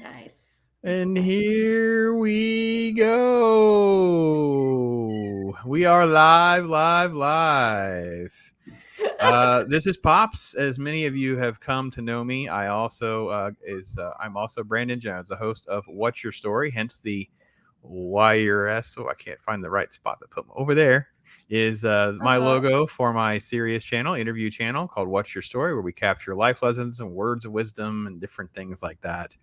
Nice. And here we go. We are live. This is Pops. As many of you have come to know me, I'm also Brandon Jones, the host of What's Your Story, hence the YRS. So I can't find the right spot to put them. Over there is my Uh-huh. logo for my serious channel, interview channel called What's Your Story, where we capture life lessons and words of wisdom and different things like that.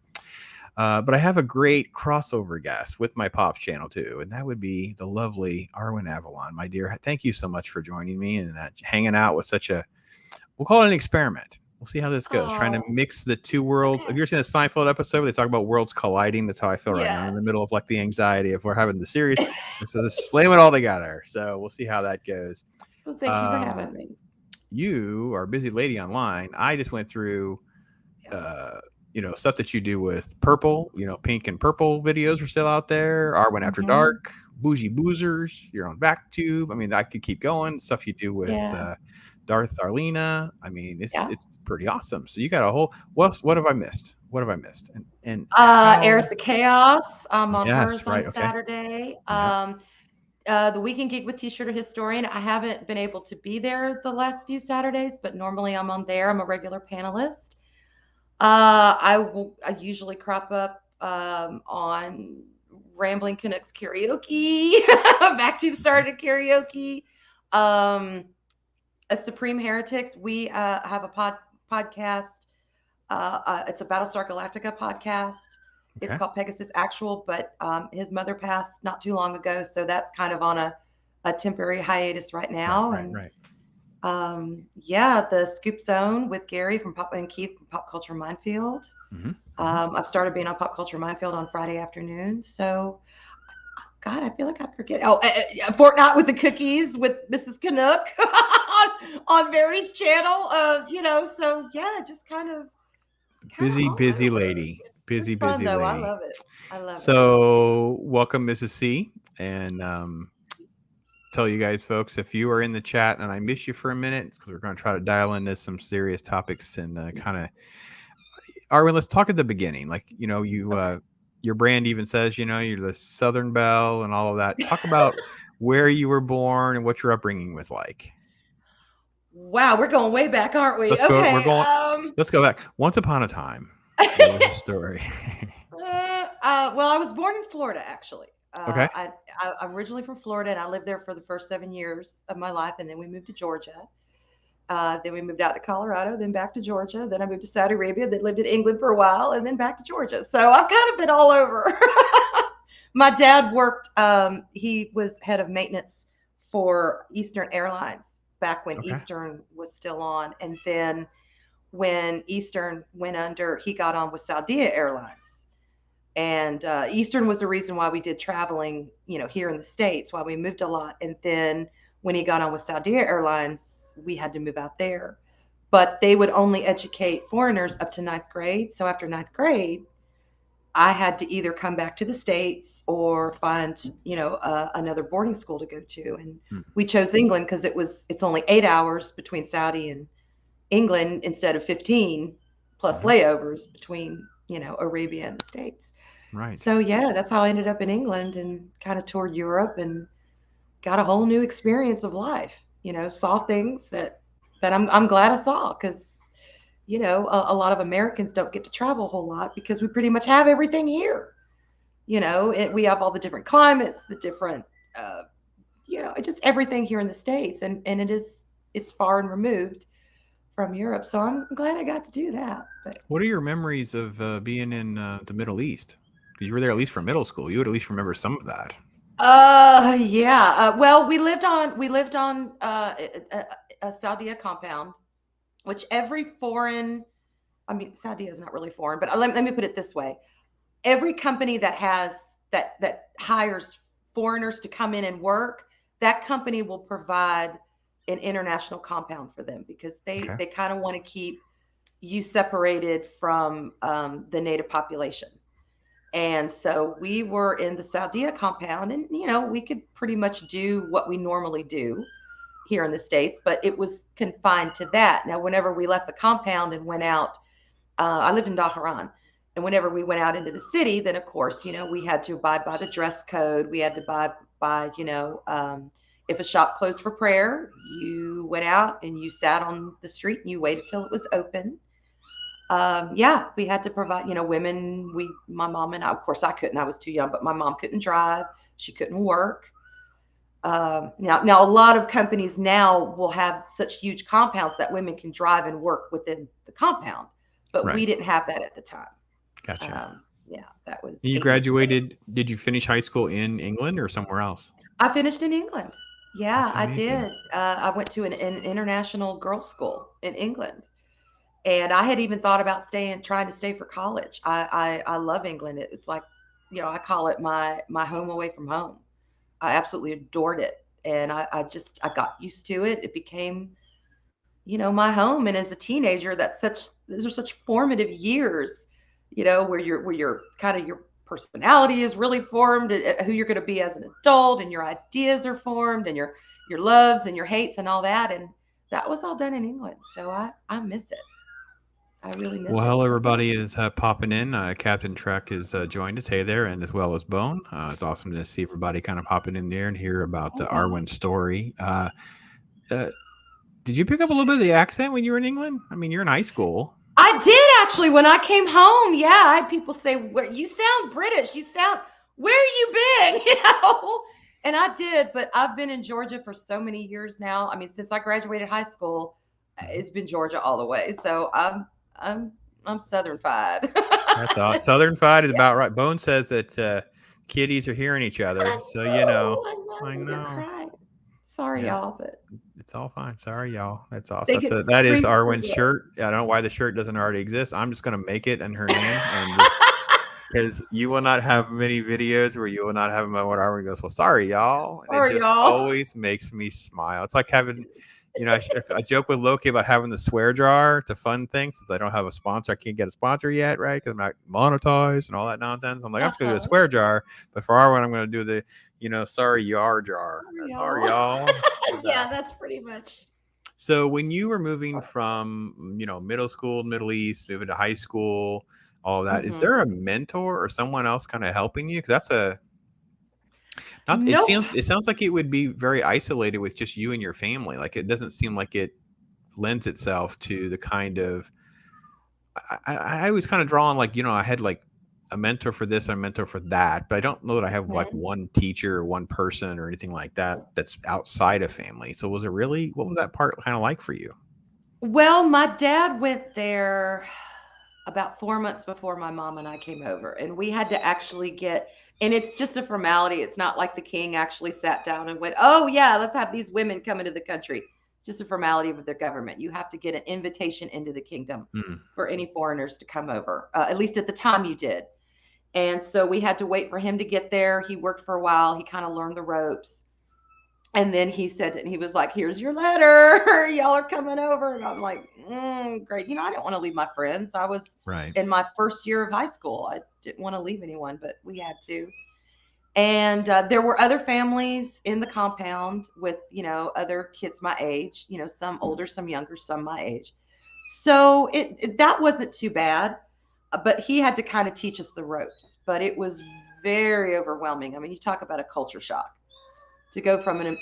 But I have a great crossover guest with my Pops channel too, and that would be the lovely ARWYN Avalon, my dear. Thank you so much for joining me and hanging out with we'll call it an experiment. We'll see how this goes. Trying to Oh, mix the two worlds. Have okay. you ever seen a Seinfeld episode where they talk about worlds colliding? That's how I feel right now. I'm Yeah. in the middle of like the anxiety of we're having the series, and so just slam it all together. So we'll see how that goes. Well, thank you for Um, having me. you are a busy lady online. I just went through Yeah. uh, stuff that you do with purple, pink and purple videos are still out there. Arwen After Hmm. Dark, Bougie Boozers, you're on BackTube. I mean, I could keep going. Stuff you do with Yeah. Darth Arlena. I mean, it's Yeah. it's pretty awesome. So you got a whole. What have I missed? What have I missed? And how? Heirs of Chaos. I'm on Yes, hers on right. Okay. Saturday. Yep. The Weekend Gig with T-Shirt Historian. I haven't been able to be there the last few Saturdays, but normally I'm on there. I'm a regular panelist. I usually crop up on Rambling Canucks karaoke. Back to started karaoke. Um, a Supreme Heretics. We have a podcast. It's a Battlestar Galactica podcast. It's Okay. called Pegasus Actual, but his mother passed not too long ago, so that's kind of on a temporary hiatus right Right. now. Right. And Right. yeah, the Scoop Zone with Gary from Pop and Keith from Pop Culture Minefield. Mm-hmm. Mm-hmm. I've started being on Pop Culture Minefield on Friday afternoons. So, God, I feel like I forget. Oh, Fortnite with the Cookies with Mrs. Canuck on Mary's channel. So yeah, just kind of Busy, all busy over. lady. It's Busy, fun busy though. I lady. love it. I love it. So welcome, Mrs. C, and tell you guys, folks, if you are in the chat and I miss you for a minute, because we're going to try to dial into some serious topics and kind of. Arwen, let's talk at the beginning. Like, Okay. your brand even says, you're the Southern Belle and all of that. Talk about where you were born and what your upbringing was like. Wow, we're going way back, aren't we? Let's go. We're Okay. going. Let's go back. Once upon a time, there was a story. Well, I was born in Florida, actually. Okay. I'm originally from Florida, and I lived there for the first 7 years of my life, and then we moved to Georgia. Then we moved out to Colorado, then back to Georgia. Then I moved to Saudi Arabia, then lived in England for a while, and then back to Georgia. So I've kind of been all over. My dad worked, he was head of maintenance for Eastern Airlines back when Okay. Eastern was still on. And then when Eastern went under, he got on with Saudia Airlines. And Eastern was the reason why we did traveling, here in the States, why we moved a lot. And then when he got on with Saudia Airlines, we had to move out there. But they would only educate foreigners up to ninth grade. So after ninth grade, I had to either come back to the States or find, another boarding school to go to. And Hmm. we chose England because it's only 8 hours between Saudi and England instead of 15 plus Mm-hmm. layovers between, Arabia and the States. Right. So yeah, that's how I ended up in England and kind of toured Europe and got a whole new experience of life. Saw things that I'm glad I saw because a lot of Americans don't get to travel a whole lot because we pretty much have everything here. We have all the different climates, the different, uh, just everything here in the States, and it's far and removed from Europe. So I'm glad I got to do that. But What are your memories of being in the Middle East? Because you were there at least from middle school. You would at least remember some of that. yeah. Well, we lived on a Saudia compound, which every foreign. I mean, Saudia is not really foreign, but let me put it this way: every company that hires foreigners to come in and work, that company will provide an international compound for them because they Okay. they kind of want to keep you separated from the native population. And so we were in the Saudia compound, and we could pretty much do what we normally do here in the States, but it was confined to that. Now, whenever we left the compound and went out, I lived in Dhahran. And whenever we went out into the city, then of course, we had to abide by the dress code. We had to abide by, if a shop closed for prayer, you went out and you sat on the street and you waited till it was open. Yeah, we had to provide, women. My mom and I, of course, I couldn't. I was too young, but my mom couldn't drive. She couldn't work. Now, a lot of companies now will have such huge compounds that women can drive and work within the compound, but Right. we didn't have that at the time. Gotcha. Yeah, that was You 87. graduated, did you finish high school in England or somewhere else? I finished in England. Yeah, That's I amazing. did. I went to an international girls' school in England, and I had even thought about trying to stay for college. I love England. It's like, I call it my home away from home. I absolutely adored it, and I got used to it. It became, my home. And as a teenager, those are such formative years, where you're kind of your personality is really formed, who you're going to be as an adult, and your ideas are formed, and your loves and your hates and all that. And that was all done in England. So I miss it. I really miss Well, it. hello, everybody is popping in. Captain Trek is joined us. Hey there, and as well as Bone. It's awesome to see everybody kind of popping in there and hear about Okay. Arwen's story. Uh, did you pick up a little bit of the accent when you were in England? I mean, you're in high school. I did actually when I came home. Yeah, I had people say, "Where you sound British? You sound where you been?" And I did, but I've been in Georgia for so many years now. I mean, since I graduated high school, Mhm. it's been Georgia all the way. So I'm I'm Southern-fied. That's all. Southern Fight is about right. Bone says that kitties are hearing each other, so I know. I They're know. crying. Sorry, Yeah, y'all, but it's all fine. Sorry, y'all. That's they awesome. get That is screamed Arwen's over. shirt. I don't know why the shirt doesn't already exist. I'm just gonna make it in her name and just because you will not have many videos where you will not have my what Arwen goes. Well, sorry, y'all, and it Sorry, just y'all. always makes me smile. It's like having. I joke with Loki about having the swear jar to fund things since I don't have a sponsor. I can't get a sponsor yet, right? Because I'm not monetized and all that nonsense. I'm like, I'm just going to do a Uh-huh. swear jar. But for Arwen, I'm going to do the, sorry, yar jar. Sorry, Sorry, y'all. y'all. It's the Yeah, best. that's pretty much. So when you were moving from, middle school, Middle East, moving to high school, all of that, is Hmm. there a mentor or someone else kind of helping you? Because that's a not. Nope. It sounds like it would be very isolated with just you and your family. Like it doesn't seem like it lends itself to the kind of. I was kind of drawn like I had like a mentor for this, a mentor for that, but I don't know that I have like Mhm. one teacher or one person or anything like that that's outside of family. So was it really what was that part kind of like for you? Well, my dad went there about 4 months before my mom and I came over, and we had to actually and it's just a formality. It's not like the king actually sat down and went, "Oh yeah, let's have these women come into the country." It's just a formality with their government. You have to get an invitation into the kingdom Mm, for any foreigners to come over. At least at the time you did. And so we had to wait for him to get there. He worked for a while. He kind of learned the ropes. And then he said, and he was like, "Here's your letter. Y'all are coming over." And I'm like, great. I didn't want to leave my friends. I was right. in my first year of high school. I didn't want to leave anyone, but we had to. And there were other families in the compound with, other kids my age, some older, some younger, some my age. So that wasn't too bad, but he had to kind of teach us the ropes. But it was very overwhelming. I mean, you talk about a culture shock to go from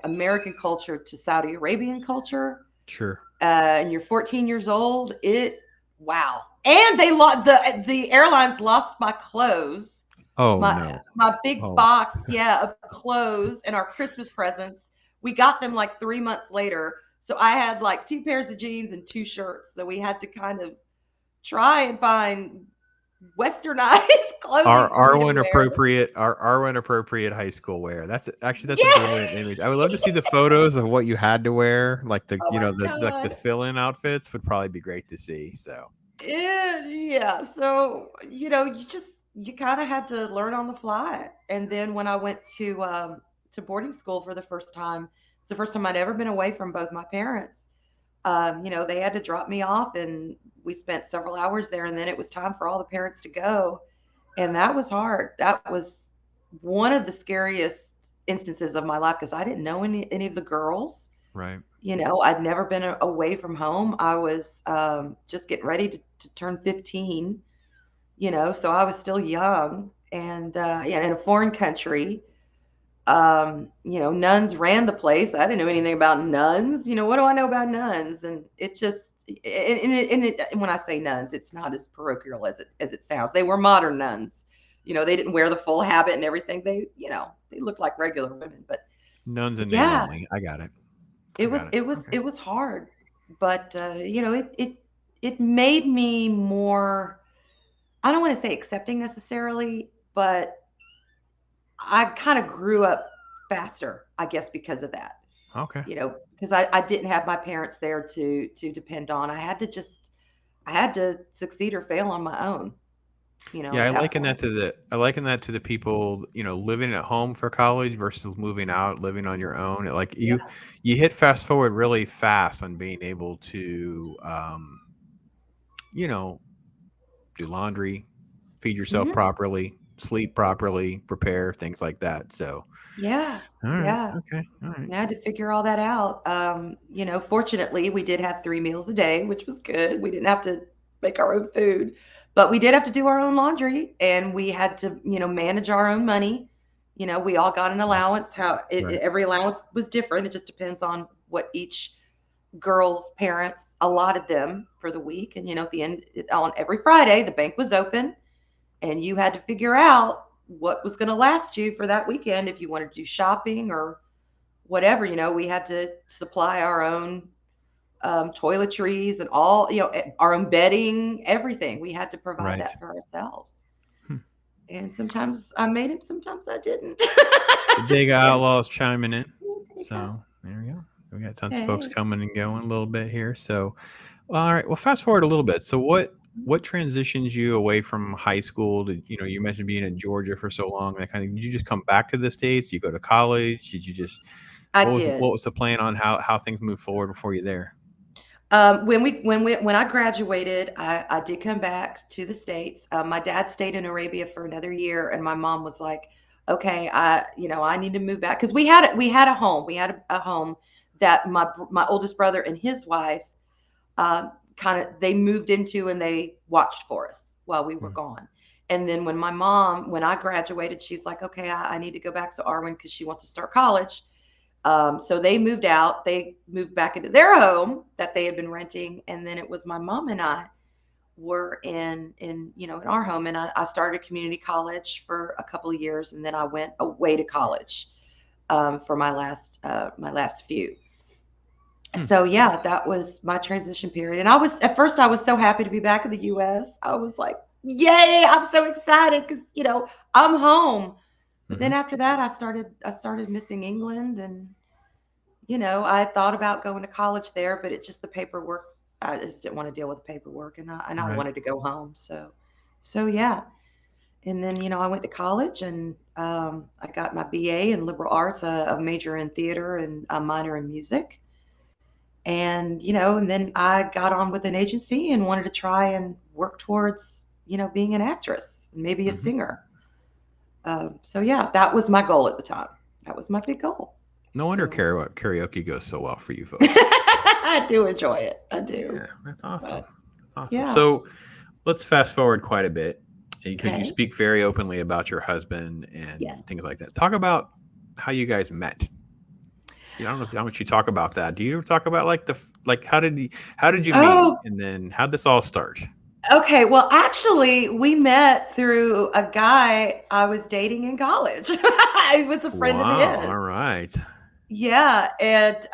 American culture to Saudi Arabian culture, Sure. and you're 14 years old. Wow. And the airlines lost my clothes, Oh my no. my big Oh. box, yeah, of clothes and our Christmas presents. We got them like 3 months later, so I had like two pairs of jeans and two shirts. So we had to kind of try and find westernized Our clothing for me to Arwen wear. appropriate our Arwen appropriate high school wear. That's a Yeah. brilliant image. I would love to see the photos of what you had to wear, like the Oh my the god. fill-in outfits would probably be great to see. So Yeah. So, you kind of had to learn on the fly. And then when I went to boarding school for the first time, it's the first time I'd ever been away from both my parents. They had to drop me off, and we spent several hours there, and then it was time for all the parents to go. And that was hard. That was one of the scariest instances of my life because I didn't know any of the girls. right. I'd never been away from home. I was just getting ready to turn 15. So I was still young and yeah, in a foreign country. Nuns ran the place. I didn't know anything about nuns. What do I know about nuns? And it just, when I say nuns, it's not as parochial as it sounds. They were modern nuns. They didn't wear the full habit and everything. They looked like regular women. But Nuns in name yeah, only. I got it. I it was got it. it was Okay. it was hard, but it made me more. I don't want to say accepting necessarily, but I kind of grew up faster, I guess, because of that. Okay. Because I didn't have my parents there to depend on. I had to succeed or fail on my own, Yeah, at that point. I liken that to the people, living at home for college versus moving out, living on your own. Like Yeah. you hit fast forward really fast on being able to you know, do laundry, feed yourself Hmm. properly, sleep properly, prepare, things like that. So, Yeah. all right. Yeah. Okay. All right. I had to figure all that out. Fortunately, we did have 3 meals a day, which was good. We didn't have to make our own food, but we did have to do our own laundry, and we had to, manage our own money. We all got an Right. allowance. Right. Every allowance was different. It just depends on what each girl's parents allotted them for the week. And at the end, on every Friday, the bank was open, and you had to figure out what was going to last you for that weekend if you wanted to do shopping or whatever. We had to supply our own toiletries and all, our own bedding, everything. We had to provide Right. that for ourselves. Hmm. And sometimes I made it, sometimes I didn't. The It just big depends. outlaws chiming in. Yeah. So there we go. We got tons of folks Hey. coming and going a little bit here. So, all right. Well, fast forward a little bit. So, what transitions you away from high school? Did you mentioned being in Georgia for so long? That kind of did you just come back to the states? You go to college? Did you just I what did. was the plan on how things move forward before you there? When I graduated, I did come back to the States. My dad stayed in Arabia for another year, and my mom was like, "Okay, I need to move back," because we had a home. We had a home that my oldest brother and his wife kind of they moved into, and they watched for us while we were Hmm. gone. And then when I graduated, she's like, "Okay, I need to go back to ARWYN because she wants to start college." So they moved out. They moved back into their home that they had been renting, and then it was my mom and I were in our home, and I started community college for a couple of years, and then I went away to college for my last few. Hmm. So yeah, that was my transition period, and I was so happy to be back in the U.S. I was like, "Yay! I'm so excited because I'm home." But Hmm. then after that, I started missing England, and I thought about going to college there, but it just the paperwork. I just didn't want to deal with the paperwork, and I Right. wanted to go home. So yeah. And then I went to college, and I got my BA in liberal arts, a major in theater and a minor in music. And then I got on with an agency and wanted to try and work towards being an actress, maybe a Hmm. singer. So yeah, that was my goal at the time. That was my big goal. No wonder So karaoke goes so well for you folks. I do enjoy it. I do. Yeah, that's awesome. But That's awesome. yeah. So let's fast forward quite a bit because you Okay. speak very openly about your husband and Yes. things like that. Talk about how you guys met. Yeah, I don't know how much you talk about that. Do you ever talk about like like how did you meet Oh, and then how did this all start? okay. Well, actually, we met through a guy I was dating in college. I was a friend of Wow. his. All right. Yeah, and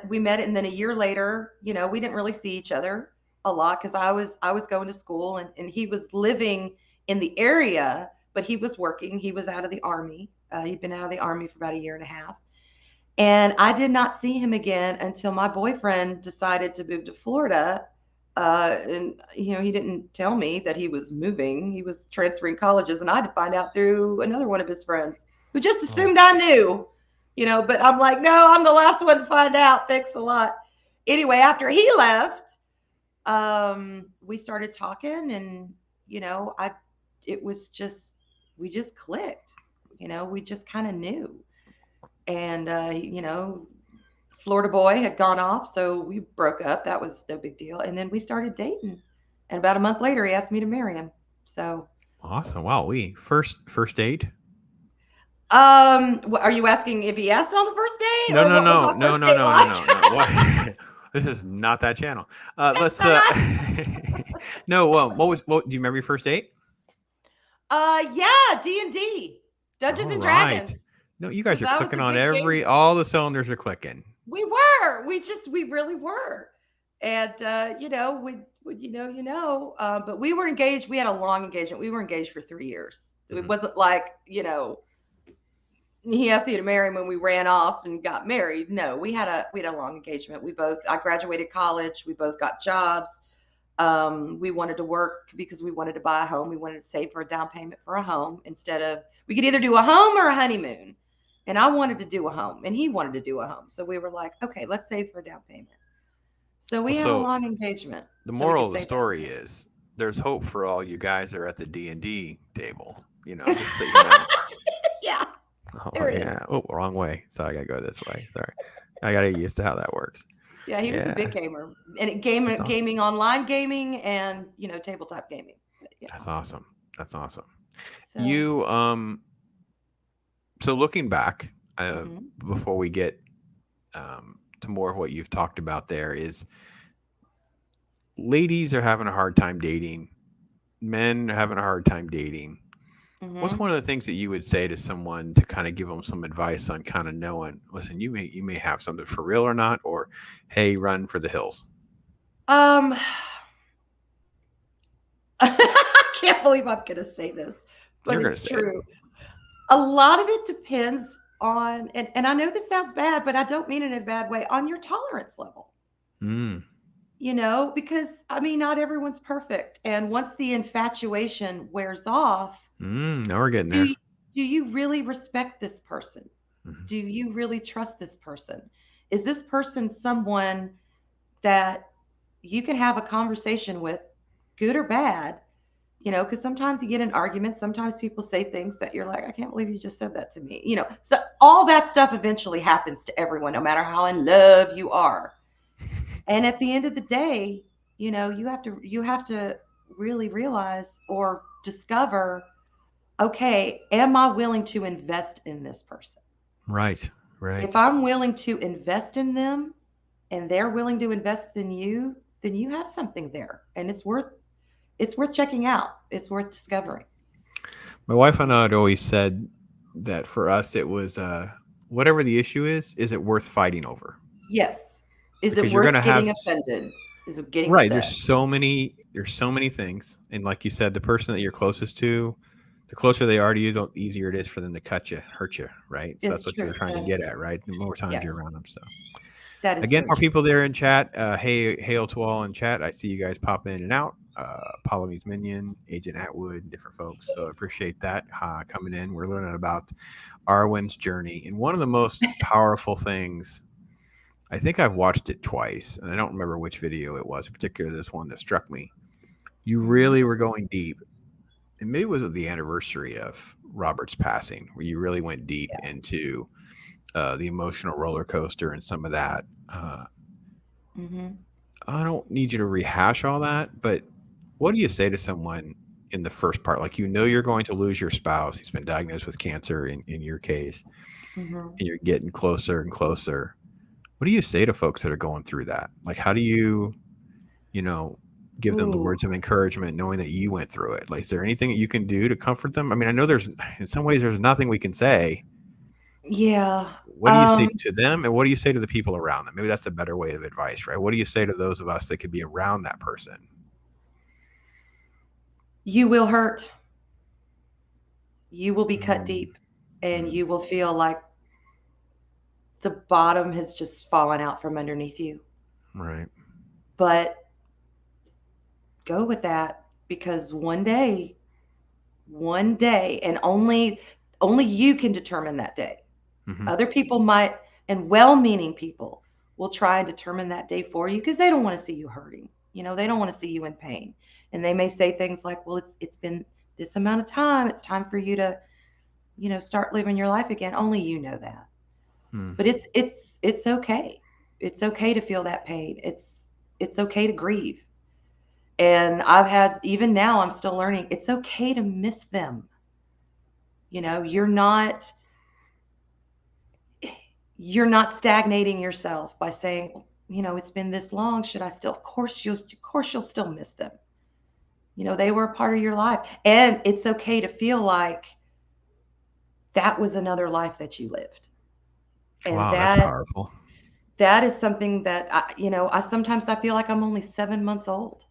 we met, and then a year later, we didn't really see each other a lot because I was going to school, and he was living in the area, but he was working. He was out of the army. He'd been out of the army for about a year and a half, and I did not see him again until my boyfriend decided to move to Florida. And he didn't tell me that he was moving. He was transferring colleges, and I had to find out through another one of his friends who just Oh. assumed I knew. But I'm like, no, I'm the last one to find out. Thanks a lot. Anyway, after he left, we started talking, and I it was just we just clicked. We just kind of knew, and Florida boy had gone off, so we broke up. That was no big deal. And then we started dating. And about a month later, he asked me to marry him. So, Awesome. Wow. We first date. are you asking if he asked on the first date, No, or no, what was no, my no, first no, date no, no, like? no, no. What? This is not that channel. Let's. No. What? Do you remember your first date? Yeah, D&D, Dungeons All and right. Dragons, No, you guys because are I was clicking a on big gamer. all the cylinders are clicking. We were. We really were. And when but we were engaged. We had a long engagement. We were engaged for 3 years. It Hmm. wasn't like, he asked me to marry him when we ran off and got married. No, we had a long engagement. I graduated college. We both got jobs. We wanted to work because we wanted to buy a home. We wanted to save for a down payment for a home instead of, we could either do a home or a honeymoon. And I wanted to do a home and he wanted to do a home. So we were like, okay, let's save for a down payment. So Well, we had a so long engagement the so we moral could of the save that story money. is there's hope for all you guys that are at the D&D table. Just so you know. Yeah, Oh there is. yeah. Oh, wrong way. So I gotta go this way. Sorry. I gotta get used to how that works. Yeah, he was a big Yeah. gamer. And That's awesome. gaming, online gaming, and tabletop gaming. But yeah. That's awesome. That's awesome. So You so looking back, mhm. before we get to more of what you've talked about, there is ladies are having a hard time dating, men are having a hard time dating. What's Mhm. one of the things that you would say to someone to kind of give them some advice on kind of knowing, listen, you may have something for real or not, or hey, run for the hills. um I can't believe I'm going to say this, but You're gonna it's say it. true. A lot of it depends on, and I know this sounds bad, but I don't mean it in a bad way, on your tolerance level. Mm, Because I mean, not everyone's perfect. And once the infatuation wears off, now we're getting do there. you, do you really respect this person? Mhm. Do you really trust this person? Is this person someone that you can have a conversation with, good or bad? Because sometimes you get in arguments. Sometimes people say things that you're like, I can't believe you just said that to me. So all that stuff eventually happens to everyone, no matter how in love you are. And at the end of the day, you have to really realize or discover, okay, am I willing to invest in this person? Right, If right. I'm willing to invest in them and they're willing to invest in you, then you have something there, and it's worth checking out. It's worth discovering. My wife and I had always said that for us it was whatever the issue is it worth fighting over? Yes. Is it Because you're worth gonna getting have offended? Is it getting right. upset? There's so many things, and like you said, the person that you're closest to, the closer they are to you, the easier it is for them to cut you, hurt you, right? So that's It's what you're true. trying to That is get true. at, right? The more times you're Yes. around them. So That is again, very more true. people there in chat. Hey, hail to all in chat. I see you guys popping in and out. Polymy's Minion, Agent Atwood, different folks. So I appreciate that coming in. We're learning about ARWYN's journey, and one of the most powerful things. I think I've watched it twice, and I don't remember which video it was, particularly this one that struck me. You Mhm. really were going deep, and maybe it was at the anniversary of Robert's passing, where you really went deep Yeah. into the emotional roller coaster and some of that. Uh, Mhm. I don't need you to rehash all that, but what do you say to someone in the first part? Like, you're going to lose your spouse. He's been diagnosed with cancer in your case, Mhm. and you're getting closer and closer. What do you say to folks that are going through that? Like, how do you know, give them the Ooh. words of encouragement, knowing that you went through it? Like, is there anything that you can do to comfort them? I mean, I know in some ways, there's nothing we can say. Yeah. What do you say to them, and what do you say to the people around them? Maybe that's a better way of advice, right? What do you say to those of us that could be around that person? You will hurt. You will be cut Mm, deep, and mm, you will feel like the bottom has just fallen out from underneath you. right. But go with that, because one day, and only you can determine that day. Hmm. Other people might, and well-meaning people will try and determine that day for you because they don't want to see you hurting. They don't want to see you in pain. And they may say things like, "Well, it's been this amount of time. It's time for you to, start living your life again." Only you know that. Mm. But it's okay. It's okay to feel that pain. It's okay to grieve. And I've had, even now, I'm still learning. It's okay to miss them. You know, you're not stagnating yourself by saying, you know, it's been this long. Should I still? Of course you'll still miss them. You know, they were a part of your life, and it's okay to feel like that was another life that you lived, and Wow, that's powerful. that is something that I sometimes I feel like I'm only 7 months old.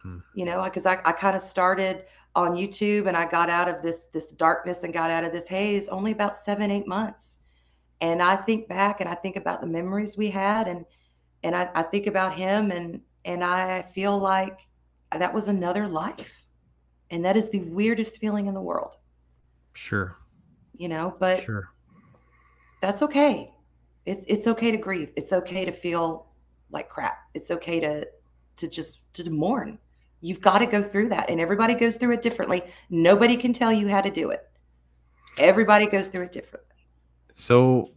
Hmm. You know, because I kind of started on YouTube, and I got out of this darkness and got out of this haze only about 7, 8 months. And I think back and I think about the memories we had, and I think about him, and I feel like that was another life. And that is the weirdest feeling in the world, Sure. you know, but Sure. that's okay. It's okay to grieve. It's okay to feel like crap. It's okay to mourn. You've got to go through that, and everybody goes through it differently. Nobody can tell you how to do it. Everybody goes through it differently. So,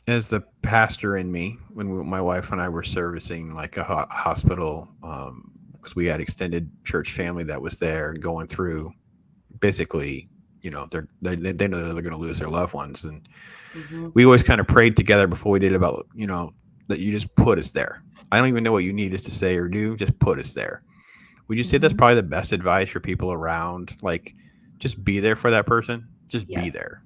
as the pastor in me, when my wife and I were servicing like a hospital, because we had extended church family that was there going through, basically, they know they're going to lose their loved ones, and Hmm. we always kind of prayed together before we did about, that you just put us there. I don't even know what you need us to say or do, just put us there. Would you say that's Hmm. probably the best advice for people around? Like, just be there for that person. Just be Yes, there.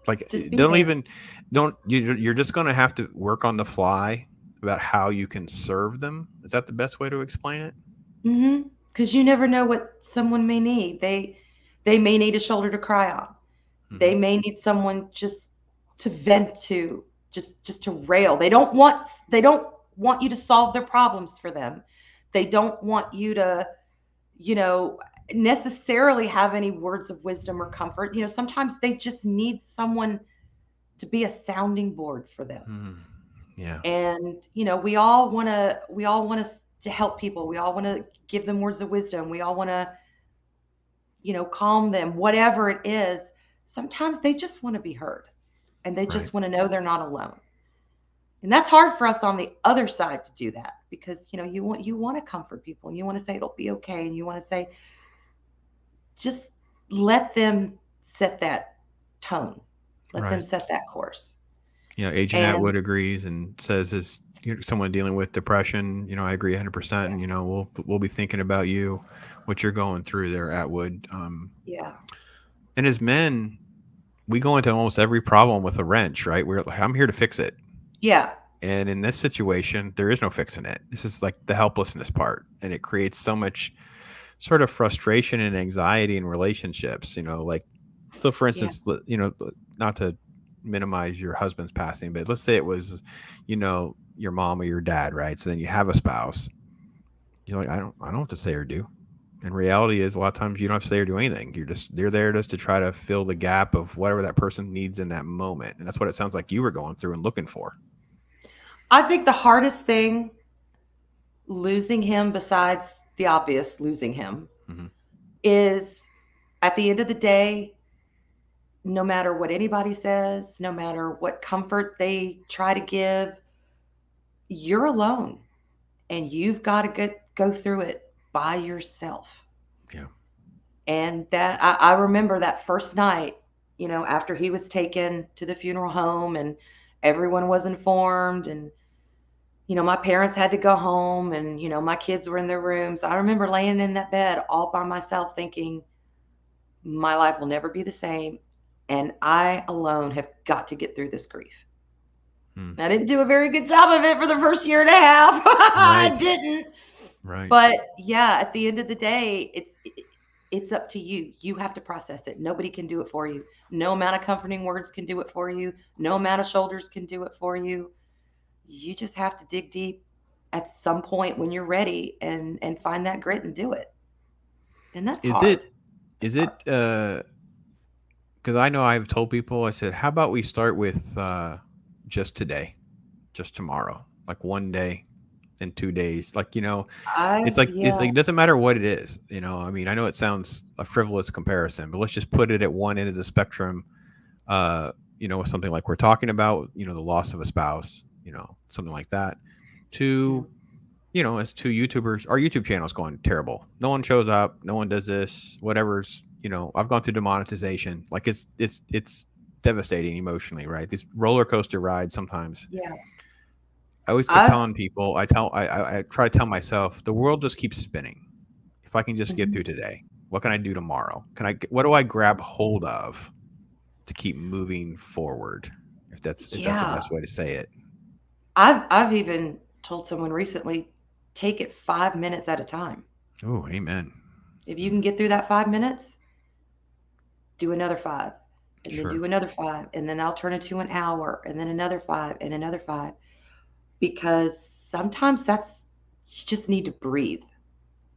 Like, just be don't there. even don't you're just going to have to work on the fly about how you can serve them. Is that the best way to explain it? Hmm. Because you never know what someone may need. They may need a shoulder to cry on. Hmm. They may need someone just to vent to, just to rail. They don't want you to solve their problems for them. They don't want you to, you know, necessarily have any words of wisdom or comfort. You know, sometimes they just need someone to be a sounding board for them. Hmm. Yeah. And we all want to help people. We all want to give them words of wisdom. We all want to, calm them, whatever it is. Sometimes they just want to be heard, and they Right. just want to know they're not alone. And that's hard for us on the other side to do that, because you want to comfort people, and you want to say it'll be okay, and you want to say, just let them set that tone, let them Right. set that course. Agent And Atwood agrees and says, as someone dealing with depression, I agree 100%. yeah, And we'll be thinking about you, what you're going through there, Atwood. yeah, And as men, we go into almost every problem with a wrench, right? We're like, I'm here to fix it. yeah, And in this situation, there is no fixing it. This is like the helplessness part, and it creates so much sort of frustration and anxiety in relationships. Like, so for yeah. instance, not to minimize your husband's passing, but let's say it was, your mom or your dad, right? So then you have a spouse. You're like, I don't have to say or do. And reality is, a lot of times you don't have to say or do anything. They're there just to try to fill the gap of whatever that person needs in that moment, and that's what it sounds like you were going through and looking for. I think the hardest thing, losing him, besides the obvious losing him, Hmm. is at the end of the day, no matter what anybody says, no matter what comfort they try to give, you're alone, and you've got to go through it by yourself. Yeah. And that I remember that first night, after he was taken to the funeral home, and everyone was informed, and my parents had to go home, and my kids were in their rooms. I remember laying in that bed all by myself thinking, my life will never be the same, and I alone have got to get through this grief. Hmm. I didn't do a very good job of it for the first year and a half. I Right. didn't. Right. But yeah, at the end of the day, it's up to you. You have to process it. Nobody can do it for you. No amount of comforting words can do it for you. No amount of shoulders can do it for you. You just have to dig deep at some point when you're ready, and find that grit and do it. And that's Is hard. it That's is hard. it because I know I've told people, I said, how about we start with just today, just tomorrow, like one day and 2 days, like, it's like Yeah. it doesn't matter what it is. I mean, I know it sounds a frivolous comparison, but let's just put it at one end of the spectrum. uh with something like we're talking about, the loss of a spouse, something like that, Yeah. to as two YouTubers, our YouTube channel is going terrible. No one shows up. No one does this. Whatever's, I've gone through demonetization. Like it's devastating emotionally, right? These roller coaster rides sometimes. Yeah. I always keep I've telling people. I try to tell myself the world just keeps spinning. If I can just get mhm. through today, what can I do tomorrow? What do I grab hold of to keep moving forward? If that's the Yeah. best way to say it. I've even told someone recently, take it 5 minutes at a time. Oh, amen. If you can get through that 5 minutes, do another five, and then Sure. do another five, and then I'll turn it to an hour, and then another five, and another five. Because sometimes you just need to breathe.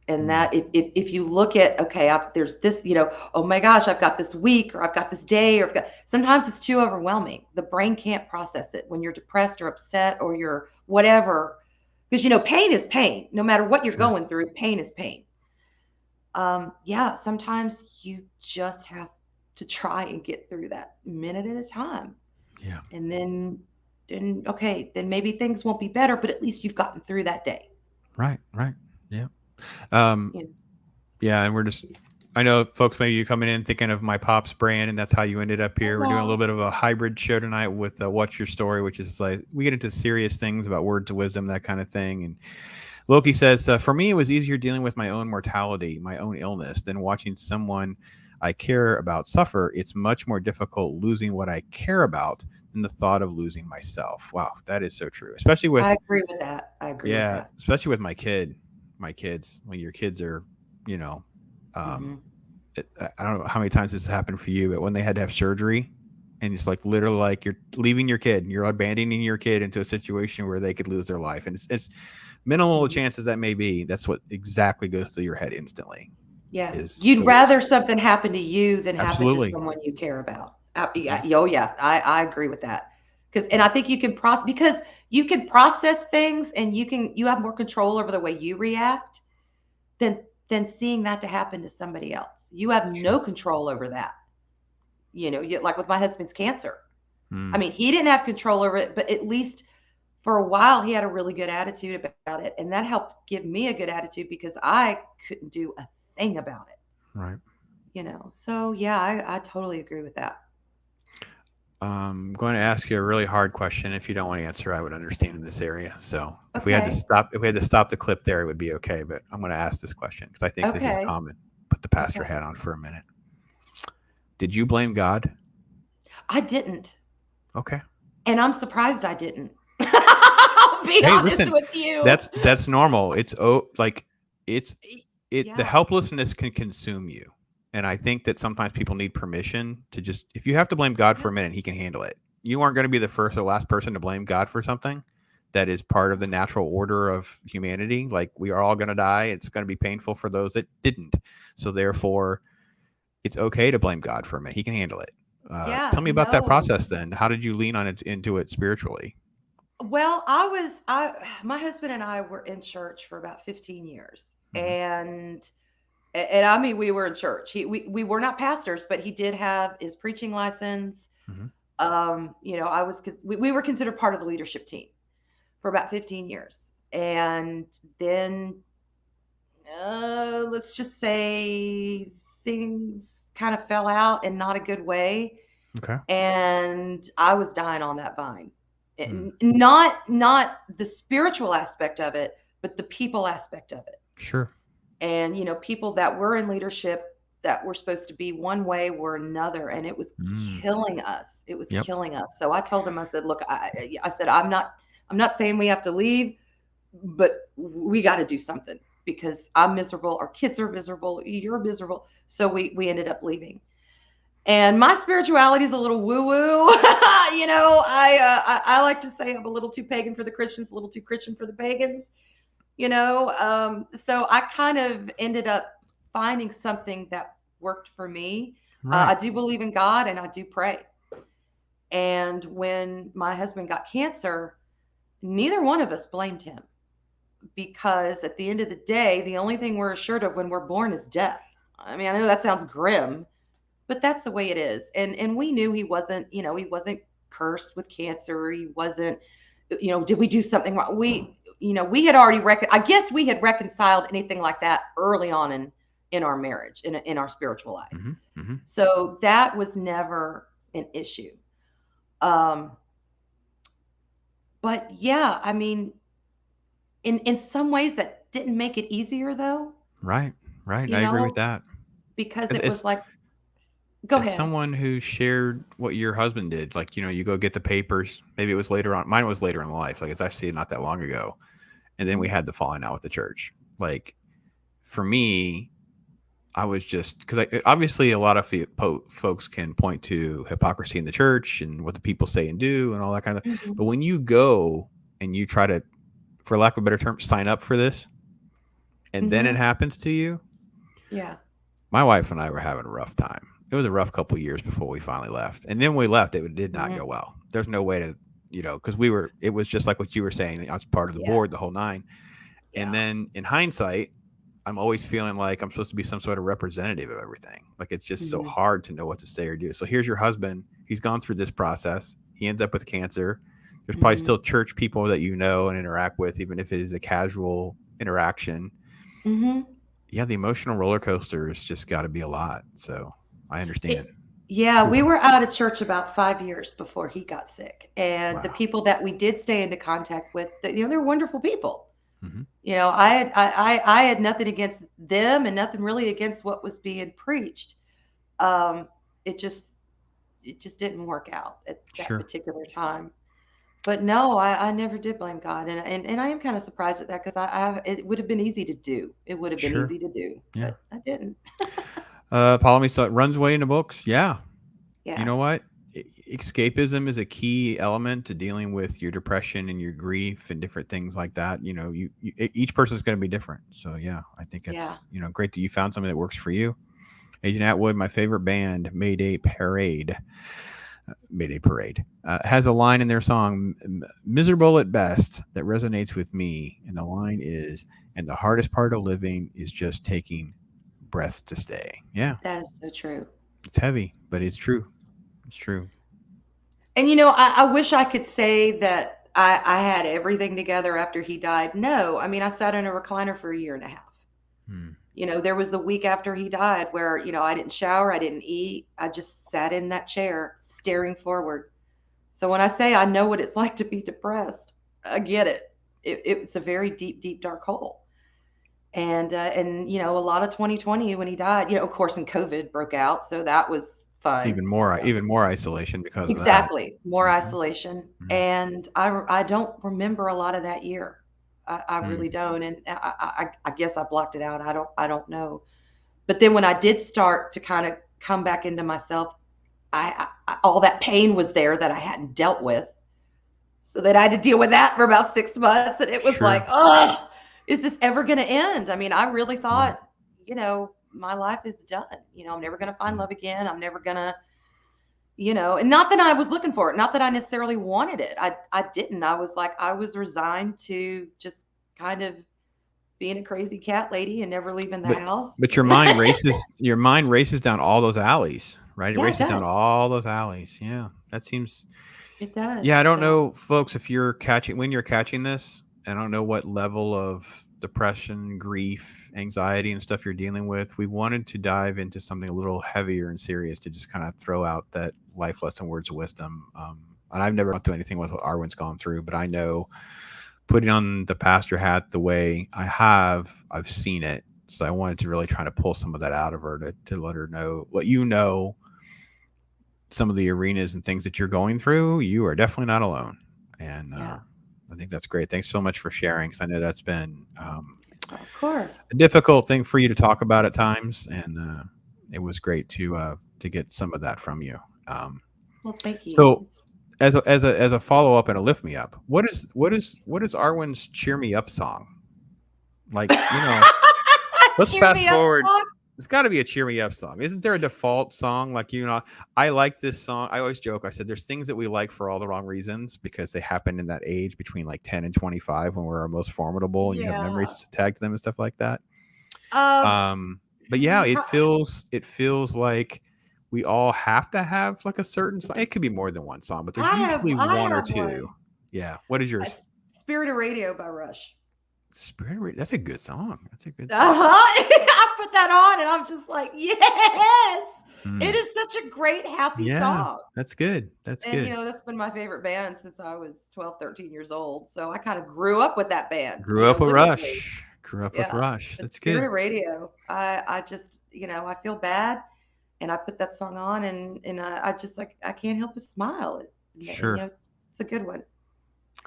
And Mm, that if you look at, okay, there's this, oh my gosh, I've got this week, or I've got this day, or sometimes it's too overwhelming. The brain can't process it when you're depressed or upset or you're whatever. Because, pain is pain. No matter what you're sure. going through, pain is pain. Yeah, sometimes you just have to try and get through that minute at a time. Yeah. And then okay, then maybe things won't be better, but at least you've gotten through that day. Right. Right. Yeah. Um, You know? yeah, and I know folks maybe you coming in thinking of my Pops brand, and that's how you ended up here. We're doing a little Hello. bit of a hybrid show tonight with What's Your Story, which is like we get into serious things about words of wisdom, that kind of thing. And Loki says, for me, it was easier dealing with my own mortality, my own illness, than watching someone I care about suffer. It's much more difficult losing what I care about than the thought of losing myself. Wow, that is so true. Especially I with, agree with that. I agree with yeah, that. especially with my kids, when your kids are, you know, um, Mhm. I don't know how many times this has happened for you, but when they had to have surgery, and it's like literally like you're leaving your kid, you're abandoning your kid into a situation where they could lose their life, and it's minimal Mhm. chances that may be. That's what exactly goes through your head instantly. Yeah. Is You'd those rather something happen to you than happen to absolutely? someone you care about. Yeah, Yeah, oh, yeah, I agree with that. And I think you can because you can process things, and you have more control over the way you react than seeing that to happen to somebody else. You have no sure. control over that. Like with my husband's cancer. I Mm, mean, he didn't have control over it, but at least for a while he had a really good attitude about it, and that helped give me a good attitude because I couldn't do a thing about it. right. So yeah, I totally agree with that. I'm going to ask you a really hard question. If you don't want to answer, I would understand in this area. So Okay. if we had to stop the clip there, it would be okay. But I'm going to ask this question because I think this is Okay. common. Put the pastor Okay. hat on for a minute. Did you blame God? I didn't, Okay. and I'm surprised I didn't. I'll be Hey, honest listen, with you. that's normal. It's the Yeah. helplessness can consume you. And I think that sometimes people need permission to just if you have to blame God Yeah. for a minute, he can handle it. You aren't going to be the first or last person to blame God for something that is part of the natural order of humanity. Like we are all going to die. It's going to be painful for those that didn't. So therefore, it's okay to blame God for a minute. He can handle it. Yeah. Tell me about that No. process then. How did you lean on it into it spiritually? Well, my husband and I were in church for about 15 years. Hmm. And I mean, we were in church. We were not pastors, but he did have his preaching license. Hmm. We were considered part of the leadership team for about 15 years. And then, let's just say things kind of fell out in not a good way. Okay. And I was dying on that vine. Mm, Not the spiritual aspect of it, but the people aspect of it. sure. And people that were in leadership that were supposed to be one way were another, and it was Mm, killing us. It was yep. killing us. So I told him, I said, look, I said, I'm not saying we have to leave, but we got to do something because I'm miserable, our kids are miserable, you're miserable. So we ended up leaving. And my spirituality is a little woo woo. I like to say I'm a little too pagan for the Christians, a little too Christian for the pagans. So I kind of ended up finding something that worked for me. I Right. do believe in God, and I do pray. And when my husband got cancer, neither one of us blamed him, because at the end of the day, the only thing we're assured of when we're born is death. I mean, I know that sounds grim, but that's the way it is. And we knew he wasn't cursed with cancer. He wasn't, did we do something wrong? we had already I guess we had reconciled anything like that early on in our marriage, in our spiritual life. Mm-hmm. Mm-hmm. So that was never an issue. But yeah, I mean, in some ways that didn't make it easier though, Right. Right. you I agree with know, that. because As, it was as, like, go as ahead. someone who shared what your husband did, like, you go get the papers. Maybe it was later on. Mine was later in life. Like, it's actually not that long ago. And then we Mhm. had the falling out with the church. Like, for me, I was just because obviously a lot of folks can point to hypocrisy in the church and what the people say and do and all that kind of. Mhm. But when you go and you try to, for lack of a better term, sign up for this, and then it Mhm. happens to you, Yeah. my wife and I were having a rough time. It was a rough couple of years before we finally left, and then when we left, it did not Mhm. go well. There's no way to, because we were. It was just like what you were saying. I was part of the Yeah. board, the whole nine. And Yeah. then in hindsight, I'm always feeling like I'm supposed to be some sort of representative of everything. Like, it's just so Mhm. hard to know what to say or do. So here's your husband. He's gone through this process. He ends up with cancer. There's probably Mhm. still church people that and interact with, even if it is a casual interaction. Mhm. Yeah, the emotional roller coaster has just got to be a lot. So I understand. Yeah, Whew. we were out of church about 5 years before he got sick, and the Wow. people that we did stay into contact with, they're wonderful people. Mm-hmm. I had nothing against them and nothing really against what was being preached. Um, it just it just didn't work out at that Sure. particular time. But no, I never did blame God, and I am kind of surprised at that because it would have been easy to do. It would have been Sure. easy to do, Yeah. but I didn't. Polemy thought runs away in the books. Yeah. You Yeah, know what? Escapism is a key element to dealing with your depression and your grief and different things like that. Each person's going to be different. So yeah, I think yeah. it's great that you found something that works for you. Agent Atwood, my favorite band, Mayday Parade, has a line in their song, "Miserable at best," that resonates with me, and the line is, "And the hardest part of living is just taking breath to stay." Yeah, That is so true. it's heavy, but it's true. It's true. And I wish I could say that I had everything together after he died. No, I mean I sat in a recliner for a year and a half. Hmm. There was a week after he died where, I didn't shower, I didn't eat. I just sat in that chair staring forward. So when I say I know what it's like to be depressed, I get it. It's a very deep, deep, dark hole. And a lot of 2020 when he died, of course, and COVID broke out, so that was fun. Even more isolation because of that. Exactly, more Mhm, isolation, mhm, and I don't remember a lot of that year. I mm. really don't, and I guess I blocked it out. I don't know. But then when I did start to kind of come back into myself, all that pain was there that I hadn't dealt with. So then I had to deal with that for about 6 months, and it was like, Sure. oh, is this ever going to end? I mean, I really Right. thought, my life is done. I'm never going to find Mm. love again. I'm never going to, and not that I was looking for it, not that I necessarily wanted it. I didn't. I was like, I was resigned to just kind of being a crazy cat lady and never leaving the But house. but your mind races down all those alleys, right? It Yeah, it races down does. all those alleys. Yeah. That seems. It does. Yeah, I don't So, know, folks, if when you're catching this, I don't know what level of depression, grief, anxiety, and stuff you're dealing with. We wanted to dive into something a little heavier and serious to just kind of throw out that life lesson, words of wisdom. And I've never gone through anything with what Arwyn's gone through, but I know putting on the pastor hat the way I have, I've seen it. So I wanted to really try to pull some of that out of her to let her know what some of the arenas and things that you're going through, you are definitely not alone. And yeah, I think that's great. Thanks so much for sharing, because I know that's been of course. a difficult thing for you to talk about at times, and it was great to get some of that from you. Um, Well, thank you. so, as a follow up and a lift me up, what is Arwen's cheer me up song? Like, let's Cheer fast me up forward. song. It's got to be a cheer me up song. Isn't there a default song? Like, I like this song. I always joke. I said there's things that we like for all the wrong reasons because they happen in that age between like 10 and 25 when we're our most formidable and you have Yeah. memories tagged to them and stuff like that. Um, But yeah, it feels like we all have to have like a certain song. It could be more than one song, but there's I have usually I one or have two. one. Yeah. What is yours? Spirit of Radio by Rush. That's a good song. That's a good song. I put that on and I'm just like, yes. Hmm. It is such a great, happy song. That's good. That's good. And, that's been my favorite band since I was 12, 13 years old. So I kind of grew up with that band. Grew up with Rush. That's good. Spirit of Radio. I just, I feel bad. And I put that song on and I just like, I can't help but smile. Sure. It's a good one.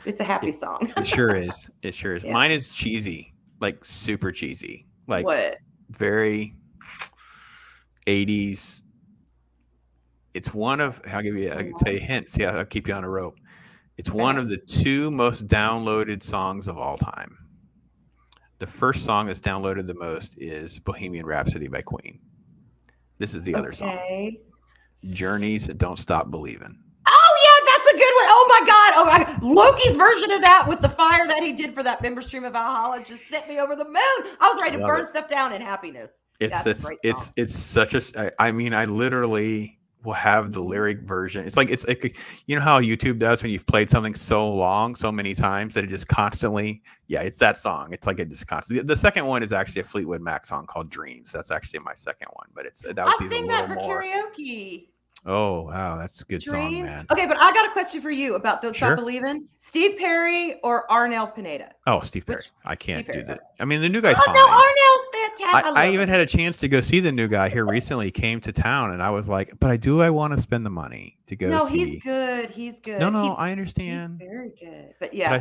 It's a happy song. It sure is. It sure is. Yeah. Mine is cheesy, like super cheesy, like what? Very 80s. It's one of, I'll tell you a hint. See, I'll keep you on a rope. It's one of the 2 most downloaded songs of all time. The first song that's downloaded the most is Bohemian Rhapsody by Queen. This is the other song. Journey's Don't Stop Believing. Oh, yeah, that's a good one. Oh, my God. Loki's version of that with the fire that he did for that member stream of Valhalla just sent me over the moon. I was ready to burn stuff down in happiness. It's such a, I mean, I literally will have the lyric version. It's like you know how YouTube does when you've played something so many times that it just constantly, it's that song. It's like it just constantly. The second one is actually a Fleetwood Mac song called Dreams. That's actually my second one, but I'll sing that for karaoke. Oh, wow, that's a good song, man. Okay, but I got a question for you about Don't Stop Believing. Steve Perry or Arnel Pineda? Oh, Steve Perry. I can't do that. I mean, the new guy's fine. No, Arnel's fantastic. I even had a chance to go see the new guy here recently. He came to town, and I was like, but I want to spend the money to go see. No, he's good. He's good. No, I understand. He's very good. But yeah, I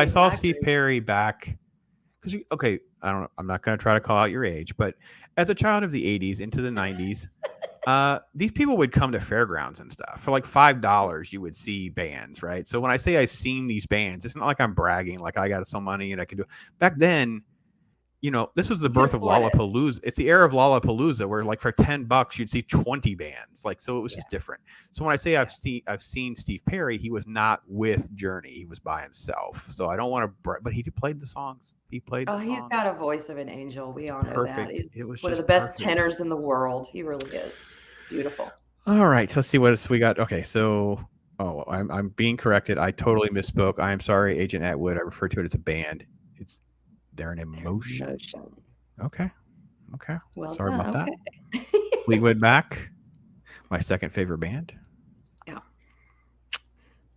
saw Steve Perry back because I'm not going to try to call out your age, but as a child of the 80s into the 90s, these people would come to fairgrounds and stuff for like $5. You would see bands, right? So when I say I've seen these bands, it's not like I'm bragging, like I got some money and I can do it. Back then, this was the birth of Lollapalooza. It's the era of Lollapalooza where like for $10 you'd see 20 bands. Like, so it was just different. So when I say I've seen Steve Perry, he was not with Journey. He was by himself. So I don't want to, but he played the songs. He played the songs. He's got a voice of an angel. We all know that. He's one of the best tenors in the world. He really is. Beautiful. All right. So let's see what else we got. Okay. So, I'm being corrected. I totally misspoke. I am sorry, Agent Atwood. I refer to it as a band. They're an emotion. Okay. Well, sorry about that. Fleetwood Mac, my second favorite band. Yeah.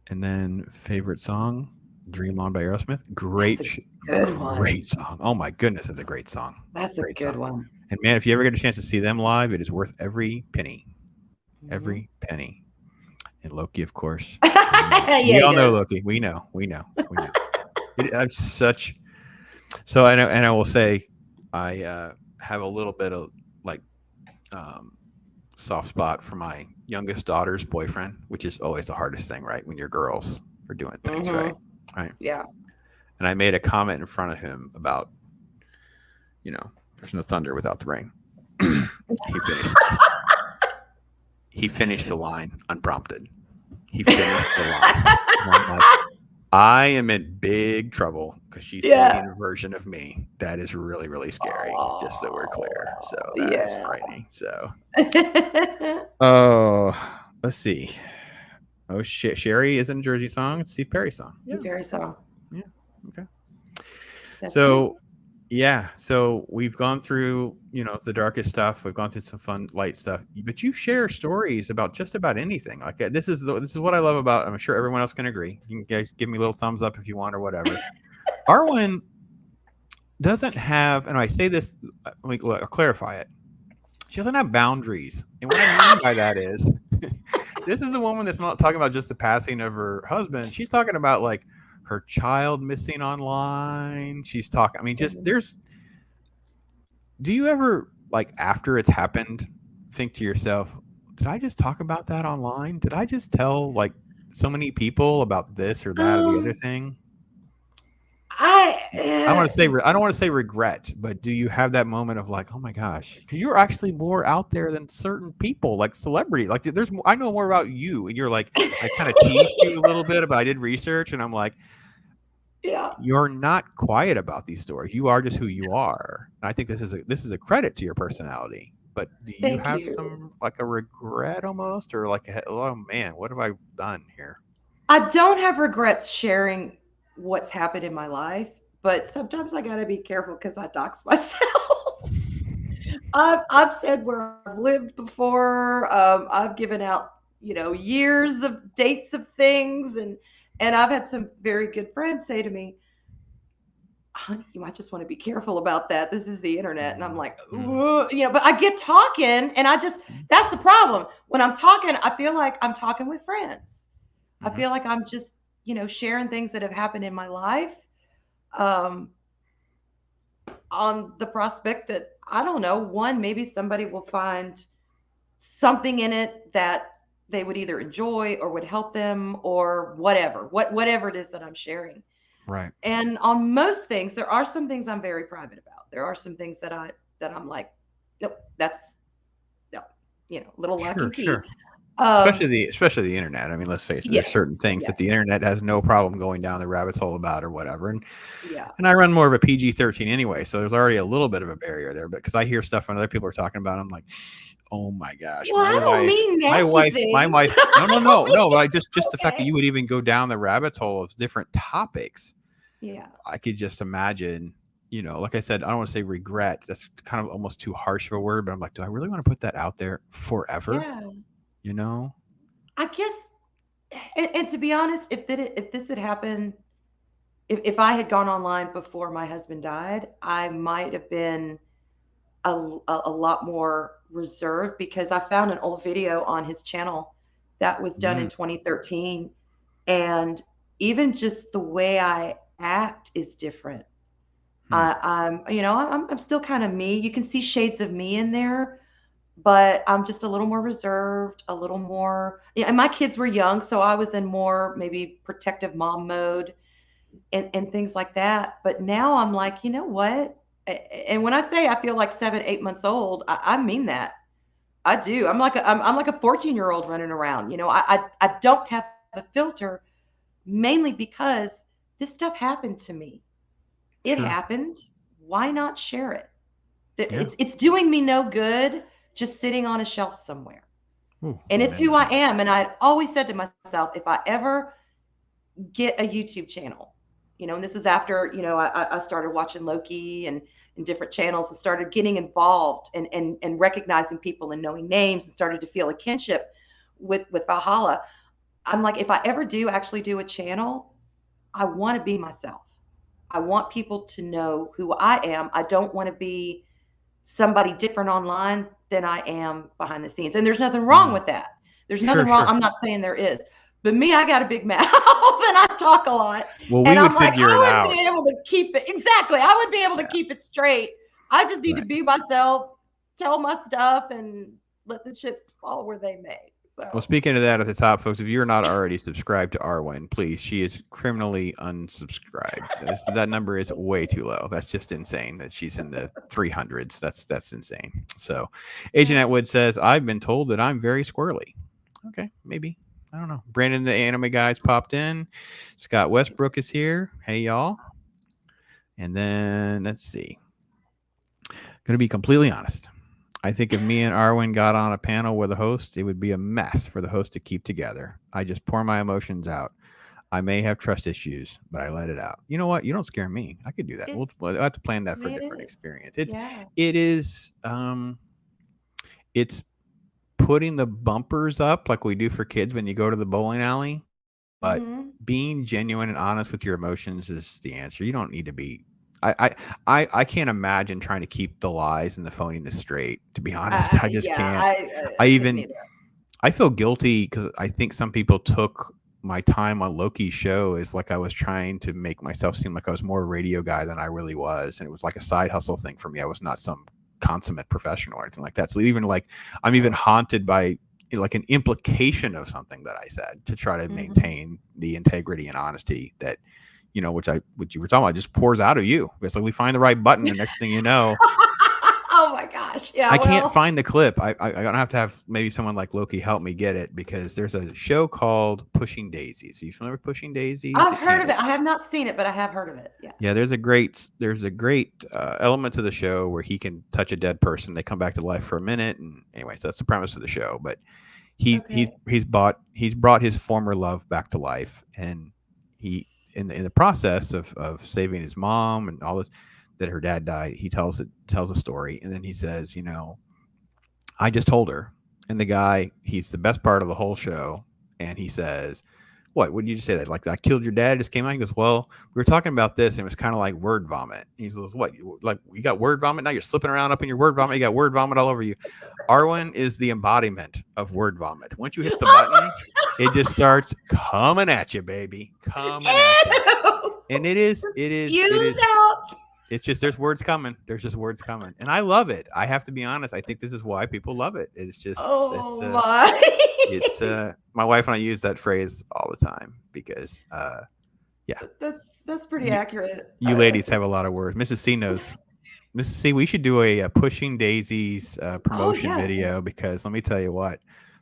And then favorite song, Dream On by Aerosmith. Great song. Oh my goodness, it's a great song. That's a good one. And man, if you ever get a chance to see them live, it is worth every penny. Every penny. And Loki, of course. We all know Loki. We know. I'm such. So I know, and I will say, I have a little bit of soft spot for my youngest daughter's boyfriend, which is always the hardest thing, right? When your girls are doing things, right? Yeah. And I made a comment in front of him about, there's no thunder without the rain. He finished the line unprompted. He finished the line. I am in big trouble because she's dating a version of me that is really, really scary. Just so we're clear. So that's frightening. So, let's see. Oh shit, Sherry isn't a Jersey song. It's Steve Perry song. Steve Perry song. Yeah. Okay. So we've gone through, the darkest stuff. We've gone through some fun, light stuff. But you share stories about just about anything. Like this is what I love about. I'm sure everyone else can agree. You guys give me a little thumbs up if you want or whatever. ARWYN doesn't have, and I say this. I'll clarify it. She doesn't have boundaries, and what I mean by that is, this is a woman that's not talking about just the passing of her husband. She's talking about like her child missing online. She's talking, do you ever, like, after it's happened, think to yourself, did I just talk about that online? Did I just tell like so many people about this or that or the other thing? I don't want to say regret, but do you have that moment of like, oh my gosh, because you're actually more out there than certain people, like celebrity. Like I know more about you, and you're like, I kind of teased you a little bit, but I did research, and I'm like, yeah, you're not quiet about these stories. You are just who you are. And I think this is a credit to your personality. But do you have some like a regret almost, or like, oh man, what have I done here? I don't have regrets sharing what's happened in my life, but sometimes I gotta be careful because I dox myself. I've said where I've lived before. I've given out, years of dates of things, and I've had some very good friends say to me, "Honey, you might just want to be careful about that. This is the internet." And I'm like, Mm. but I get talking, and that's the problem. When I'm talking, I feel like I'm talking with friends. I Mm-hmm. feel like I'm just, sharing things that have happened in my life. Um, on the prospect that I don't know, one, maybe somebody will find something in it that they would either enjoy or would help them or whatever, whatever it is that I'm sharing. Right. And on most things, there are some things I'm very private about. There are some things that I'm like, nope, that's no, little lock Sure, and key. sure. Um, Especially the internet. I mean, let's face it. There's yes, certain things that yes, the internet has no problem going down the rabbit hole about or whatever. yeah. And I run more of a PG-13 anyway, so there's already a little bit of a barrier there. But because I hear stuff when other people are talking about, it, I'm like, oh my gosh, Well, I don't mean nasty my things. wife. No, I no, don't no, mean no. But I just the fact that okay. you would even go down the rabbit hole of different topics, Yeah, I could just imagine. Like I said, I don't want to say regret. That's kind of almost too harsh of a word, but I'm like, do I really want to put that out there forever? yeah. You know? I guess, and to be honest, if this had happened, if I had gone online before my husband died, I might have been a lot more reserved because I found an old video on his channel that was done in Mm, 2013. And even just the way I act is different. hmm, I'm still kind of me. You can see shades of me in there, but I'm just a little more reserved, a little more. Yeah, and my kids were young, so I was in more maybe protective mom mode and things like that. But now I'm like, you know what? And when I say I feel like 7, 8 months old, I mean that. I do. I'm like a 14-year-old running around. I don't have a filter mainly because this stuff happened to me. It sure. happened. Why not share it? Yeah. It's doing me no good just sitting on a shelf somewhere. Ooh, And it's who I amen. am. And I always said to myself, if I ever get a YouTube channel, and this is after, I started watching Loki and different channels and started getting involved and recognizing people and knowing names and started to feel a kinship with Valhalla. I'm like, if I ever do actually do a channel, I want to be myself. I want people to know who I am. I don't want to be somebody different online than I am behind the scenes. And there's nothing wrong Mm, with that. There's sure, nothing wrong. sure. I'm not saying there is. But me, I got a big mouth and I talk a lot. Well, we And would I'm like, figure it I wouldn't out. be able to keep it. Exactly. I would be able to Yeah. keep it straight. I just need to Right. be myself, tell my stuff, and let the chips fall where they may. Well, So, speaking of that at the top, folks, if you're not already subscribed to ARWYN, please, she is criminally unsubscribed. That number is way too low. That's just insane that she's in the 300s. That's insane. So, Agent yeah. Atwood says, I've been told that I'm very squirrely. Okay, maybe. I don't know. Brandon, the anime guys, popped in. Scott Westbrook is here. Hey, y'all. And then let's see. Going to be completely honest. I think if me and Arwen got on a panel with a host, it would be a mess for the host to keep together. I just pour my emotions out. I may have trust issues, but I let it out. You know what? You don't scare me. I could do that. We'll have to plan that for a It different is. experience. Yeah. It is it's putting the bumpers up like we do for kids when you go to the bowling alley, but Mm-hmm. being genuine and honest with your emotions is the answer. You don't need to be. I can't imagine trying to keep the lies and the phoniness straight. To be honest, I just Yeah, can't. I I couldn't even either. I feel guilty because I think some people took my time on Loki's show as like I was trying to make myself seem like I was more a radio guy than I really was, and it was like a side hustle thing for me. I was not some consummate professional or anything like that. So even like I'm even haunted by like an implication of something that I said to try to Mm-hmm. maintain the integrity and honesty that which you were talking about just pours out of you. It's like we find the right button, the next thing you know, Oh my gosh. Yeah, I can't well, find the clip. I gonna have maybe someone like Loki help me get it because there's a show called Pushing Daisies. Are you familiar with Pushing Daisies? I've It heard came. of it. I have not seen it, but I have heard of it. Yeah. Yeah, there's a great element to the show where he can touch a dead person. They come back to life for a minute, and anyways, that's the premise of the show. But Okay. he's brought his former love back to life, and he in the process of saving his mom and all this, that her dad died, he tells a story, and then he says, I just told her, and the guy, he's the best part of the whole show, and he says, what would you just say that, like, I killed your dad, just came out? He goes, well, we were talking about this, and it was kind of like word vomit. He says, what, you got word vomit now? You're slipping around up in your word vomit. You got word vomit all over you. ARWYN is the embodiment of word vomit. Once you hit the button, it just starts coming at you, baby, coming at you. And it is. It's just, there's words coming. There's just words coming. And I love it. I have to be honest. I think this is why people love it. It's just, my wife and I use that phrase all the time because, yeah. That's pretty accurate. You ladies have a lot of words. Mrs. C knows. Mrs. C, we should do a Pushing Daisies promotion video, because let me tell you what,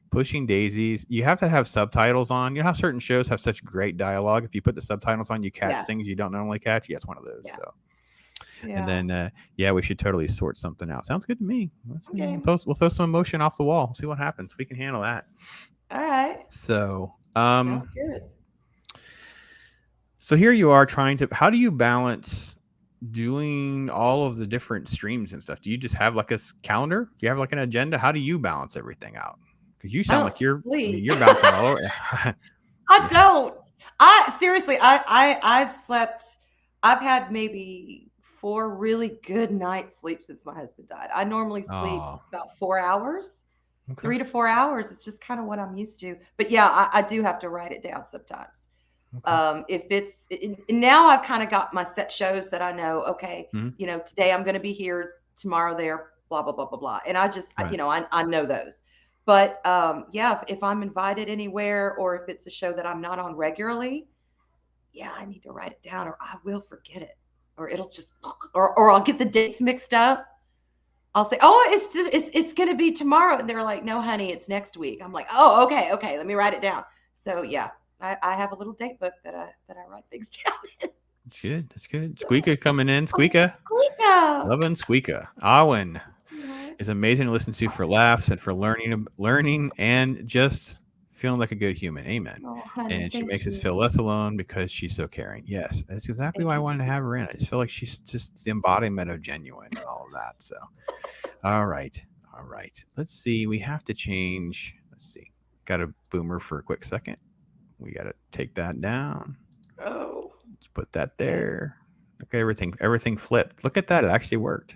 Pushing Daisies, you have to have subtitles on. You know how certain shows have such great dialogue? If you put the subtitles on, you catch things you don't normally catch. Yeah, it's one of those. Yeah. So. Yeah. And then, we should totally sort something out. Sounds good to me. We'll throw some emotion off the wall. See what happens. We can handle that. All right. So, sounds good. So here you are how do you balance doing all of the different streams and stuff? Do you just have like a calendar? Do you have like an agenda? How do you balance everything out? Because you sound like you're bouncing all over. I don't. Seriously, I've slept. I've had maybe 4 really good nights sleep since my husband died. I normally sleep about 4 hours, 3 to 4 hours. It's just kind of what I'm used to. But yeah, I do have to write it down sometimes. Okay. If it's now, I've kind of got my set shows that I know. Okay, today I'm going to be here, tomorrow there, blah blah blah blah blah, and I just I know those. But if I'm invited anywhere, or if it's a show that I'm not on regularly, I need to write it down, or I will forget it, or it'll just, or I'll get the dates mixed up. I'll say, it's going to be tomorrow. And they're like, no, honey, it's next week. I'm like, oh, okay. Let me write it down. So I have a little date book that I write things down in. That's good. Squeaka coming in. Squeaka. Loving Squeaka. ARWYN is amazing to listen to for laughs and for learning and just feeling like a good human. Amen. Oh, honey, and she makes us feel less alone because she's so caring. Yes, that's exactly why I wanted to have her in. I just feel like she's just the embodiment of genuine and all of that. So, all right. Let's see. We have to change. Let's see. Got a boomer for a quick second. We got to take that down. Oh. Let's put that there. Okay, everything flipped. Look at that. It actually worked.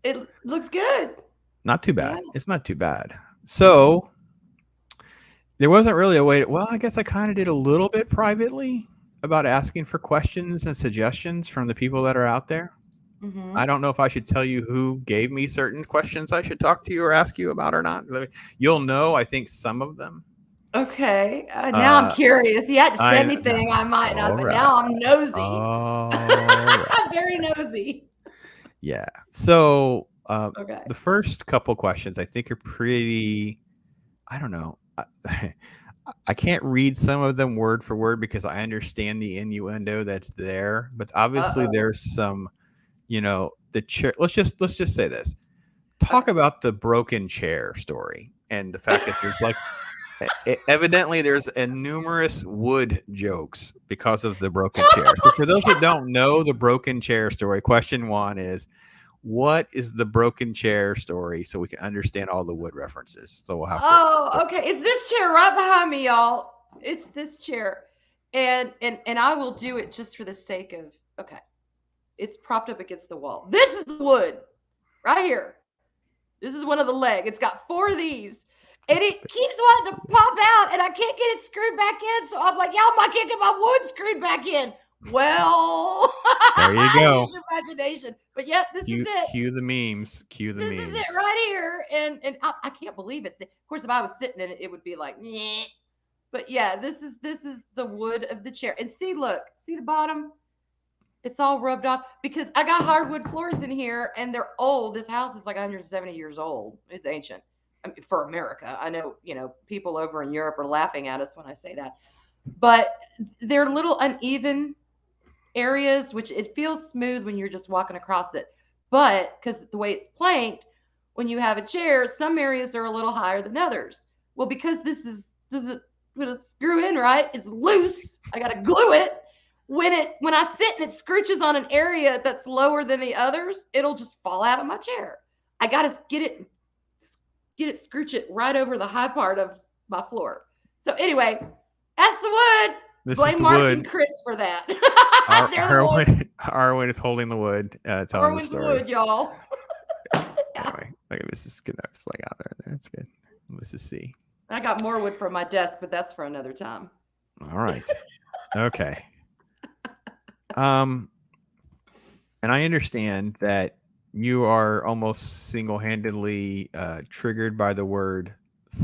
It looks good. Not too bad. Yeah. It's not too bad. So there wasn't really a way I guess I kind of did a little bit privately about asking for questions and suggestions from the people that are out there. Mm-hmm. I don't know if I should tell you who gave me certain questions I should talk to you or ask you about or not. You'll know, I think, some of them. Okay. Now I'm curious. You had to say anything, I might not, but now I'm nosy. I'm very nosy. Yeah. So the first couple questions I think are pretty, I don't know. I can't read some of them word for word because I understand the innuendo that's there, but obviously there's some, the chair. Let's just say this. Talk about the broken chair story and the fact that there's like, evidently there's numerous wood jokes because of the broken chair. So for those that don't know the broken chair story, question 1 is, what is the broken chair story so we can understand all the wood references? So we'll have okay. It's this chair right behind me, y'all. It's this chair. And I will do it just for the sake of, it's propped up against the wall. This is the wood right here. This is one of the leg. It's got 4 of these. And it keeps wanting to pop out, and I can't get it screwed back in. So I'm like, I can't get my wood screwed back in. Well, there you go. Use your imagination. But this is it. Cue the memes. This is it right here. And I can't believe it. Of course, if I was sitting in it, it would be like, nyeh. But this is the wood of the chair. And see the bottom? It's all rubbed off because I got hardwood floors in here, and they're old. This house is like 170 years old. It's ancient. I mean, for America. I know, people over in Europe are laughing at us when I say that. But they're little uneven areas, which it feels smooth when you're just walking across it. But because the way it's planked, when you have a chair, some areas are a little higher than others. Well, because this is going to screw in right, it's loose. I got to glue it. when I sit and it scrooches on an area that's lower than the others, it'll just fall out of my chair. I gotta get it scrooch it right over the high part of my floor. So anyway, that's the wood. This is Blame the Mark wood. and Chris for that. ARWYN is holding the wood, telling the ARWYN's story. wood, y'all. Anyway, look at Mrs. Canucks like out there. That's good. Mrs. C. I got more wood from my desk, but that's for another time. All right. Okay. And I understand that you are almost single-handedly triggered by the word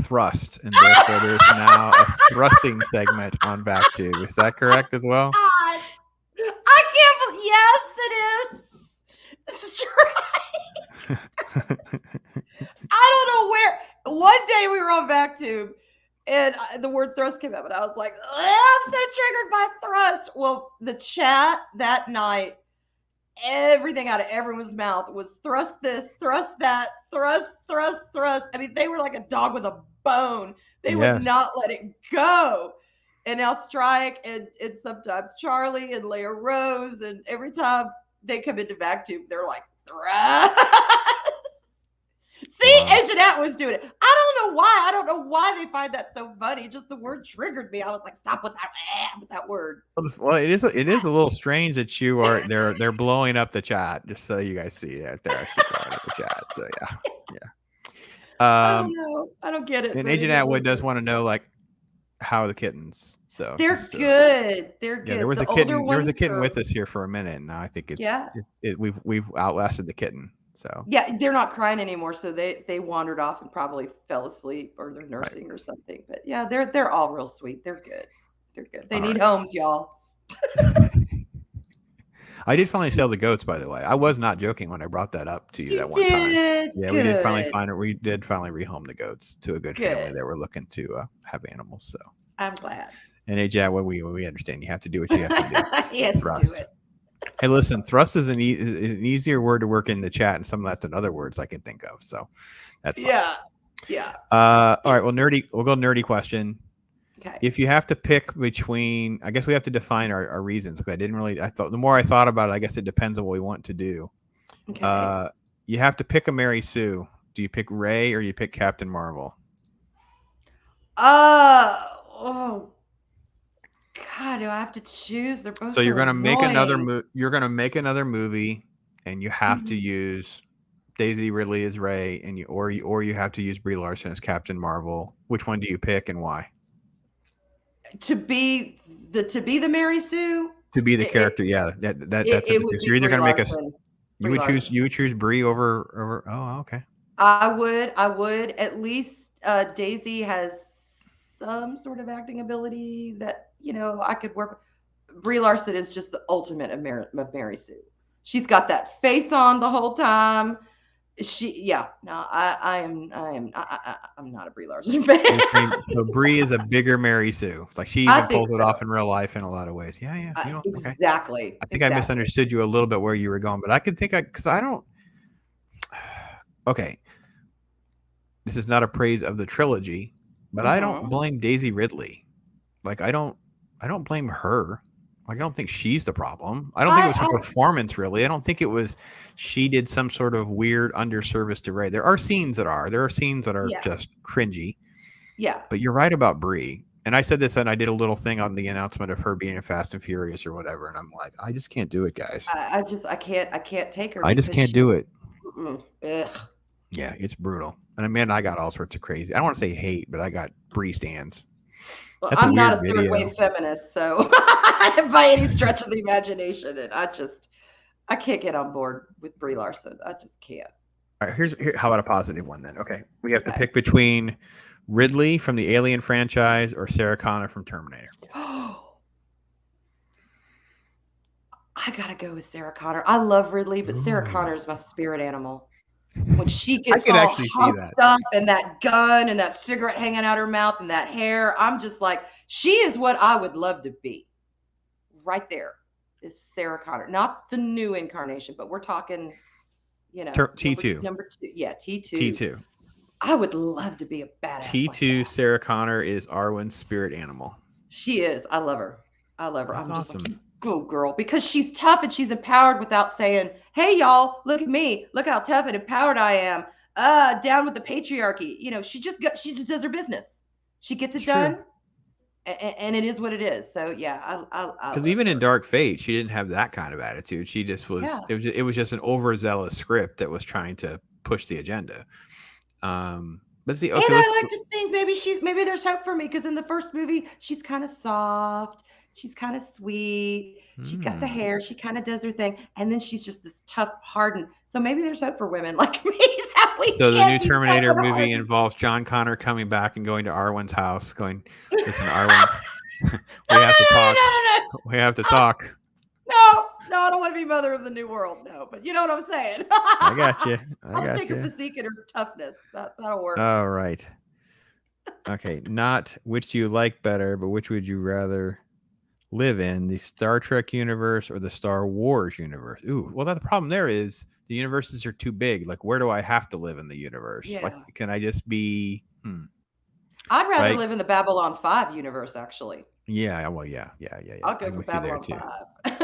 thrust, and therefore there's now a thrusting segment on BackTube. Is that correct as well? God, I can't believe. Yes, it is. Straight. I don't know where. One day we were on BackTube, and the word thrust came up, and I was like, I'm so triggered by thrust. Well, the chat that night, everything out of everyone's mouth was thrust this, thrust that, thrust, thrust, thrust. I mean, they were like a dog with a bone. They would not let it go. And now Strike and sometimes Charlie and Leah Rose, and every time they come into BackTube, they're like, thrust. See, wow. Jeanette was doing it. I don't know why. I don't know why they find that so funny. Just the word triggered me. I was like, stop with that word. Well, it is a little strange that you are they're blowing up the chat, just so you guys see that they're actually blowing up the chat. So yeah. I don't know. I don't get it. And Agent Atwood does want to know, like, how are the kittens? So they're good. They're good. Yeah, there was a kitten. There was a kitten with us here for a minute. Now I think we've outlasted the kitten. So yeah, they're not crying anymore. So they wandered off and probably fell asleep, or they're nursing or something. But yeah, they're all real sweet. They're good. They're good. They need homes, y'all. I did finally sell the goats, by the way. I was not joking when I brought that up to you that one time. Yeah, good. We did finally find it. We did finally rehome the goats to a good family that were looking to have animals. So I'm glad. And AJ, we understand. You have to do what you have to do. Yes, thrust. Do it. Hey, listen, thrust is an easier word to work in the chat, and some of that's in other words I can think of. So that's fine. Yeah. All right. Well, we'll go nerdy question. Okay. If you have to pick between, I guess we have to define our reasons, because the more I thought about it, I guess it depends on what we want to do. Okay. You have to pick a Mary Sue. Do you pick Ray or you pick Captain Marvel? Oh God, do I have to choose? They're both so you're gonna annoying. make another movie, and you have to use Daisy Ridley as Ray, and or you have to use Brie Larson as Captain Marvel. Which one do you pick and why? To be the Mary Sue? To be the character, that's it. So you're either gonna make you would choose Brie over. Oh, okay. I would. At least Daisy has some sort of acting ability that I could work. Brie Larson is just the ultimate of Mary Sue. She's got that face on the whole time. I'm not a Brie Larson fan. So Brie is a bigger Mary Sue. Like she even pulls it off in real life in a lot of ways. Yeah. Exactly. Okay. I think I misunderstood you a little bit where you were going, but I could think because I don't. Okay. This is not a praise of the trilogy, but I don't blame Daisy Ridley. Like I don't blame her. Like I don't think she's the problem. I don't think it was her performance really. I don't think it was she did some sort of weird underservice to Ray. There are scenes that are just cringy. Yeah. But you're right about Brie. And I said this, and I did a little thing on the announcement of her being a Fast and Furious or whatever, and I'm like, I just can't do it, guys. I can't take her. I just can't do it. Ugh. Yeah, it's brutal. And man, I got all sorts of crazy. I don't want to say hate, but I got Brie stands. Well, I'm not a third wave feminist, so by any stretch of the imagination, and I can't get on board with Brie Larson. I just can't. All right, how about a positive one then? Okay, we have to pick between Ridley from the Alien franchise or Sarah Connor from Terminator. I gotta go with Sarah Connor. I love Ridley, but Sarah Connor is my spirit animal. When she gets all humped up and that gun and that cigarette hanging out her mouth and that hair, I'm just like, she is what I would love to be. Right there is Sarah Connor. Not the new incarnation, but we're talking, T2. Number 2. Yeah, T2. T2. I would love to be a badass. T2 like Sarah Connor is ARWYN's spirit animal. She is. I love her. That's awesome. Go girl, because she's tough and she's empowered without saying, "Hey y'all, look at me, look how tough and empowered I am." Down with the patriarchy. She just does her business. She gets It's it true. done, and it is what it is. So yeah, I Because love even in Sarah. Dark Fate, she didn't have that kind of attitude. She just was. Yeah. It was just an overzealous script that was trying to push the agenda. But see, And okay, let's. I like to think maybe there's hope for me because in the first movie she's kind of soft, she's kind of sweet, she got the Hmm. hair, she kind of does her thing, and then she's just this tough, hardened. So maybe there's hope for women like me that we So the new can be tough Terminator and movie hardened. involves John Connor coming back and going to Arwen's house, going, "Listen, Arwen, No, we have to no, no, talk. no, no, no. We have to Oh, talk." no, no, I don't want to be mother of the new world. No, but you know what I'm saying. I got you. I I'll just got take her you. physique and her toughness. That'll work. All right. Okay. Not which do you like better, but which would you rather live in, the Star Trek universe or the Star Wars universe? Ooh, well, the problem there is the universes are too big. Like, where do I have to live in the universe? Like, Yeah. can I just be, I'd rather like, live in the Babylon 5 universe, actually. yeah, well, yeah. I'll go I'm for with you there Babylon too. 5.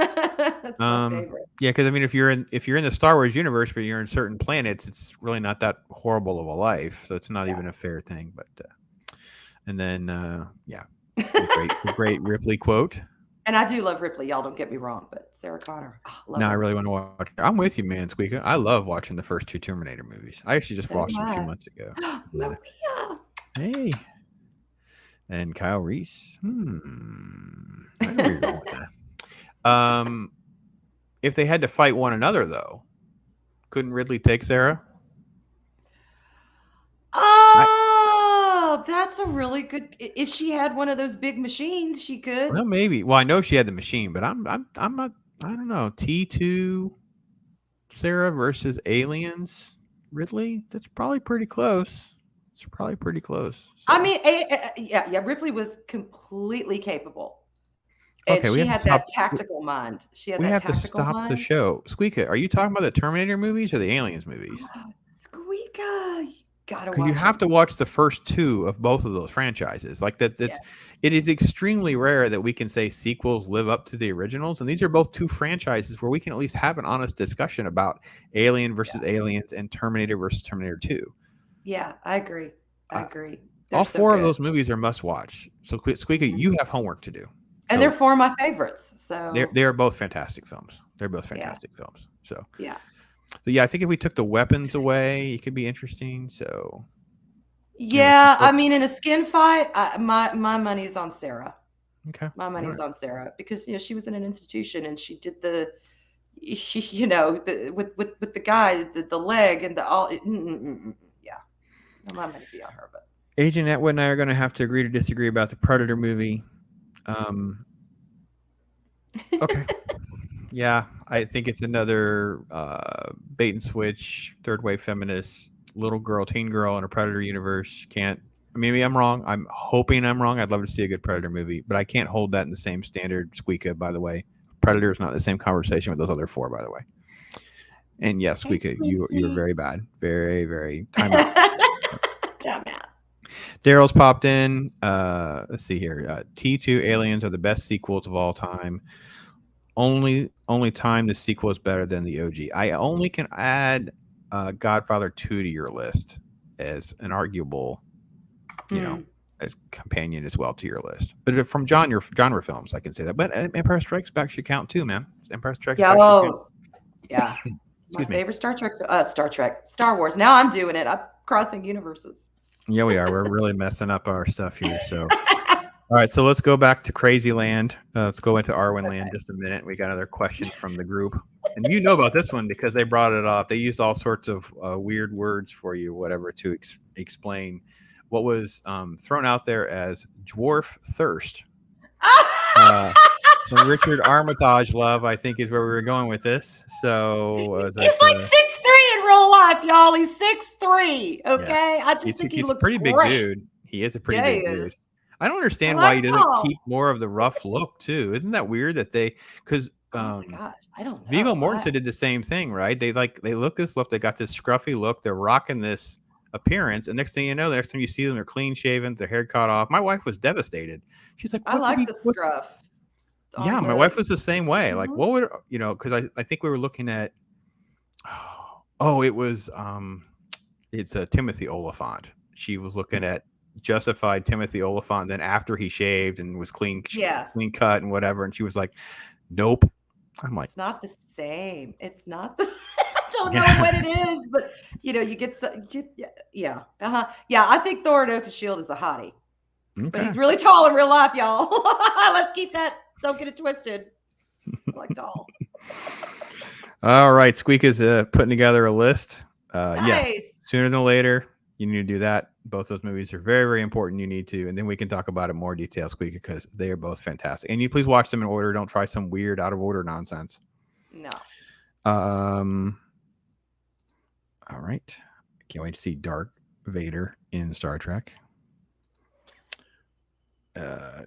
That's my favorite. Yeah, because I mean, if you're in the Star Wars universe, but you're in certain planets, it's really not that horrible of a life. So it's not Yeah. even a fair thing. But and then yeah, the great Ripley quote. And I do love Ripley. Y'all don't get me wrong, but Sarah Connor, love Now I her. really want to watch. I'm with you, man, Squeaka. I love watching the first two Terminator movies. I actually just So do watched them a few I. months ago. And, Maria. hey, and Kyle Reese. I know where you're going with that. If they had to fight one another, though, couldn't Ridley take Sarah? Oh, that's a really good. If she had one of those big machines, she could. Well, maybe. Well, I know she had the machine, but I'm not. I don't know. T2 Sarah versus Aliens Ridley. That's probably pretty close. It's probably pretty close. So. I mean, yeah. Ripley was completely capable, and Okay, we she have to had stop. that tactical mind. She had We that have to tactical stop the mind. show. Squeaka, are you talking about the Terminator movies or the Aliens movies? Squeaka, you gotta Because you watch have them. to watch the first two of both of those franchises. Like that, Yeah, it is extremely rare that we can say sequels live up to the originals, and these are both two franchises where we can at least have an honest discussion about Alien versus Aliens and Terminator versus Terminator 2. yeah. I agree. I Uh, agree. They're all so four of good, those movies are must watch. So Squeaka, you have homework to do. and they're So four of my favorites. they So they are both fantastic films. They're both yeah, fantastic films. So yeah, yeah, I think if we took the weapons away, it could be interesting. So yeah. I mean, in a skin fight, my money's on Sarah. okay, My all money's right. on Sarah because she was in an institution and she did the with the guy, the leg and the all. Yeah, no, my money be on her, but Agent Atwood and I are going to have to agree to disagree about the Predator movie. Okay. Yeah, I think it's another bait and switch, third wave feminist, little girl, teen girl in a Predator universe. Can't. Maybe I'm wrong. I'm hoping I'm wrong. I'd love to see a good Predator movie, but I can't hold that in the same standard. Squeaka, by the way, Predator is not the same conversation with those other four, by the way. And yes, hey, Squeaka, you are Quincy. very bad, very time out. Damn it. Daryl's popped in. Let's see here. T2 Aliens are the best sequels of all time. Only time the sequel is better than the OG. I only can add Godfather 2 to your list as an arguable, as companion as well to your list. But from genre films, I can say that. But Empire Strikes Back should count too, man. Empire Strikes Back should count. Yeah. My Excuse me. favorite Star Wars. Now I'm doing it. I'm crossing universes. Yeah, we are. We're really messing up our stuff here. So, all right. So let's go back to Crazy Land. Let's go into ARWYN Land just a minute. We got another question from the group, and you know about this one because they brought it up. They used all sorts of weird words for you, whatever, to explain what was thrown out there as dwarf thirst. Some Richard Armitage love, I think, is where we were going with this. So he's like 6'3" in real life, y'all. He's 6'3". Okay, yeah. I just think he he's a looks pretty great. big dude. He is a pretty big dude. I don't understand why he doesn't keep more of the rough look too. Isn't that weird that because oh my gosh, I don't know. Viggo Mortensen did the same thing, right? They look this look. They got this scruffy look. They're rocking this appearance, and next thing you know, the next time you see them, they're clean shaven, their hair cut off. My wife was devastated. She's like, I like the scruff. Yeah, on my the. wife was the same way. Like, Mhm. what would because I think we were looking at. Oh, it was it's a Timothy Oliphant. She was looking at justified Timothy Oliphant. Then after he shaved and was Yeah, clean cut and whatever, and she was like, "Nope." I'm like, it's not the same. It's not the. I don't know yeah, what it is, but you get so. Yeah, yeah, yeah. I think Thor and Oak Shield is a hottie, but okay. he's really tall in real life, y'all. Let's keep that. Don't get it twisted. I like tall. All right, Squeak is putting together a list. Yes, Nice. sooner than later, you need to do that. Both those movies are very, very important. You need to, and then we can talk about it in more detail, Squeak, because they are both fantastic. And you please watch them in order. Don't try some weird out of order nonsense. No. Um. All right, can't wait to see Darth Vader in Star Trek.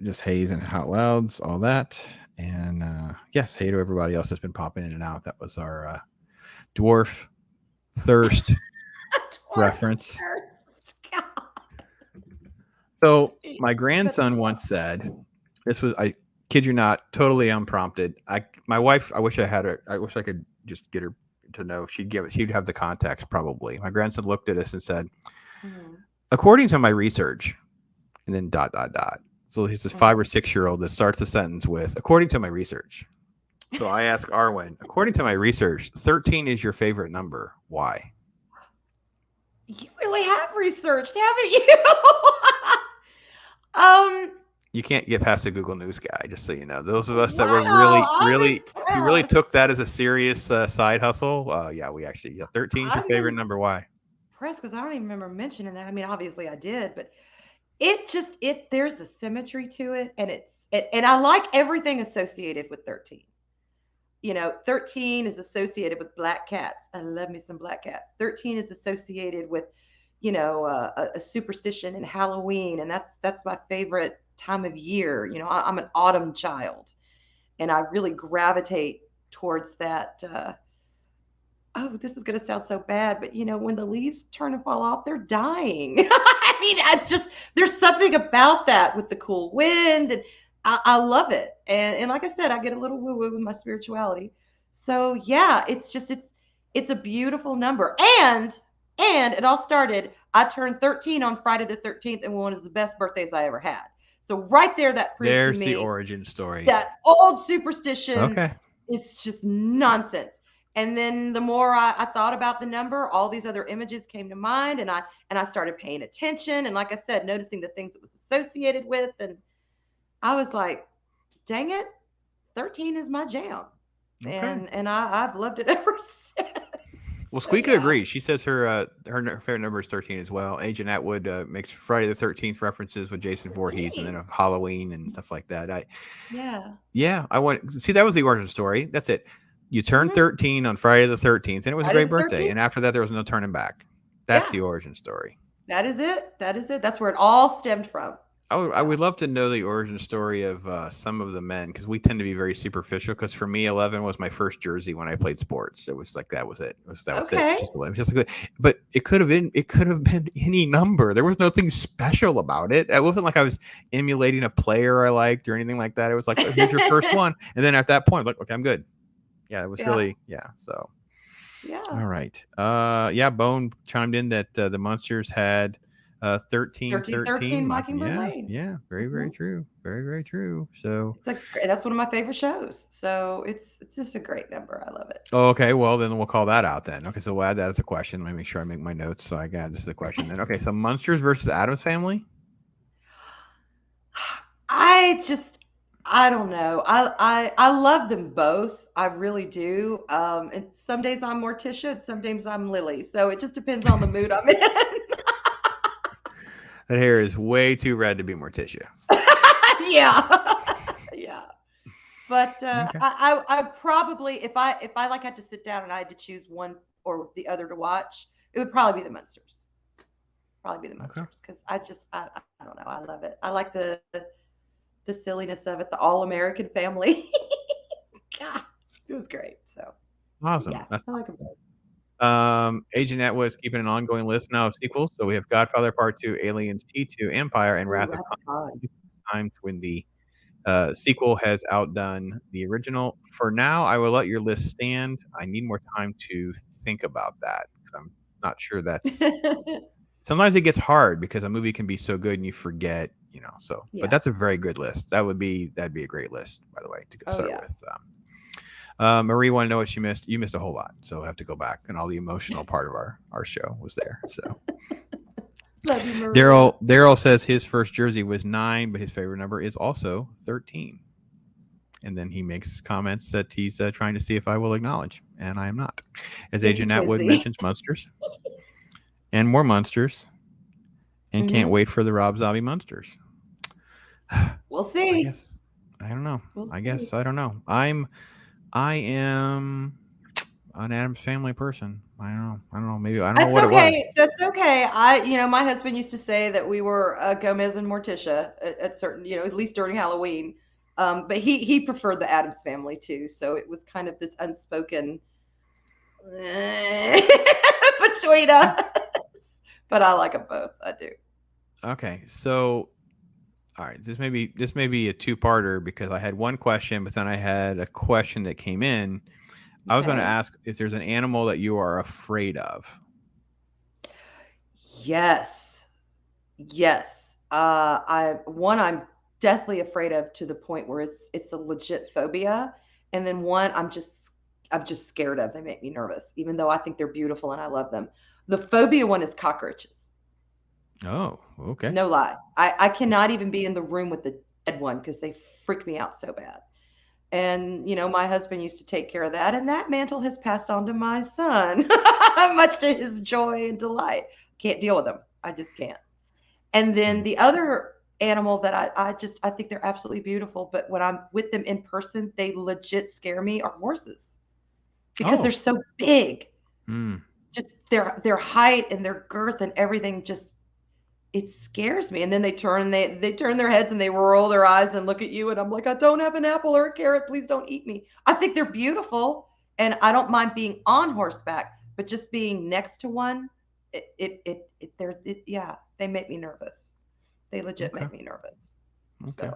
Just Haze and Hot Louds, all that. And yes, hey to everybody else that's been popping in and out. That was our dwarf thirst reference. So my grandson once said, "This was I kid you not, totally unprompted." My wife, I wish I could just get her to know. She'd have the context probably. My grandson looked at us and said, "According to my research," and then dot dot dot. So he's this 5 or 6 year old that starts the sentence with, "According to my research." So I ask Arwen, "According to my research, 13 is your favorite number. Why?" You really have researched, haven't you? You can't get past the Google News guy, just so you know. Those of us that were Wow, he really took that as a serious side hustle. Yeah, we actually, 13 is your I'm favorite number. Why? impressed because I don't even remember mentioning that. I mean, obviously I did, but there's a symmetry to it, and and I like everything associated with 13. 13 is associated with black cats. I love me some black cats. 13 is associated with, a superstition and Halloween, and that's my favorite time of year. I'm an autumn child, and I really gravitate towards that. Oh, this is going to sound so bad, but when the leaves turn and fall off, they're dying. I mean, it's just there's something about that with the cool wind, and I love it. And like I said, I get a little woo woo with my spirituality. So yeah, it's a beautiful number, and it all started. I turned 13 on Friday the 13th, and one of the best birthdays I ever had. So right there, that proved to There's the me origin story. that old superstition Okay. is just nonsense. And then the more I thought about the number, all these other images came to mind, and I started paying attention. And like I said, noticing the things it was associated with, and I was like, "Dang it, 13 is my jam," Okay. and I've loved it ever since. Well, So, Squeaka yeah. agrees. She says her favorite number is 13 as well. Agent Atwood makes Friday the 13th references with Jason Voorhees, and then of Halloween and stuff like that. Yeah. I want see that was the origin story. That's it. You turned 13 on Friday the 13th, and it was a Friday great the birthday. 13th. And after that, there was no turning back. That's Yeah. the origin story. That is it. That's where it all stemmed from. I would love to know the origin story of some of the men, because we tend to be very superficial. Because for me, 11 was my first jersey when I played sports. It was like that was it. That was Okay. it. Just 11. Just like that. But it could have been any number. There was nothing special about it. It wasn't like I was emulating a player I liked or anything like that. It was like, oh, here's your first one, and then at that point, like, okay, I'm good. Yeah, it was really So Yeah. all right. Bone chimed in that the Munsters had 13 Mockingbird Lane. Yeah, very, very true. Very, very true. So that's one of my favorite shows. So it's just a great number. I love it. oh, okay, well then we'll call that out then. Okay, so we'll add that as a question. Let me make sure I make my notes. So I got this is a question then. Okay, so Munsters versus Addams Family. I don't know. I love them both. I really do. And some days I'm Morticia, and some days I'm Lily. So it just depends on the mood I'm in. That hair is way too red to be Morticia. Yeah. Yeah. But Okay. I probably if I like had to sit down and I had to choose one or the other to watch, it would probably be the Munsters. Probably be the Munsters because I don't know. I love it. I like the silliness of it, the all American family. God, it was great. So Awesome. yeah, That's I like them both. Agent Atwood is keeping an ongoing list now of sequels. So we have Godfather Part 2, Aliens T2, Empire, and Ooh, Wrath of Wrath of Khan. Khan. Times when the Sequel has outdone the original. For now, I will let your list stand. I need more time to think about that because I'm not sure that's. Sometimes it gets hard because a movie can be so good and you forget, So, but Yeah. that'd be a great list, by the way, to start yeah. with. Marie want to know what you missed. You missed a whole lot, so I have to go back, and all the emotional part of our show was there. So. Love you, Marie. Daryl says his first jersey was 9, but his favorite number is also 13. And then he makes comments that he's trying to see if I will acknowledge, and I am not. As Thank Agent you, Atwood Twinsie. mentions monsters and more monsters, and can't wait for the Rob Zombie monsters. We'll see. I don't know. I don't know. I am an Addams Family person. I don't know. Maybe I don't know what it was. That's okay. My husband used to say that we were Gomez and Morticia at certain, at least during Halloween. But he preferred the Addams Family too, so it was kind of this unspoken between us. But I like them both. I do. Okay, so all right, this may be a two-parter because I had one question, but then I had a question that came in. I was going to ask if there's an animal that you are afraid of. Yes. I'm deathly afraid of to the point where it's a legit phobia, and then one I'm just scared of. They make me nervous, even though I think they're beautiful and I love them. The phobia one is cockroaches. Oh, okay. No lie. I cannot even be in the room with the dead one because they freak me out so bad. And, my husband used to take care of that, and that mantle has passed on to my son, much to his joy and delight. Can't deal with them. I just can't. And then the other animal that I think they're absolutely beautiful, but when I'm with them in person, they legit scare me are horses because they're so big. Just their height and their girth and everything it scares me. And then they turn their heads and they roll their eyes and look at you. And I'm like, I don't have an apple or a carrot. Please don't eat me. I think they're beautiful. And I don't mind being on horseback, but just being next to one, they make me nervous. They legit make me nervous. Okay.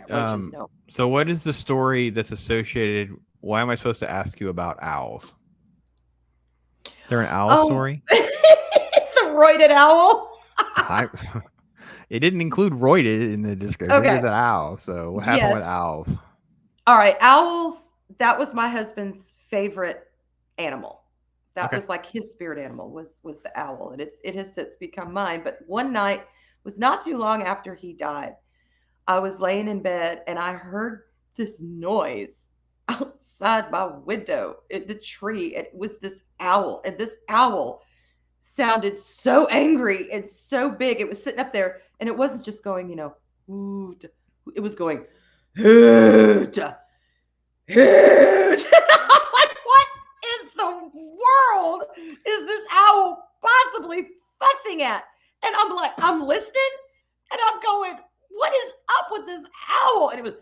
No. So what is the story that's associated? Why am I supposed to ask you about owls? They're an owl story? The roided owl? It didn't include roided in the description. Okay. It was an owl. So what happened with owls? All right. Owls, that was my husband's favorite animal. That was like his spirit animal was the owl. And it has since become mine. But one night was not too long after he died. I was laying in bed and I heard this noise outside my window in the tree. It was this owl. And this owl sounded so angry and so big. It was sitting up there and it wasn't just going, hoot. It was going, hoot, hoot. I'm like, what in the world is this owl possibly fussing at? And I'm like, I'm listening and I'm going, what is up with this owl? And it was,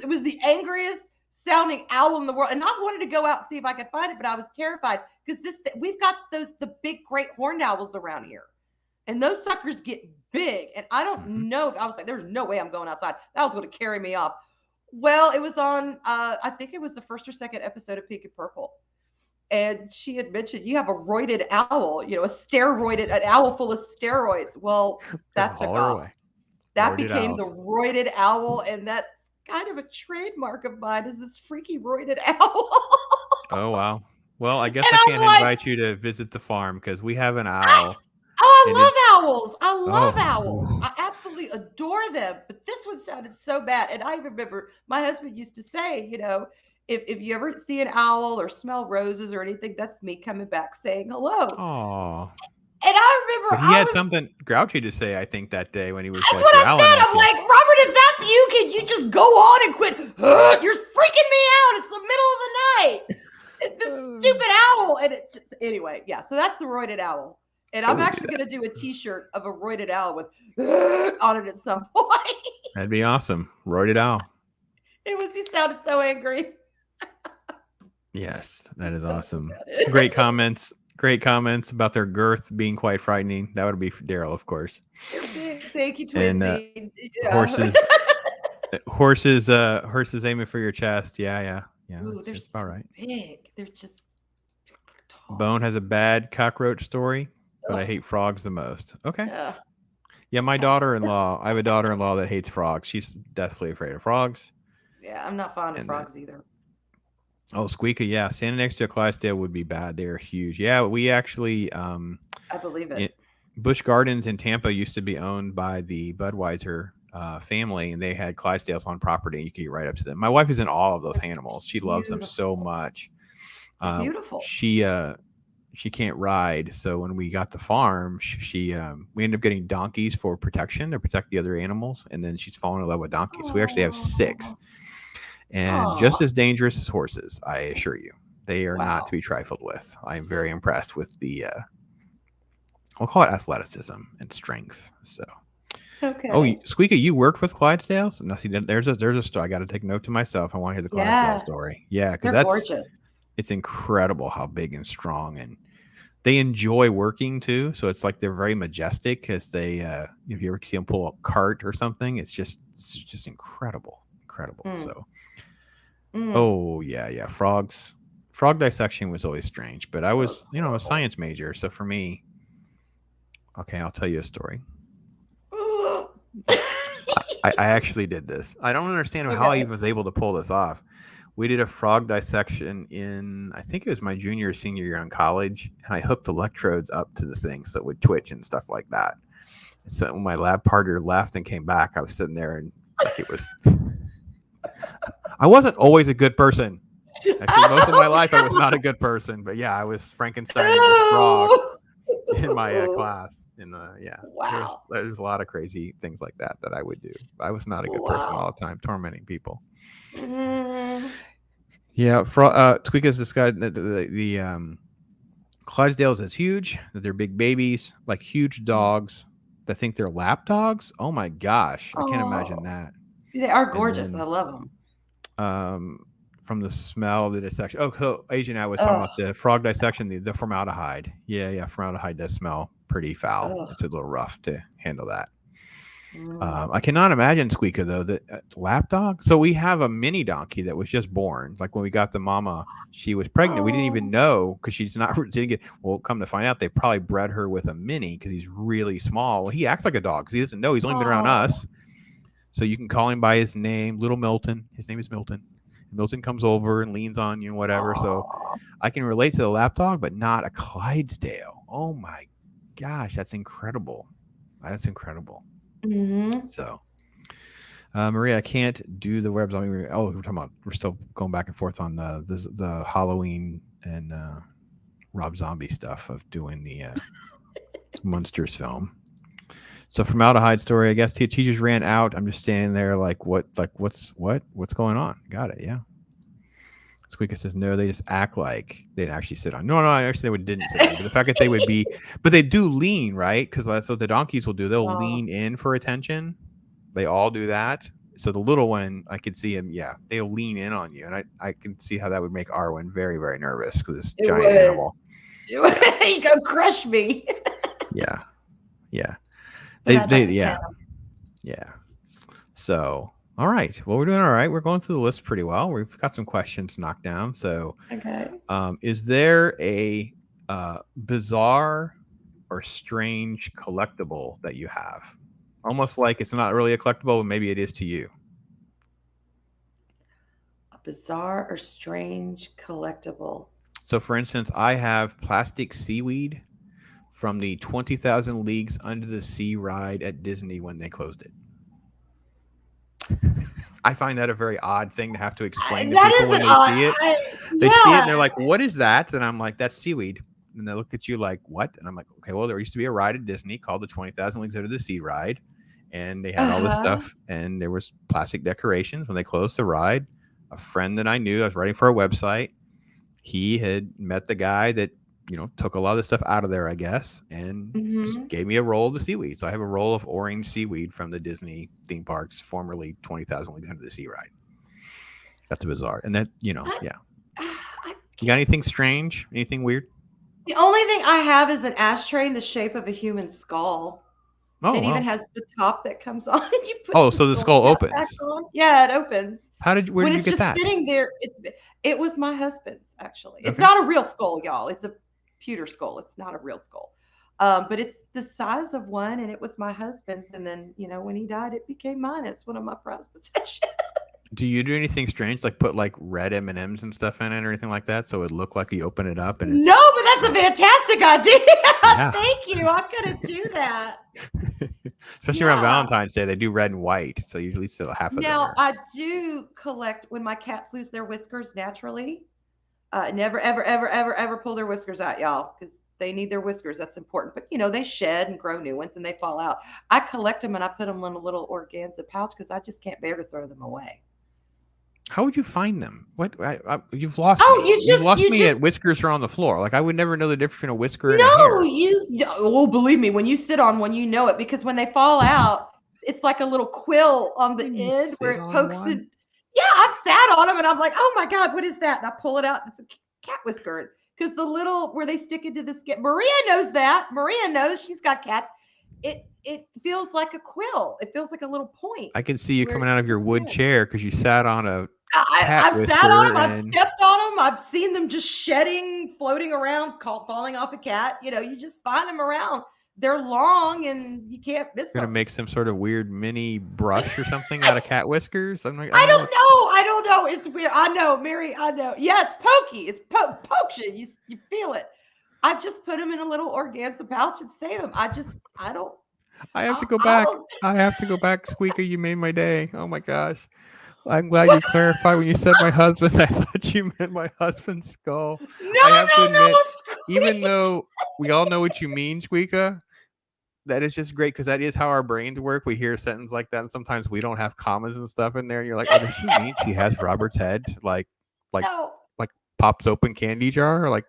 it was the angriest sounding owl in the world. And I wanted to go out and see if I could find it, but I was terrified because we've got the big great horned owls around here. And those suckers get big. And I don't know. I was like, there's no way I'm going outside. That was going to carry me off. Well, it was on, I think it was the first or second episode of Pink and Purple. And she had mentioned you have a roided owl, an owl full of steroids. Well, that took off. Away. That became the roided owl. And that's kind of a trademark of mine is this freaky roided owl. Oh, wow. Well, I guess I can't invite you to visit the farm because we have an owl. I love owls. I love owls. I absolutely adore them. But this one sounded so bad. And I remember my husband used to say, if you ever see an owl or smell roses or anything, that's me coming back saying hello. Aww. And I remember he had something grouchy to say, I think, that day when he was like, what I said. I'm like, Robert, if that's you, can you just go on and quit? You're freaking me out. It's the middle of the night. It's this stupid owl. And anyway, yeah. So that's the roided owl. And I'm actually going to do a T-shirt of a roided owl with on it at some point. That'd be awesome. Roided owl. He sounded so angry. Yes, that is awesome. Great comments. Great comments about their girth being quite frightening. That would be Daryl, of course. They're big. Thank you, And Twinsie. Yeah. horses aiming for your chest. Yeah. Ooh, they're That's about so right. big. They're just Bone tall. has a bad cockroach story, but I Ugh. hate frogs the most. Okay. Yeah. Yeah, my I, daughter-in-law. I have a daughter-in-law that hates frogs. She's deathly afraid of frogs. yeah, I'm not fond of And then frogs either. Squeaker. Yeah, standing next to a Clydesdale would be bad. They're huge. Yeah, we actually I believe it. it, Busch Gardens in Tampa used to be owned by the Budweiser family, and they had Clydesdales on property. And you could get right up to them. My wife is in awe of those animals. She loves them so Beautiful. much. They're beautiful. She can't ride, so when we got the farm, we ended up getting donkeys for protection to protect the other animals, and then she's fallen in love with donkeys. So we actually have 6, Oh, and just oh, as dangerous as horses, I assure you. They are not to wow. be trifled with. I am very impressed with the we'll call it athleticism and strength. So, Okay. Squeaky, you worked with Clydesdales? No, see, there's a story. I got to take note to myself. I want to hear the Clydesdale Yeah, story. Yeah, because they're gorgeous. it's incredible how big and strong, and they enjoy working too. So it's like they're very majestic because they, if you ever see them pull a cart or something, it's just incredible. Mm, So, mm. oh yeah, frogs. Frog dissection was always strange, but I That was was, a horrible. science major. So for me, okay, I'll tell you a story. Ooh. I actually did this. I don't understand how I Okay. was able to pull this off. We did a frog dissection in, I think it was my junior or senior year in college, and I hooked electrodes up to the thing so it would twitch and stuff like that. So when my lab partner left and came back, I was sitting there and like it was. I wasn't always a good person. Actually, most of my life I was not a good person. But yeah, I was Frankensteining this frog in my Oh. class. And yeah, Wow. there's a lot of crazy things like that I would do. I was not a good person all Wow. the time, tormenting people. Mm. Yeah, Tweeka's this guy. The Clydesdales is huge. That they're big babies, like huge dogs. That think they're lap dogs. Oh my gosh, I can't imagine Oh, that. they are And gorgeous. I then love them. um, from the smell of the dissection. Oh, so Asian, I was talking Oh, about the frog dissection, the formaldehyde. Yeah, formaldehyde does smell pretty foul. oh. It's a little rough to handle that. Mm. I cannot imagine Squeaka though. The lapdog. So we have a mini donkey that was just born. Like when we got the mama, she was pregnant. We didn't even Oh, know because she's not. Didn't get. Well, come to find out, they probably bred her with a mini because he's really small. Well, he acts like a dog because he doesn't know. He's only been around oh, us, so you can call him by his name, Little Milton. His name is Milton. Milton comes over and leans on you and whatever. So oh. I can relate to the lapdog, but not a Clydesdale. Oh my gosh, that's incredible. That's incredible. Mm-hmm. So. Maria, I can't do the webs. We're talking about. We're still going back and forth on the Halloween and Rob Zombie stuff of doing the Munsters film. So formaldehyde story. I guess teachers ran out. I'm just standing there like, what? Like, what's going on? Got it. Yeah. Squeaker says no. They just act like they'd actually sit on. No. Actually, they didn't sit on. But the fact that they would be, but they do lean, right? Because that's what the donkeys will do. They'll Oh, lean in for attention. They all do that. So the little one, I could see him. Yeah, they'll lean in on you, and I can see how that would make ARWYN very, very nervous because this it giant would. animal. It Yeah, would. You go crush me. yeah, yeah. But They, I'd they, like to yeah, pet them. yeah. So, all right. Well, we're doing all right. We're going through the list pretty well. We've got some questions knocked down. So, Okay. is there a bizarre or strange collectible that you have? Almost like it's not really a collectible, but maybe it is to you. A bizarre or strange collectible. So, for instance, I have plastic seaweed from the 20,000 Leagues Under the Sea ride at Disney when they closed it. I find that a very odd thing to have to explain to That people is when an they odd. see it. They see it and Yeah. they're like, "What is that?" And I'm like, "That's seaweed." And they look at you like, "What?" And I'm like, "Okay, well, there used to be a ride at Disney called the 20,000 Leagues Under the Sea ride, and they had Uh all this huh. stuff, and there was plastic decorations when they closed the ride. A friend that I knew, I was writing for a website. He had met the guy that took a lot of the stuff out of there, I guess, and just Mm-hmm. gave me a roll of the seaweed. So I have a roll of orange seaweed from the Disney theme parks, formerly 20,000 Leagues Under the Sea ride. That's bizarre. And that, I, yeah. I You got can't. anything strange? Anything weird? The only thing I have is an ashtray in the shape of a human skull. Oh It even well. has the top that comes on, and you put Oh, the so the skull skull cap back opens. on. Yeah, it opens. Where When did you it's get just that? sitting there, it was my husband's, actually. It's Okay. not a real skull, y'all. It's a pewter skull. It's not a real skull. But it's the size of one, and it was my husband's. And then, when he died, it became mine. It's one of my prized possessions. Do you do anything strange, like put like red M&Ms and stuff in it or anything like that, so it look like you open it up and No, it's but that's a fantastic idea. yeah. Thank you. I'm gonna do that. Especially around Yeah. Valentine's Day, they do red and white, so usually still half of Now there. I do collect when my cats lose their whiskers naturally. Never, ever, ever, ever, ever pull their whiskers out, y'all, because they need their whiskers. That's important. But they shed and grow new ones, and they fall out. I collect them and I put them in a little organza pouch because I just can't bear to throw them away. How would you find them? What? You've lost Oh, me. You've lost you me just at whiskers are on the floor. Like I would never know the difference between a whisker and a no, hair. oh, believe me, when you sit on one, you know it because when they fall out, it's like a little quill on the And you end where sit it on pokes one. in. Yeah, I've sat on them and I'm like, oh my God, what is that? And I pull it out. It's a cat whisker because the little where they stick into the skin. Maria knows that. Maria knows she's got cats. It feels like a quill. It feels like a little point I can see you where coming it out of your puts wood in. chair because you sat on a cat I've sat on whisker them. I've and stepped on them. I've seen them just shedding, floating around, falling off a cat. You just find them around. They're long and you can't miss gonna them. make some sort of weird mini brush or something out of cat whiskers. I'm like, I I don't know don't what. know. I don't know. It's weird. I know, Mary. I know. Yeah, it's pokey. It's pokes you. You feel it. I just put them in a little organza pouch and save them. I don't. I have to go I back. don't. I have to go back, Squeaker. You made my day. Oh my gosh. I'm glad you clarified when you said my husband. I thought you meant my husband's skull. No, I have to no, admit, no. even though we all know what you mean, Squeaka, that is just great because that is how our brains work. We hear a sentence like that, and sometimes we don't have commas and stuff in there. And you're like, oh, does she mean she has Robert's head? Like, No. like pops open candy jar? Or like,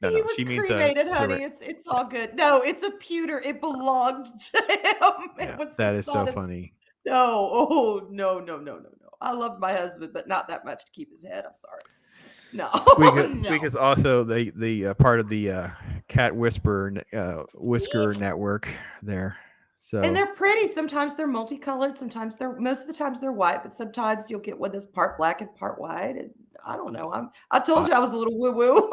no, He no. was She means a cremated, honey. cigarette. It's all good. No, it's a pewter. It belonged to him. Yeah, that It's is so not his. funny. No. Oh no, no, no, no, no. I loved my husband, but not that much to keep his head. I'm sorry. No, no. Squeak is also the part of the cat whisker Neat. network there. And So they're pretty. Sometimes they're multicolored. Sometimes they're most of the times they're white, but sometimes you'll get one that's part black and part white. And I don't know. I told uh, you I was a little woo woo.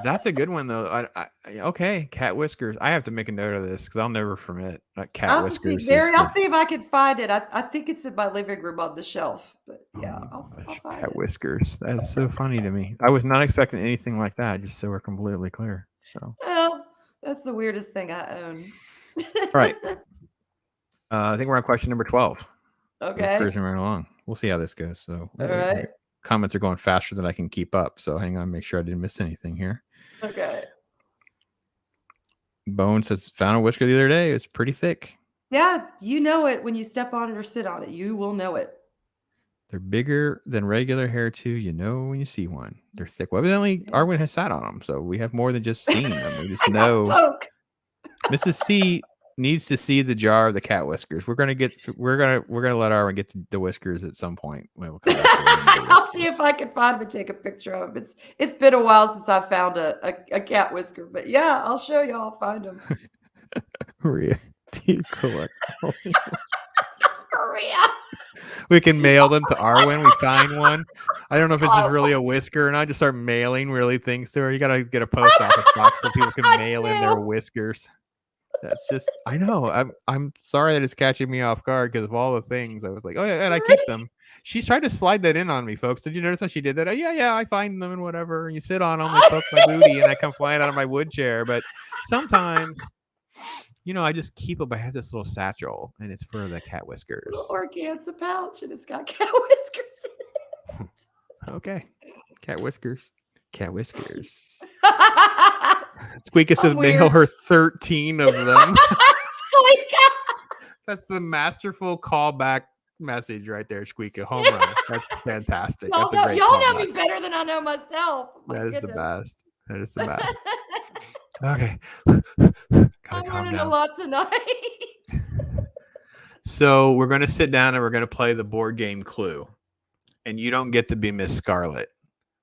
that's a good one though. Okay, cat whiskers. I have to make a note of this because I'll never forget. Cat I'll have to see, whiskers Mary. is I'll see if I can find it. I think it's in my living room on the shelf. But oh yeah, my I'll gosh, find cat it. whiskers. That's so funny to me. I was not expecting anything like that. Just so we're completely clear. So Well, that's the weirdest thing I own. all right, I think we're on question number 12. We're Okay. cruising right along. We'll see how this goes. So All right. comments are going faster than I can keep up. So hang on, make sure I didn't miss anything here. Okay. Bone says found a whisker the other day. It's pretty thick. Yeah, you know it when you step on it or sit on it. You will know it. They're bigger than regular hair too. You know when you see one. They're thick. Well, evidently ARWYN has sat on them, so we have more than just seen them. We just I got know poke. Mrs. C needs to see the jar of the cat whiskers. We're gonna let ARWYN get the whiskers at some point. We'll come back to I'll see if I can find them and take a picture of them. It's been a while since I found a cat whisker, but yeah, I'll show you. I'll find them. Maria, do you collect? Maria. We can mail them to ARWYN. We find one. I don't know if it's just really a whisker or not. Just start mailing really things to her. You gotta get a post office box where people can mail in their whiskers. That's just I know. I'm sorry that it's catching me off guard because of all the things. I was like, oh yeah, and I keep them. She tried to slide that in on me, folks. Did you notice how she did that? Oh, yeah, I find them and whatever. And you sit on them, they poke my booty, and I come flying out of my wood chair. But sometimes, I just keep them. I have this little satchel, and it's for the cat whiskers. Little organza pouch, and it's got cat whiskers in it. Okay, cat whiskers. Cat whiskers. Squeaka says mail her 13 of them. That's the masterful callback message right there, Squeaka. Home run. That's fantastic. That's a great y'all know me better than I know myself. That is the best. That is the best. Okay. I'm learning a lot tonight. So we're going to sit down and we're going to play the board game Clue. And you don't get to be Miss Scarlet.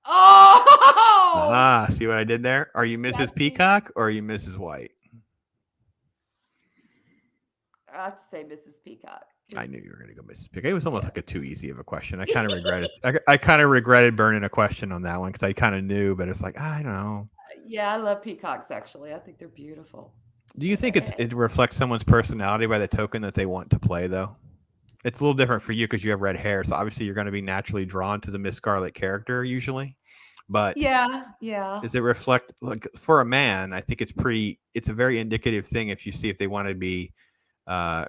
Oh, See what I did there? Are you Mrs. that's Peacock or are you Mrs. White? I have to say Mrs. Peacock. I knew you were going to go Mrs. Peacock. It was almost Yeah. like a too easy of a question. I kind of regretted. I kind of regretted burning a question on that one because I kind of knew, but it's like I don't know. Yeah, I love peacocks actually. I think they're beautiful. Do you think it reflects someone's personality by the token that they want to play, though? It's a little different for you because you have red hair, so obviously you're going to be naturally drawn to the Miss Scarlet character usually. But Yeah. does it reflect, like, for a man? I think it's a very indicative thing if you see if they want to be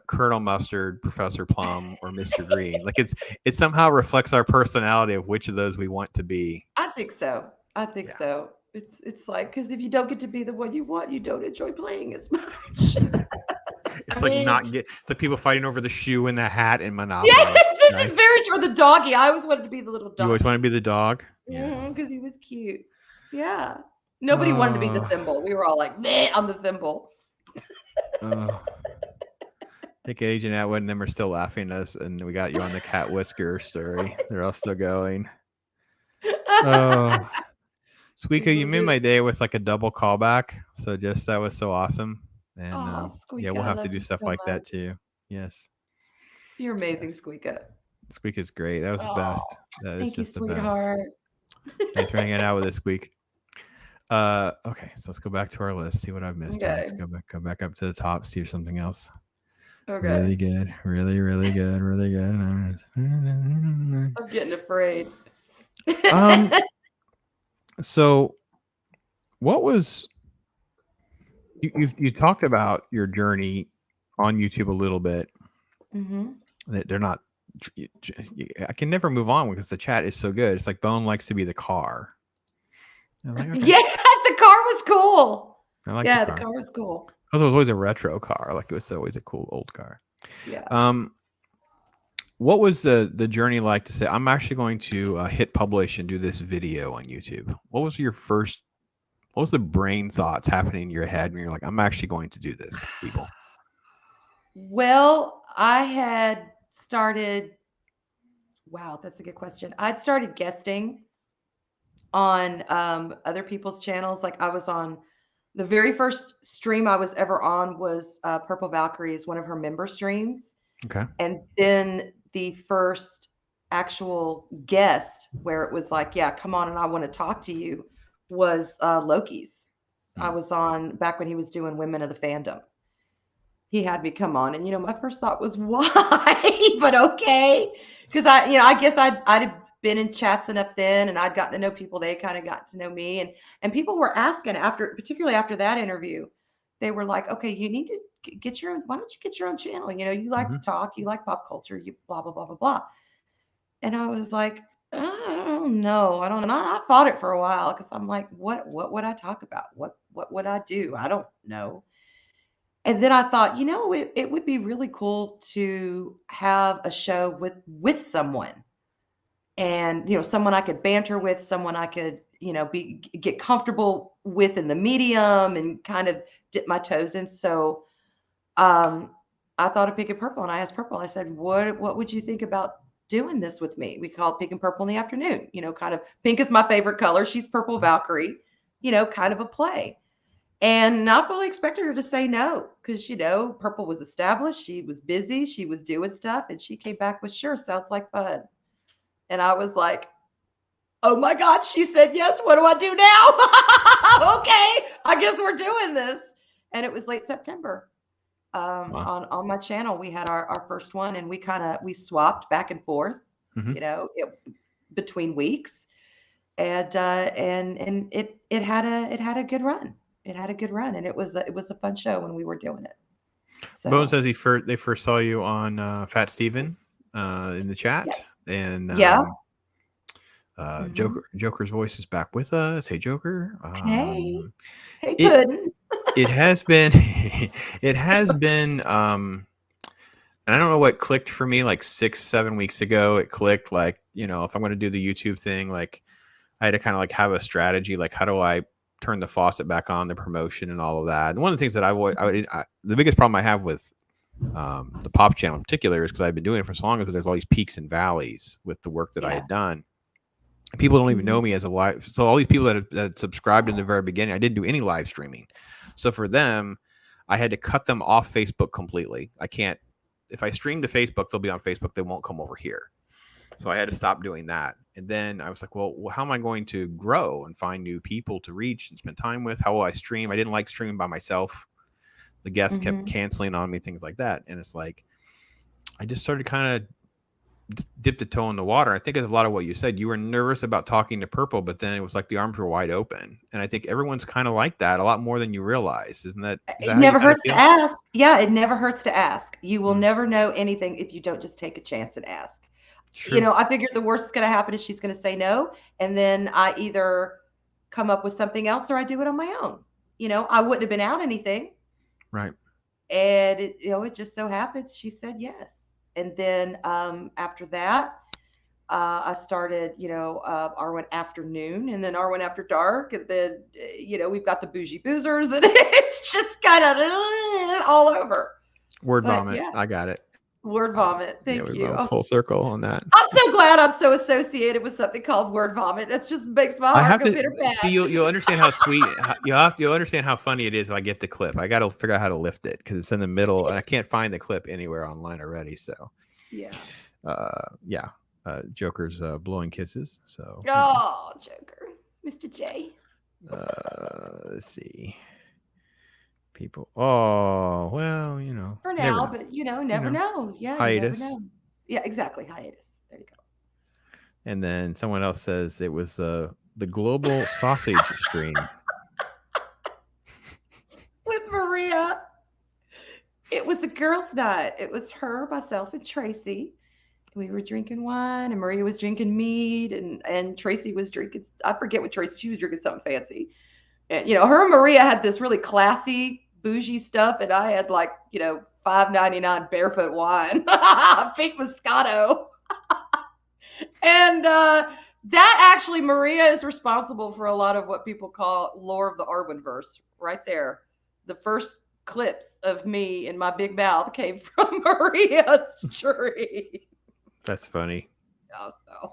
Colonel Mustard, Professor Plum, or Mr. Green. Like it somehow reflects our personality of which of those we want to be. I think so. I think Yeah. so. It's like because if you don't get to be the one you want, you don't enjoy playing as much. It's I like mean, it's like people fighting over the shoe and the hat in Monopoly. yes, this Right? is very true. The doggy. I always wanted to be the little You always doggy. want to be the dog. Yeah. Because he was cute. Yeah. Nobody wanted to be the thimble. We were all like, meh, I'm the thimble. I think Agent Atwood and them are still laughing at us, and we got you on the cat whisker story. They're all still going. Oh, Squeaka, you made my day with like a double callback. So that was so awesome. And Oh, yeah, Squeaka, we'll I have to love do you stuff so like that much. too. Yes. You're amazing, Yes. Squeaka. Squeaka's great. That was the best. That is Thank you, just the best. sweetheart. Thanks for hanging out with us, Squeak. Okay, so let's go back to our list. See what I've missed. Here. Let's Okay. go back up to the top. See if something else. Okay. Really good. Really, really good. Really good. I'm getting afraid. So what was you talked about your journey on YouTube a little bit. Mm-hmm. That they're not. I can never move on because the chat is so good. It's like Bone likes to be the car. Like, okay. Yeah, the car was cool. I like the the car. car was cool. Because it was always a retro car. Like it was always a cool old car. Yeah. What was the journey like to say, I'm actually going to hit publish and do this video on YouTube? What was the brain thoughts happening in your head when you're like, I'm actually going to do this, people? Well, I had started, wow, that's a good question. I'd started guesting on other people's channels. Like I was on the very first stream I was ever on was Purple Valkyrie, one of her member streams. Okay. And then the first actual guest where it was like, yeah, come on and I want to talk to you was Loki's. I was on back when he was doing Women of the Fandom. He had me come on, and my first thought was why, but okay, because I guess I'd have been in chats enough then, and I'd gotten to know people. They kind of got to know me, and people were asking particularly after that interview, they were like, okay, you need to get your own. Why don't you get your own channel? You like to talk, you like pop culture, you blah blah blah blah blah. And I was like, I don't know, I don't know. I fought it for a while because I'm like, what would I talk about? What would I do? I don't know. And then I thought, it would be really cool to have a show with someone, and someone I could banter with, someone I could get comfortable with in the medium, and kind of dip my toes in. So I thought of Pink and Purple, and I asked Purple. I said, "What would you think about doing this with me?" We call it Pink and Purple in the afternoon. Kind of pink is my favorite color. She's Purple Valkyrie. Kind of a play. And not fully expected her to say no because, Purple was established. She was busy. She was doing stuff. And she came back with, sure, sounds like fun. And I was like, oh, my God, she said yes. What do I do now? Okay, I guess we're doing this. And it was late September. Wow. On my channel, we had our first one, and we swapped back and forth, between weeks. And it had a good run. It had a good run, and it was a fun show when we were doing it. So. Bone says they first saw you on Fat Steven in the chat, and Joker's voice is back with us. Hey, Joker. Hey, Puddin'. It has been, and I don't know what clicked for me like 6-7 weeks ago. It clicked like, if I'm going to do the YouTube thing, like I had to kind of like have a strategy, like how do I turn the faucet back on, the promotion and all of that. And one of the things that the biggest problem I have with the pop channel in particular is because I've been doing it for so long, is there's all these peaks and valleys with the work that I had done. People don't even know me as a live. So all these people that subscribed in the very beginning, I didn't do any live streaming. So for them, I had to cut them off Facebook completely. I can't, if I stream to Facebook, they'll be on Facebook. They won't come over here. So I had to stop doing that. And then I was like, well, how am I going to grow and find new people to reach and spend time with? How will I stream? I didn't like streaming by myself. The guests kept canceling on me, things like that. And it's like, I just started kind of dipped a toe in the water. I think it's a lot of what you said. You were nervous about talking to Purple, but then it was like the arms were wide open. And I think everyone's kind of like that a lot more than you realize. Isn't that? It never hurts to ask. Yeah, it never hurts to ask. You will never know anything if you don't just take a chance and ask. True. You know, I figured the worst that's going to happen is she's going to say no. And then I either come up with something else or I do it on my own. You know, I wouldn't have been out anything. Right. And it, you know, it just so happens she said yes. And then after that, I started, you know, ARWYN Afternoon and then ARWYN After Dark. And then, you know, we've got the Bougie Boozers and it's just kind of all over. Word vomit. Yeah. I got it. Word vomit. Thank you. Full circle on that. I'm so glad I'm so associated with something called word vomit. That just makes my heart go bitter bad. See, you'll understand how sweet. You'll understand how funny it is if I get the clip. I got to figure out how to lift it because it's in the middle, and I can't find the clip anywhere online already. So, yeah. Joker's blowing kisses. So. Oh, Joker, Mr. J. Let's see. People. Oh, well, you know. For now, but you know, never know. Yeah. Hiatus. Never know. Yeah, exactly. Hiatus. There you go. And then someone else says it was the global sausage stream. With Maria. It was a girls' night. It was her, myself, and Tracy. We were drinking wine, and Maria was drinking mead, and Tracy was drinking, I forget what Tracy, she was drinking something fancy. And, you know, her and Maria had this really classy, bougie stuff, and I had like, you know, $5.99 barefoot wine, pink Moscato. And that actually, Maria is responsible for a lot of what people call lore of the ARWYN verse right there. The first clips of me and my big mouth came from Maria's stream. That's funny. Also,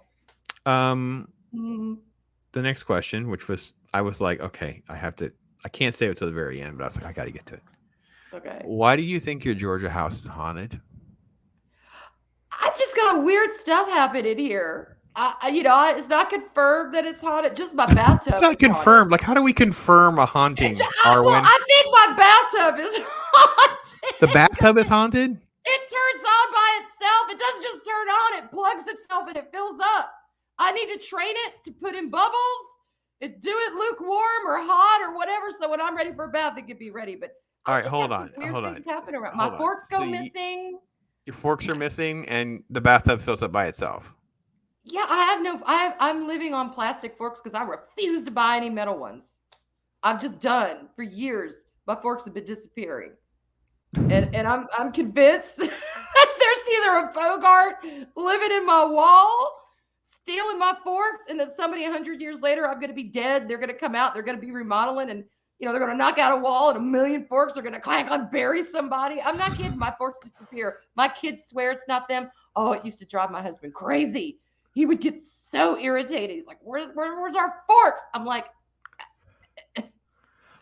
the next question, which was, I was like, okay, I can't say it till the very end, but I was like, I got to get to it. Okay. Why do you think your Georgia house is haunted? I just got weird stuff happening here. You know, it's not confirmed that it's haunted. Just my bathtub. It's not confirmed. Like, how do we confirm a haunting, ARWYN? Well, I think my bathtub is haunted. The bathtub is haunted? It turns on by itself. It doesn't just turn on. It plugs itself and it fills up. I need to train it to put in bubbles and do it lukewarm or hot or whatever. So when I'm ready for a bath, it can be ready. But all right, hold on. Weird things happen around. My forks go missing. Your forks are missing, and the bathtub fills up by itself. Yeah, I'm living on plastic forks because I refuse to buy any metal ones. I'm just done. For years, my forks have been disappearing. And I'm convinced that there's either a Bogart living in my wall, stealing my forks, and that somebody 100 years later, I'm going to be dead. They're going to come out. They're going to be remodeling, and you know they're going to knock out a wall, and 1,000,000 forks are going to clank and bury somebody. I'm not kidding. My forks disappear. My kids swear it's not them. Oh, it used to drive my husband crazy. He would get so irritated. He's like, where's our forks? I'm like,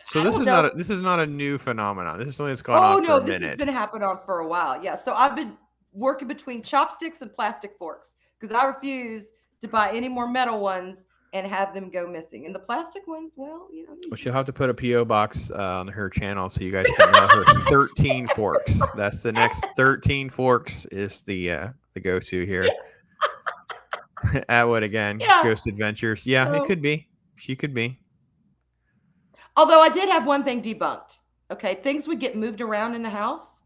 so this is not a new phenomenon. This is something that's gone on for a minute. This has been happening on for a while. Yeah. So I've been working between chopsticks and plastic forks because I refuse to buy any more metal ones and have them go missing. And the plastic ones, well, you know. Well, she'll have to put a P.O. box on her channel so you guys can know her 13 forks. That's the next 13 forks is the go-to here. Atwood again. Yeah. Ghost Adventures. Yeah, so, it could be. She could be. Although I did have one thing debunked. Okay, things would get moved around in the house.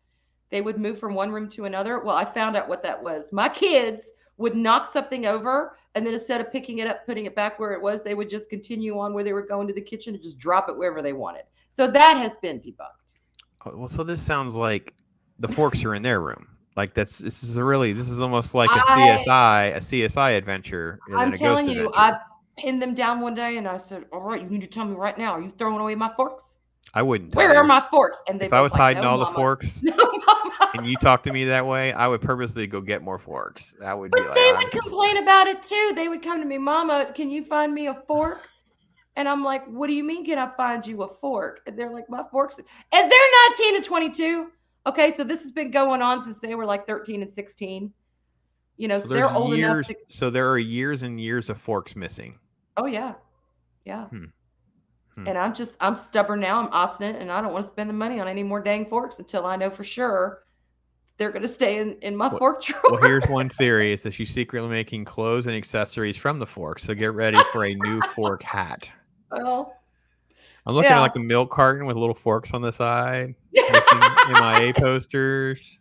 They would move from one room to another. Well, I found out what that was. My kids would knock something over, and then instead of picking it up, putting it back where it was, they would just continue on where they were going to the kitchen and just drop it wherever they wanted. So that has been debunked. Oh, well, so this sounds like the forks are in their room. Like this is almost like a CSI adventure. I'm telling you, I pinned them down one day and I said, "All right, you need to tell me right now. Are you throwing away my forks?" I wouldn't. Where are my forks? And if I was hiding all the forks, no, Mama. and you talk to me that way, I would purposely go get more forks. That would But be like, they I'm would complain about it too. They would come to me, Mama, can you find me a fork? And I'm like, what do you mean, can I find you a fork? And they're like, my forks. And they're 19 and 22. Okay, so this has been going on since they were like 13 and 16. so So there's they're old enough years. to. So there are years and years of forks missing. Oh, yeah. Yeah. Hmm. Hmm. And I'm stubborn now. I'm obstinate and I don't want to spend the money on any more dang forks until I know for sure they're going to stay in my Well, fork drawer. well, here's one theory: is that she's secretly making clothes and accessories from the fork. So get ready for a new fork hat. Well, I'm looking at yeah. like a milk carton with little forks on the side, missing MIA posters.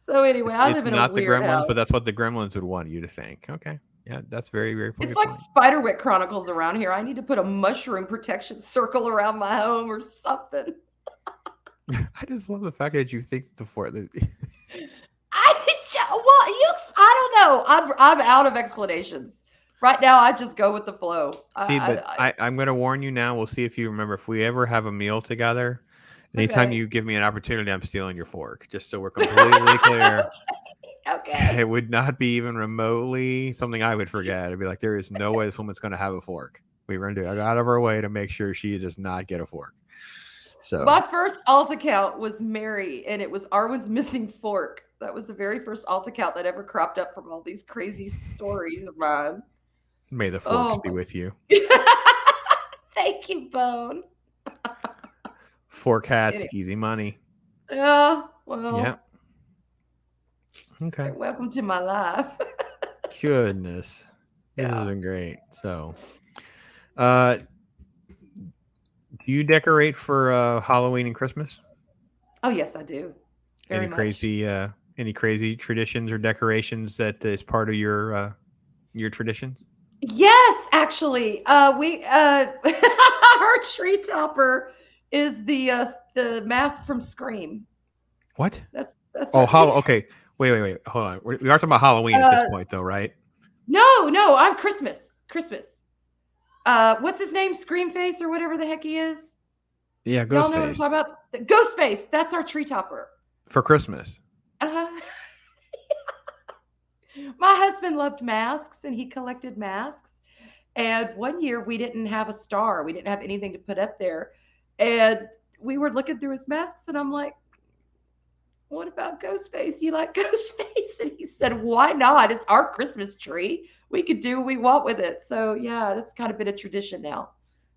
So anyway, I It's live in a not the weird Gremlins, but house. that's what the Gremlins would want you to think. Okay, yeah, that's very, very It's good like point. Spiderwick Chronicles around here. I need to put a mushroom protection circle around my home or something. I just love the fact that you think the fork. I don't know. I'm out of explanations. Right now, I just go with the flow. See, but I I'm going to warn you now. We'll see if you remember. If we ever have a meal together, anytime okay. you give me an opportunity, I'm stealing your fork. Just so we're completely clear. Okay. It would not be even remotely something I would forget. I'd be like, there is no way this woman's going to have a fork. We were going to go out of our way to make sure she does not get a fork. So My first alt account was Mary, and it was Arwen's missing fork. That was the very first alt account that ever cropped up from all these crazy stories of mine. may the forks Oh be with you. Thank you, Bone. Fork hats, Anyway. easy money. Yeah, well, Yeah. Okay. welcome to my life. Goodness. This has Yeah. been great. So, do you decorate for Halloween and Christmas? Oh, yes, I do. Very much. Any crazy traditions or decorations that is part of your traditions? Yes, actually, we our tree topper is the mask from Scream. What? That's Oh, right. okay. Wait. Hold on. We are talking about Halloween at this point, though, right? No, I'm Christmas. Christmas. What's his name? Screamface or whatever the heck he is. Yeah, Y'all know what I'm Ghostface talking about? Ghostface. That's our tree topper. for Christmas. Uh, my husband loved masks and he collected masks. And one year we didn't have a star. We didn't have anything to put up there. And we were looking through his masks and I'm like, what about Ghostface? You like Ghostface? And he said, why not? It's our Christmas tree. We could do what we want with it. So yeah, that's kind of been a tradition now.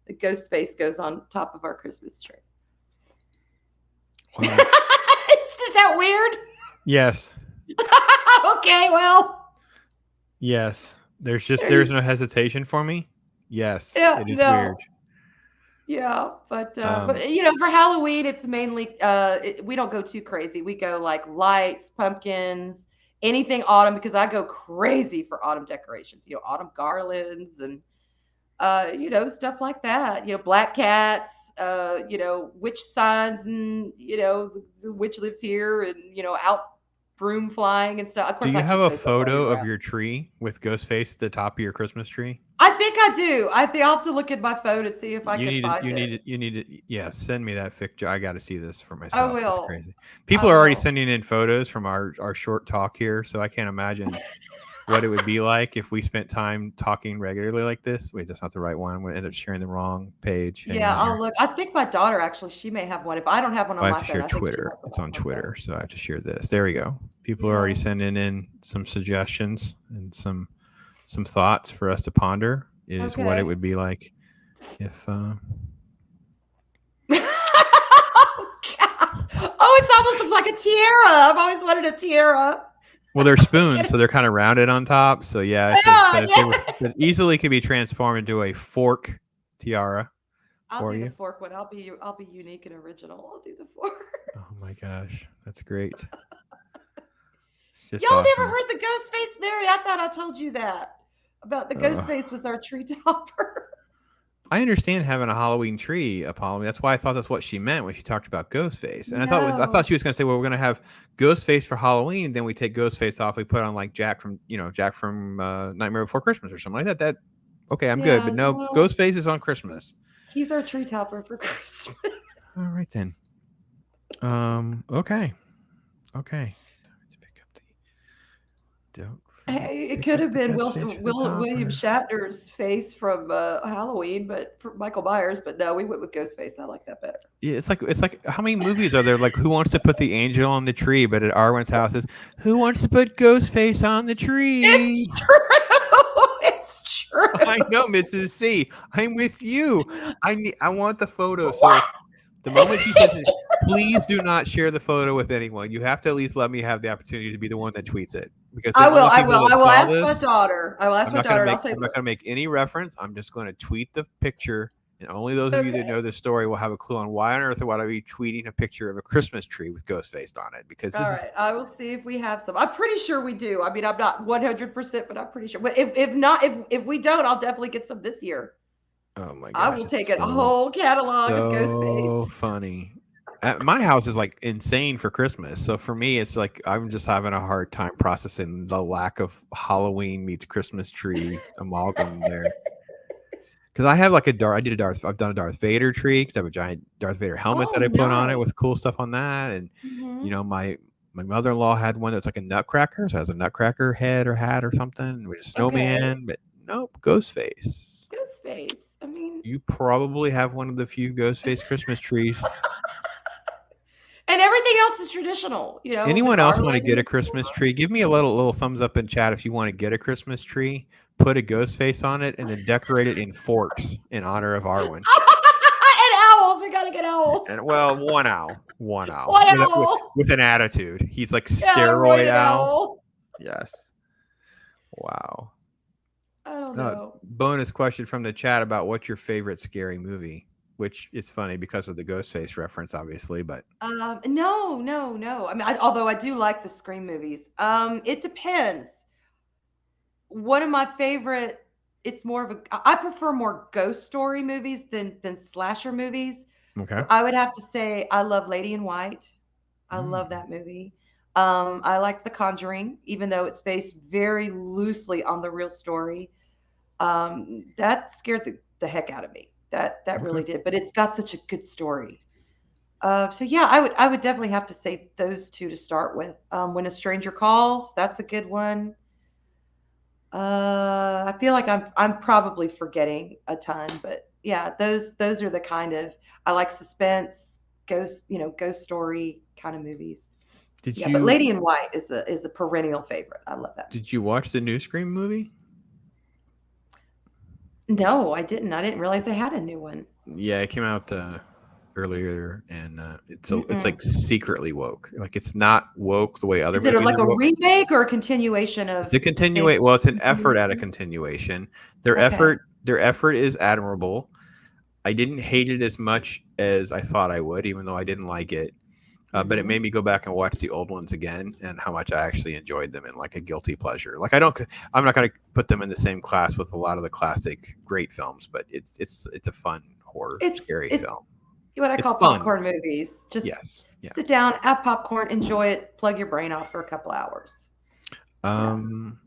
The Ghostface goes on top of our Christmas tree. Wow. Is that weird? Yes. Okay, well. Yes. There's no hesitation for me. Yes. Yeah, It is no. weird. Yeah, but for Halloween, it's mainly we don't go too crazy. We go like lights, pumpkins, anything autumn because I go crazy for autumn decorations. Autumn garlands and stuff like that. Black cats. Witch signs and the witch lives here and out broom flying and stuff. Of Do course, you I have keep a those up all photo year of round. your tree with Ghostface at the top of your Christmas tree? I think I do. I think I'll have to look at my phone and see if I can find it. You need to, yeah, send me that picture. I got to see this for I myself. It's will. crazy. I People are already will. sending in photos from our short talk here, so I can't imagine what it would be like if we spent time talking regularly like this. Wait, that's not the right one. I'm going to end up sharing the wrong page. Hang Yeah, on I'll here. look. I think my daughter actually, she may have one. If I don't have one Oh, on I have my to phone, share I think she Twitter. has one It's on on her phone. Twitter, so I have to share this. There we go. People are already Yeah. sending in some suggestions and some thoughts for us to ponder. Is what it Okay. would be like if. Oh, God. Oh, it almost looks like a tiara. I've always wanted a tiara. Well, they're spoons, so they're kind of rounded on top. So yeah, Yeah, it easily could be transformed into a fork tiara I'll for do the you. fork one. I'll be unique and original. I'll do the fork. Oh my gosh, that's great. It's just Y'all never awesome. heard the ghost face, Mary? I thought I told you that about the ghost face was our tree topper. I understand having a Halloween tree, Apollo. That's why I thought that's what she meant when she talked about Ghostface. And I No. thought she was going to say, well, we're going to have Ghostface for Halloween, then we take Ghostface off, we put on like Jack from Nightmare Before Christmas or something like that. Okay, I'm good. Yeah, But no, Ghostface is on Christmas. he's our tree topper for Christmas. All right then. Okay. Okay. Let's pick up the. Don't forget Hey, to it pick could up have the been ghost face for the William topper. Shatner's face from Halloween, but for Michael Myers. But no, we went with Ghostface. I like that better. Yeah, it's like how many movies are there? Like, who wants to put the angel on the tree? But at Arwen's house is who wants to put Ghostface on the It's tree? true. It's I know, true. Mrs. C. I'm with you. I want the photo. So What? the moment she says it, please do not share the photo with anyone. You have to at least let me have the opportunity to be the one that tweets it, because the I will. only I people will. that I will saw ask my this, daughter. I will ask I'm my not gonna daughter, and make I'll say, I'm not "Look, gonna make any reference. I'm just going to tweet the picture, and only those of you that okay, know this story will have a clue on why on earth would I be tweeting a picture of a Christmas tree with Ghostface on it. Because all this is right." I will see if we have some. I'm pretty sure we do. I mean, I'm not 100%, but I'm pretty sure. But if not, if we don't, I'll definitely get some this year. oh my I gosh, will take it's it a so whole catalog of so Ghostface. funny. My house is like insane for Christmas, so for me, it's like I'm just having a hard time processing the lack of Halloween meets Christmas tree amalgam there. Because I have like I've done a Darth Vader tree because I have a giant Darth Vader helmet Oh, that I put on it nice. with cool stuff on that, and Hmm. my mother-in-law had one that's like a nutcracker, so it has a nutcracker head or hat or something with a Okay. snowman, but nope, Ghostface. Ghostface. I mean, You probably have one of the few Ghostface Christmas trees. and everything else is traditional. The Anyone else want to garland get and a the Christmas door. tree? Give me a little thumbs up in chat if you want to get a Christmas tree. Put a ghost face on it and then decorate it in forks in honor of Arwen. And owls. We gotta get owls. And well, one owl What with owl? with an attitude. He's like Yeah, a steroid roided owl. owl. Yes. Wow. I don't know. Bonus question from the chat about what's your favorite scary movie, which is funny because of the Ghostface reference, obviously. But No, no, no. I mean, although I do like the Scream movies. It depends. One of my favorite. It's more of a. I prefer more ghost story movies than slasher movies. okay. So I would have to say I love Lady in White. I love Mm, that movie. I like The Conjuring, even though it's based very loosely on the real story. That scared the heck out of me. That okay. really did. But it's got such a good story. So yeah, I would definitely have to say those two to start with. When a Stranger Calls, that's a good one. I feel like I'm probably forgetting a ton, but yeah, those are the kind of I like suspense, ghost story kind of movies. Did Yeah, but you Lady in White is a perennial favorite. I love that did movie. you watch the new Scream movie? No, I didn't. I didn't realize they It's had a new one. Yeah, it came out earlier, and it's Mm-mm. like secretly woke. Like it's not woke the way other Is it movies like are a woke. remake or a continuation It's of a the same continuate. Well, it's an effort at a continuation? continuation. Okay. Their effort is admirable. I didn't hate it as much as I thought I would, even though I didn't like it. But it Hmm. made me go back and watch the old ones again, and how much I actually enjoyed them in like a guilty pleasure. Like I'm not going to put them in the same class with a lot of the classic great films, but it's a fun horror scary It's film. what I It's call fun. popcorn movies. Just Yes. Yeah. sit down, have popcorn, enjoy it, plug your brain off for a couple hours. Yeah. Um.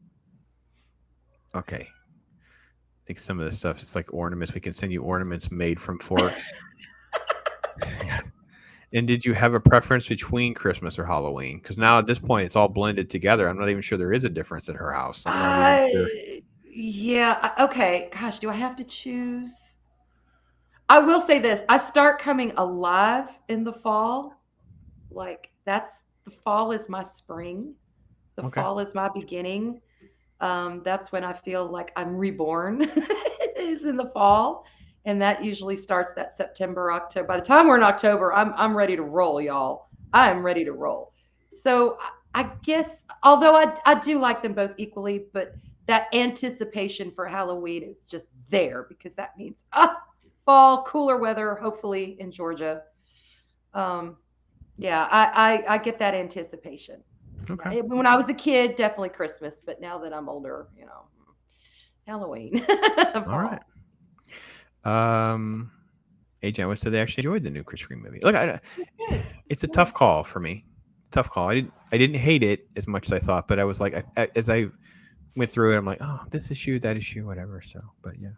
Okay. I think some of this stuff is like ornaments. We can send you ornaments made from forks. And did you have a preference between Christmas or Halloween? Because now at this point, it's all blended together. I'm not even sure there is a difference at her house. I'm not even Uh, sure. yeah. Okay. Gosh, do I have to choose? I will say this: I start coming alive in the fall. Like that's the fall is my spring. The Okay. fall is my beginning. That's when I feel like I'm reborn. Is in the fall, and that usually starts that September, October. By the time we're in October, I'm ready to roll, y'all. I am ready to roll. So I guess, although I do like them both equally, but that anticipation for Halloween is just there because that means fall, cooler weather, hopefully in Georgia. Um, yeah, I get that anticipation. Okay. When I was a kid, definitely Christmas, but now that I'm older, Halloween, All right. fall. AJ, I would say they actually enjoyed the new Chris Green movie. Look, Good. it's a Good. tough call for me. Tough call. I didn't hate it as much as I thought, but I was like, as I went through it, I'm like, oh, this issue, that issue, whatever. So, but yeah.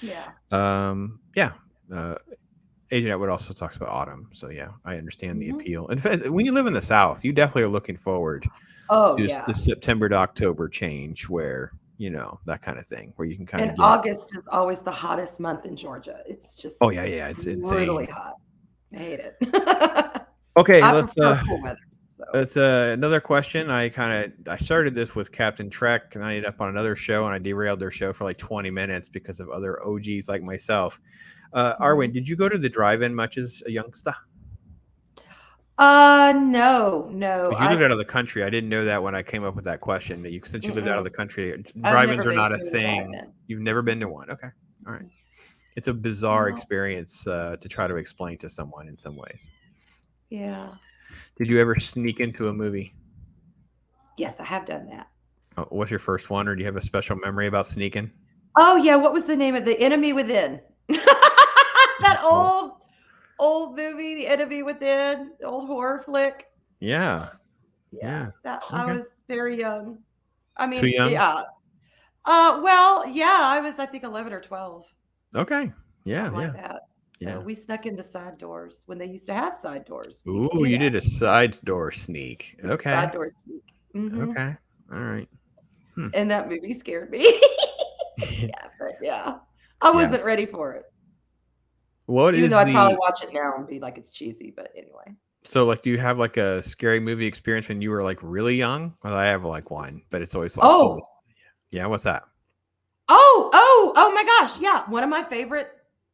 Yeah. Yeah. Uh, Agent Atwood also talks about autumn, so yeah, I understand the Hmm. appeal. In fact, when you live in the South, you definitely are looking forward Oh to the yeah. September to October change, where that kind of thing, where you can kind And of get. August is always the hottest month in Georgia. It's just Oh yeah, yeah, it's brutally insane. hot. I hate it. Okay, I let's prefer cool weather. So that's another question. I started this with Captain Trek, and I ended up on another show, and I derailed their show for like 20 minutes because of other OGs like myself. Arwen, mhm. did you go to the drive-in much as a youngster? No, no. Because you lived out of the country. I didn't know that when I came up with that question. Since you lived out of Mm-mm. the country, I've drive-ins never are been not a to a thing. drive-in. You've never been to Mm-mm. one. Okay, all right. It's a bizarre No. experience to try to explain to someone in some ways. Yeah. Did you ever sneak into a movie? Yes, I have done that. What's your first one, or do you have a special memory about sneaking? Oh yeah, what was the name of The Enemy Within? That Oh, old movie, The Enemy Within, the old horror flick. yeah, Yeah, yeah. that I Okay. was very young. I Too mean, young. yeah. Well, yeah, I was I think 11 or 12, Okay. Yeah, something like yeah, that. So yeah. we snuck into side doors when they used to have side doors. You could Ooh, do you that. did a side door sneak. Side Okay. door sneak. Hmm. Okay. All right. Hmm. And that movie scared me. Yeah, but yeah, I Yeah. wasn't ready for it. What Even though is I'd probably the watch it now and be like, it's cheesy, but anyway. so like? Do you have like a scary movie experience when you were like really young? Well, I have like one, but it's always Oh, yeah. What's that? oh my gosh. Yeah. One of my favorite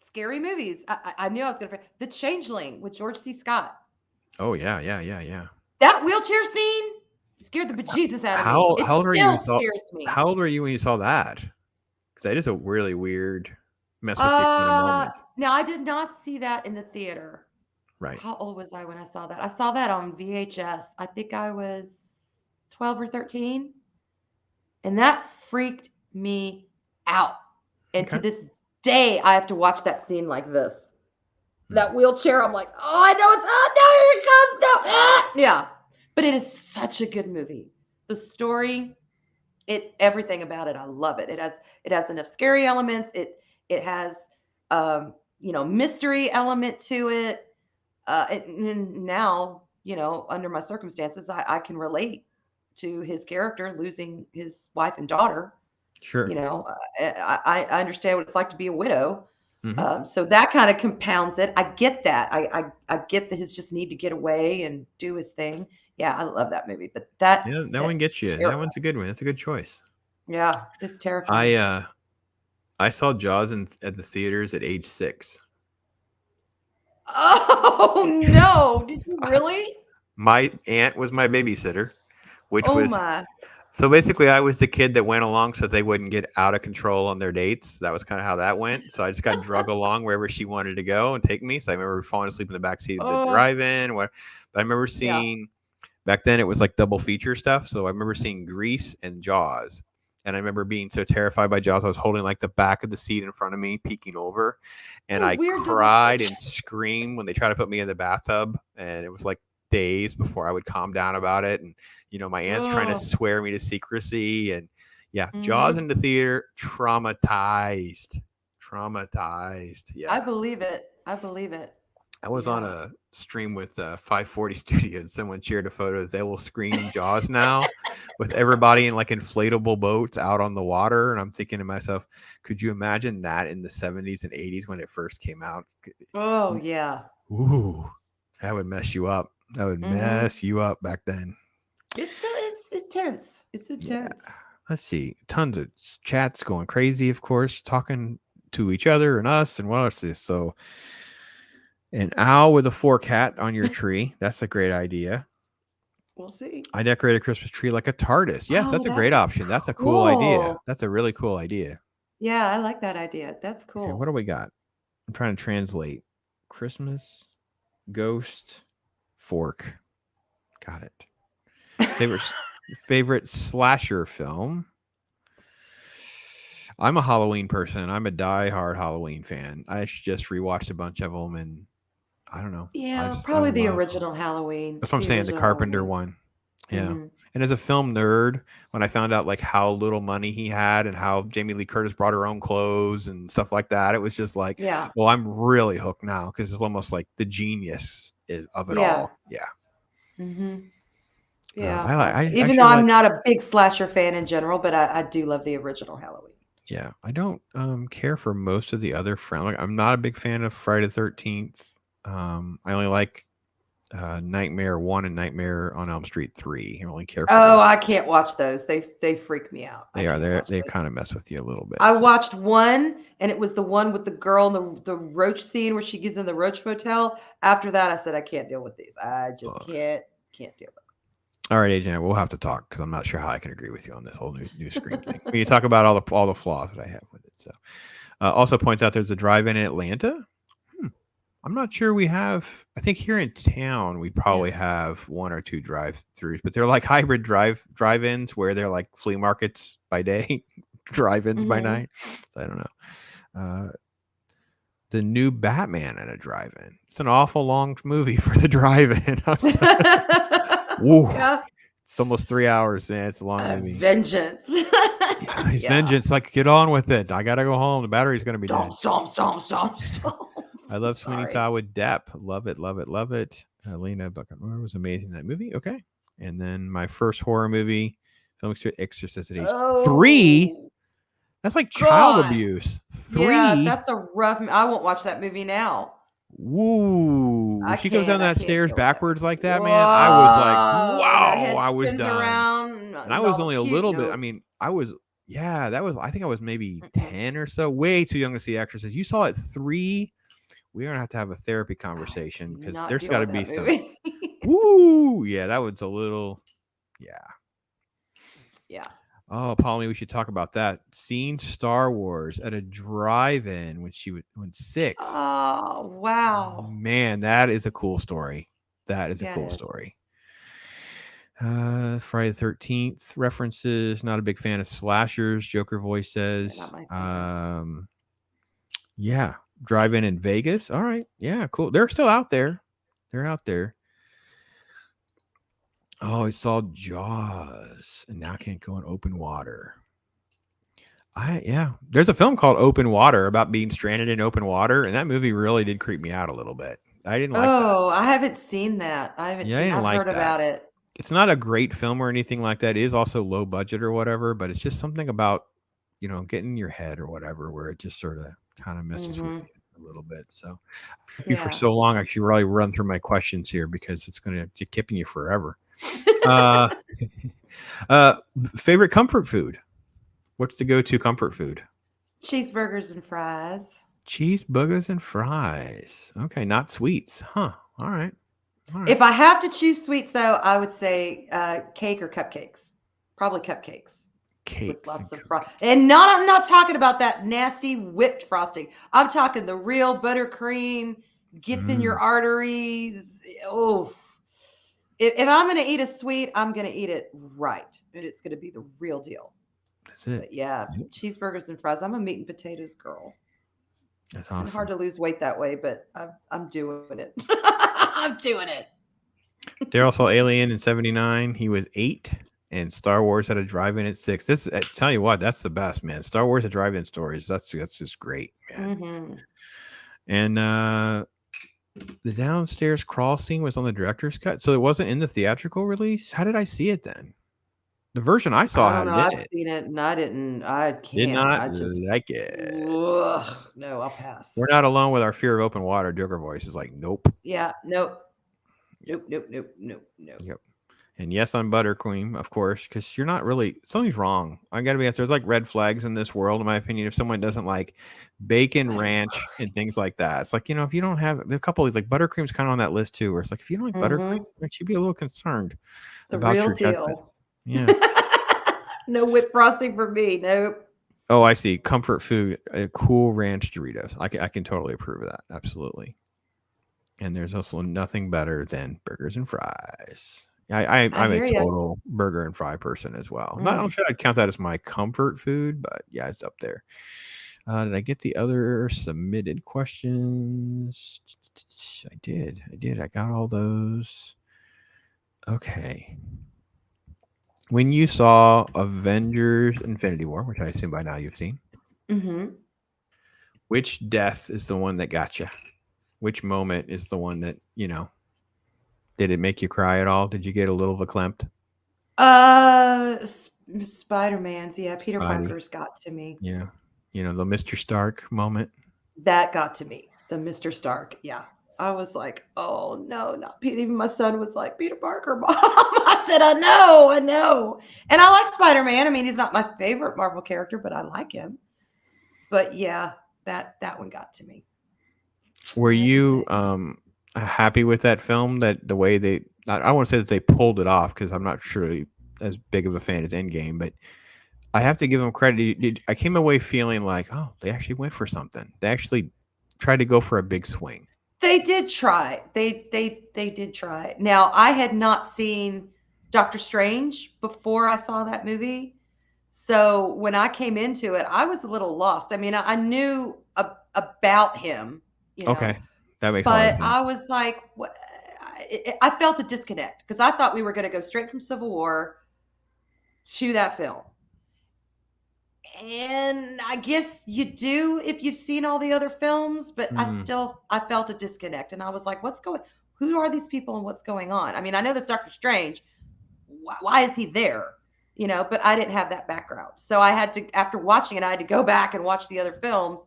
scary movies. I knew I was going to, The Changeling with George C. Scott. Oh yeah, yeah, yeah, yeah. That wheelchair scene scared the bejesus out of me. It How old were you? still scares me. How old were you when you saw that? Because that is a really weird mess with you kind of moment. Now I did not see that in the theater. Right. How old was I when I saw that? I saw that on VHS. I think I was 12 or 13. And that freaked me out. And to Okay. this day, I have to watch that scene like this. Hmm. That wheelchair, I'm like, oh, I know it's, oh, no, here it comes. No, ah. Yeah. But it is such a good movie. The story, everything about it, I love it. It has enough scary elements. It has mystery element to it. And now, under my circumstances, I can relate to his character losing his wife and daughter. Sure. I understand what it's like to be a widow. Hmm. So that kind of compounds it. I get that. I get that his just need to get away and do his thing. Yeah, I love that movie. But Yeah, that one that gets you. That terrifying. one's a good one. That's a good choice. Yeah, it's terrifying. I uh I saw Jaws at the theaters at age 6. Oh no! Did you really? My aunt was my babysitter, which Oh was my! so basically I was the kid that went along so they wouldn't get out of control on their dates. That was kind of how that went. So I just got drug along wherever she wanted to go and take me. So I remember falling asleep in the back seat of the Oh drive-in. But I remember yeah. seeing back then it was like double feature stuff. So I remember seeing Grease and Jaws. And I remember being so terrified by Jaws, I was holding like the back of the seat in front of me, peeking over. And What a I weird double cried feature. and screamed when they tried to put me in the bathtub. And it was like days before I would calm down about it. And, my aunt's trying to Oh. swear me to secrecy. And yeah, Jaws Hmm. in the theater, traumatized. Traumatized. I Yeah. believe it. I believe it. I was on Yeah. a stream with 540 Studios. Someone shared a photo. They will screen Jaws now with everybody in like inflatable boats out on the water. And I'm thinking to myself, could you imagine that in the 70s and 80s when it first came out? Oh yeah. Ooh, that would mess you up. That would Hmm. mess you up back then. It's tense. It's Yeah. intense. Let's see. Tons of chats going crazy, of course, talking to each other and us and what else is so an owl with a fork hat on your tree. That's a great idea. We'll see. I decorate a Christmas tree like a TARDIS. Yes, Oh, that's a that's great option. That's a cool idea. cool. That's a really cool idea. Yeah, I like that idea. That's Okay, what do cool. we got? I'm trying to translate. Christmas, ghost, fork. Got it. Favorite favorite slasher film. I'm a Halloween person. I'm a die-hard Halloween fan. I just rewatched a bunch of them, and I don't know. Yeah, I probably the love. original Halloween. That's what I'm The saying. The original Carpenter Halloween. one. Yeah. Hmm. And as a film nerd, when I found out like how little money he had and how Jamie Lee Curtis brought her own clothes and stuff like that, it was just like, Yeah. well, I'm really hooked now because it's almost like the genius of it Yeah. all. Yeah. Hmm. Yeah. I Even though sure I'm like. not a big slasher fan in general, but I do love the original Halloween. Yeah, I don't care for most of the other like I'm not a big fan of Friday the 13th. I only like Nightmare 1 and Nightmare on Elm Street 3. I don't really care for the Oh, rest. I can't watch those. They freak me out. I can't watch They those. kind of mess with you a little bit. I So. watched one, and it was the one with the girl in the roach scene where she gets in the roach motel. After that, I said I can't deal with these. I just Ugh. can't deal with All right, Agent, we'll have to talk because I'm not sure how I can agree with you on this whole new Scream thing. We talk about all the flaws that I have with it. So, also points out there's a drive-in in Atlanta. I'm not sure we have. I think here in town we probably have one or two drive-throughs, but they're like hybrid drive-ins where they're like flea markets by day, drive-ins by night. I don't know. The new Batman at a drive-in. It's an awful long movie for the drive-in. Woo. Yeah. It's almost 3 hours, man. It's a long movie. Vengeance. Yeah, he's vengeance. Like, get on with it. I gotta go home. The battery's gonna be dead. Stomp. I love Sweeney Sorry. Todd with Depp. Love it, love it, love it. Lena Buckenroy was amazing in that movie. Okay. And then my first horror movie, Film Exorcist at age 3. Oh That's like child God. abuse. Yeah, 3. that's a rough. I won't watch that movie now. Woo. When she goes down that I can't stairs deal with that. backwards like that, man, I was like, Whoa, and that wow, head I was spins done. around, And I and was all the only a puke. little bit. I No. mean, I think I was maybe 10 or so, way too young to see Exorcist. You saw it 3. We're going to have a therapy conversation because Not there's deal got to with be that some, movie. woo. Yeah, that was a little, yeah. Yeah. Oh, Pauline, we should talk about that. Seeing Star Wars at a drive-in when 6. Oh wow. Man, that is a cool story. That is a Yeah, cool it is. story. Friday the 13th references. Not a big fan of slashers. Joker voice says. Not my favorite. Yeah, drive-in in Vegas. All right, yeah, cool. They're still out there. They're out there. Oh, I saw Jaws, and now I can't go in open water. There's a film called Open Water about being stranded in open water, and that movie really did creep me out a little bit. I didn't like that. Oh, I haven't seen that. I haven't Yeah, I seen. didn't I've like heard that. about it. It's not a great film or anything like that. It is also low budget or whatever, but it's just something about, getting in your head or whatever where it just sort of kind of messes with you a little bit. So I've you for Yeah. so long, I should really run through my questions here because it's going to be keeping you forever. Favorite comfort food? What's the go-to comfort food? Cheeseburgers and fries. Cheeseburgers and fries. Okay, not sweets. Huh. All right. If I have to choose sweets, though, I would say cake or cupcakes. Probably cupcakes with Cakes lots and of frosting. And I'm not talking about that nasty whipped frosting. I'm talking the real buttercream gets in your arteries. Oh, if I'm going to eat a sweet, I'm going to eat it right, and it's going to be the real deal. That's it. But yeah, cheeseburgers and fries. I'm a meat and potatoes girl. That's It's been awesome. hard to lose weight that way, but I'm doing it. I'm doing it. Daryl saw Alien in '79. He was 8, and Star Wars had a drive-in at 6. This, I tell you what, that's the best, man. Star Wars at drive-in stories. That's just great, man. Mm-hmm. And the downstairs crawl scene was on the director's cut, so it wasn't in the theatrical release. How did I see it then? The version I saw I don't had know. it in I've it. seen it, and I didn't. I Did can't. not I just. like it. Ugh, no, I'll pass. We're not alone with our fear of open water. Joker voice is like, nope. Yeah. Nope. Yep. Nope. Yep. And yes, I'm buttercream, of course, because you're not really, something's wrong. I got to be honest. There's like red flags in this world, in my opinion. If someone doesn't like bacon ranch and things like that, it's like, if you don't have, there are a couple of like buttercream's kind of on that list too, where it's like, if you don't like buttercream, you should be a little concerned The about real your judgment. deal. Yeah. No whipped frosting for me. Nope. Oh, I see. Comfort food, Cool Ranch Doritos. I can totally approve of that. Absolutely. And there's also nothing better than burgers and fries. I'm a total burger and fry person as well. I don't sure I'd count that as my comfort food, but yeah, it's up there. Did I get the other submitted questions? I did. I got all those. Okay. When you saw Avengers Infinity War, which I assume by now you've seen, Mm-hmm. which death is the one that got you? Which moment is the one that, did it make you cry at all? Did you get a little verklempt? Spider-Man's, yeah, Peter Spidey. Parker's got to me. Yeah. The Mr. Stark moment. That got to me. The Mr. Stark, yeah. I was like, oh no, not Peter. Even my son was like, Peter Parker, mom. I said, I know. And I like Spider-Man. I mean, he's not my favorite Marvel character, but I like him. But yeah, that one got to me. Were I have to you say. happy with that film? That the way I won't say that they pulled it off because I'm not sure as big of a fan as Endgame, but I have to give them credit. I came away feeling like, oh, they actually went for something. They actually tried to go for a big swing. They did try. They did try. Now, I had not seen Doctor Strange before I saw that movie. So when I came into it, I was a little lost. I mean, I knew about him, you know, Okay, that makes a lot of but sense. I was like, what? I felt a disconnect because I thought we were going to go straight from Civil War to that film. And I guess you do if you've seen all the other films, but Hmm. I felt a disconnect, and I was like, who are these people and what's going on? I mean, I know this Doctor Strange. Why is he there? But I didn't have that background, so I had to, after watching it, I had to go back and watch the other films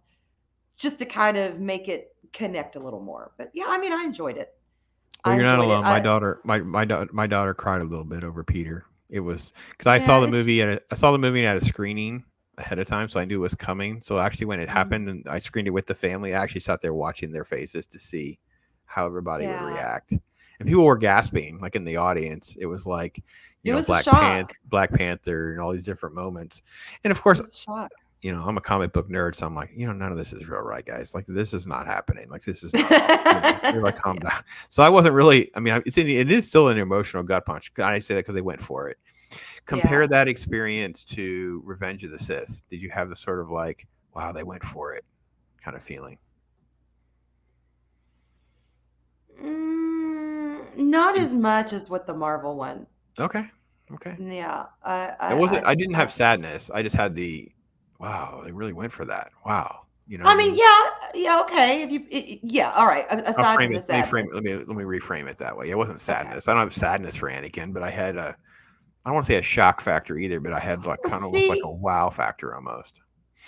just to kind of make it connect a little more. But yeah, I mean, I enjoyed it. Well, I you're not enjoyed it. alone. My daughter cried a little bit over Peter. It was because I saw Yeah, the it's movie I saw the movie at a screening ahead of time, so I knew it was coming. So actually, when it mm, happened and I screened it with the family, I actually sat there watching their faces to see how everybody would yeah, react. And people were gasping, like in the audience. It was like, it was a Black shock. Panther, and all these different moments. And of It course, was a shock. I'm a comic book nerd, so I'm like, none of this is real, right, guys? Like, this is not happening. Like, this is not all. They're like, calm Yeah, down. So I wasn't really. I mean, it is still an emotional gut punch. I say that because they went for it. Compare yeah. that experience to Revenge of the Sith. Did you have the sort of like, wow, they went for it kind of feeling? Not And- as much as with the Marvel one. Okay, okay. Yeah, It wasn't. I didn't have sadness. I just had the, wow, they really went for that. Wow, you know what I I mean, mean? yeah, yeah, okay. If yeah, all right. I'll Aside frame from it. the Let me frame sadness, it. Let me reframe it that way. It wasn't okay. sadness. I don't have sadness for Anakin, but I had a. I don't want to say a shock factor either, but I had like Well, kind of almost like a see, wow factor almost.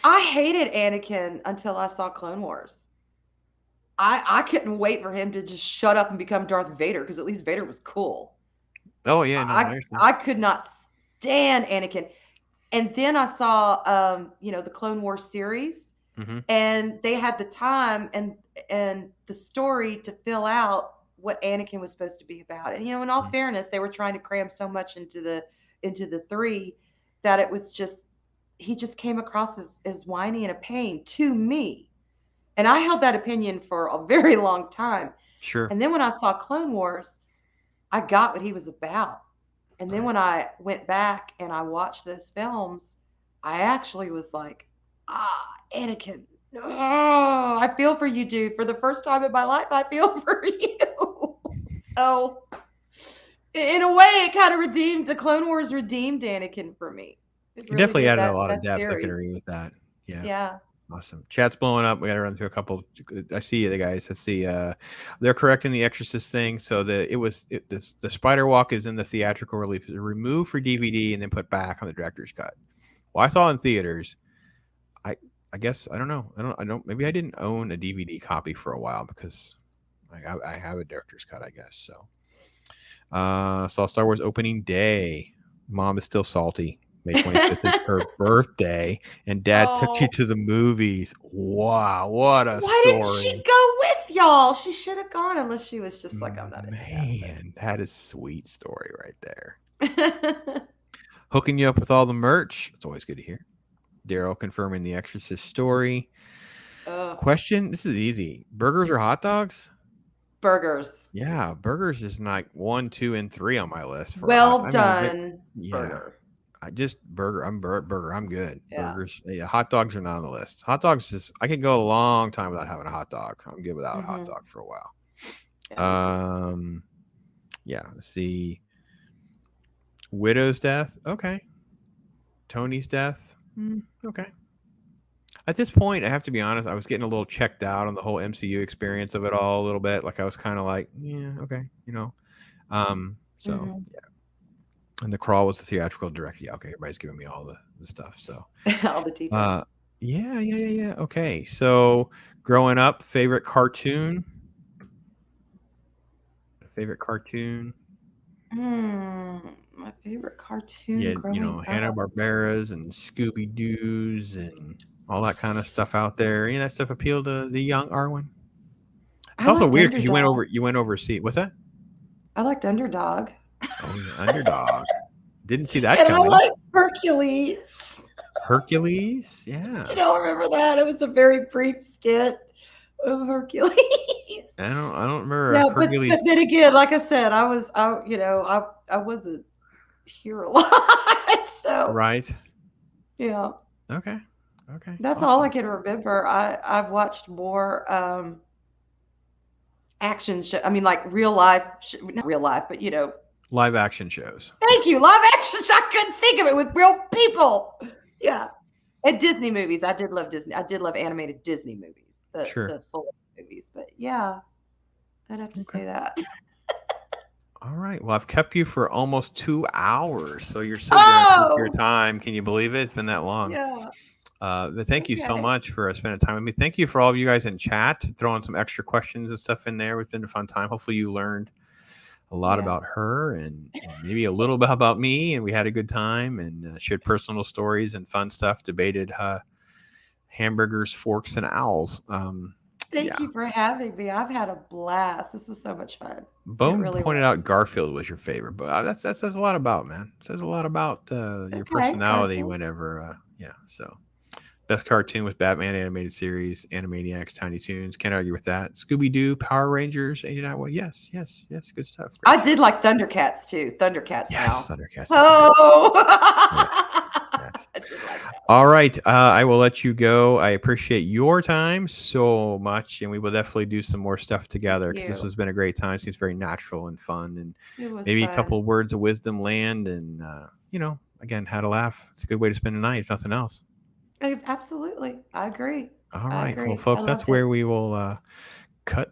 I hated Anakin until I saw Clone Wars. I couldn't wait for him to just shut up and become Darth Vader because at least Vader was cool. Oh yeah, no, I I understand. I could not stand Anakin. And then I saw the Clone Wars series, Hmm. and they had the time and the story to fill out what Anakin was supposed to be about. And in all fairness, they were trying to cram so much into the three that it was just he just came across as whiny and a pain to me. And I held that opinion for a very long time. Sure. And then when I saw Clone Wars, I got what he was about. And then Right. when I went back and I watched those films, I actually was like, Anakin. Oh, I feel for you, dude. For the first time in my life, I feel for you. So, in a way, it kind of redeemed the Clone Wars redeemed Anakin for me. It It really definitely did added a that lot of that depth. I can series. agree with that. Yeah. Yeah. Awesome. Chat's blowing up. We got to run through a couple. I see you, the guys. Let's see. They're correcting the Exorcist thing. So the Spider Walk is in the theatrical release, removed for DVD and then put back on the director's cut. Well, I saw it in theaters. I I guess I don't know. I don't. Maybe I didn't own a DVD copy for a while because I have a director's cut. I guess so. Saw Star Wars opening day. Mom is still salty. May 25th is her birthday, and Dad took you Oh, to the movies. Wow, what a why didn't she story. go with y'all? She should have gone unless she was just like, I'm not into Man, that is sweet story right there. that. Hooking you up with all the merch. It's always good to hear. Daryl confirming the Exorcist story. Oh, Question, this is easy. Burgers or hot dogs? burgers. Yeah, burgers is like 1, 2, and 3 on my list for a hot. Well I mean, done yeah. burger. I just burger. Burger. I'm good. Yeah. Burgers. Yeah, hot dogs are not on the list. Hot dogs just. I can go a long time without having a hot dog. I'm good without a hot Hmm. dog for a while. Yeah, me too. Yeah. Let's see. Widow's death. Okay. Tony's death. Okay. At this point, I have to be honest, I was getting a little checked out on the whole MCU experience of it all a little bit. Like I was kind of like, yeah, okay, you know. So Hmm. yeah. And the crawl was the theatrical director. Yeah, okay, everybody's giving me all the stuff. So All the details. uh yeah. Okay. So growing up, favorite cartoon? Favorite cartoon? My favorite cartoon Yeah, growing Hanna up. Barbera's and Scooby Doo's and all that kind of stuff out there. That stuff appeal to the young Arwen. It's I also liked weird because Underdog. you went overseas. What's that? I liked Underdog. Oh yeah, Underdog. Didn't see that And I coming. liked Hercules. Hercules. Yeah. Remember that? It was a very brief stint of Hercules. I don't remember Yeah, but Hercules. then again, like I said, I wasn't here a lot. So Right. yeah, Okay. Okay. that's all I Awesome. can remember. I've watched more action show. I mean, like real life, not real life, but Live action shows. thank you, live action. I couldn't think of it with real people. Yeah, and Disney movies. I did love Disney. I did love animated Disney movies, Sure. the full movies. But yeah, I'd have to Okay. say that. All right. Well, I've kept you for almost 2 hours, so you're so generous with your Oh, time. Can you believe it? It's been that long. yeah. But thank you so Okay. much for spending time with me. Thank you for all of you guys in chat, throwing some extra questions and stuff in there. It's been a fun time. Hopefully, you learned a lot Yeah. about her and maybe a little bit about me, and we had a good time and shared personal stories and fun stuff. Debated hamburgers, forks, and owls. Thank Yeah. you for having me. I've had a blast. This was so much fun. It Bone really pointed was. out Garfield was your favorite, but that says a lot about, man. It says a lot about your Okay, personality. Garfield. Whenever, yeah. So best cartoon was Batman animated series, Animaniacs, Tiny Toons. Can't argue with that. Scooby Doo, Power Rangers, 89. Well, yes. Good stuff. Great I stuff. did like Thundercats too. Thundercats Yes, now. Thundercats is great. Oh, Yes, yes. I did like that. All right, I will let you go. I appreciate your time so much, and we will definitely do some more stuff Thank together because this you. has been a great time. Seems very natural and fun, and It was maybe a fun. couple of words of wisdom land, and again, had a laugh. It's a good way to spend the night, if nothing else. Absolutely. I agree. All I right, well, agree. I folks, that's loved it. where we will cut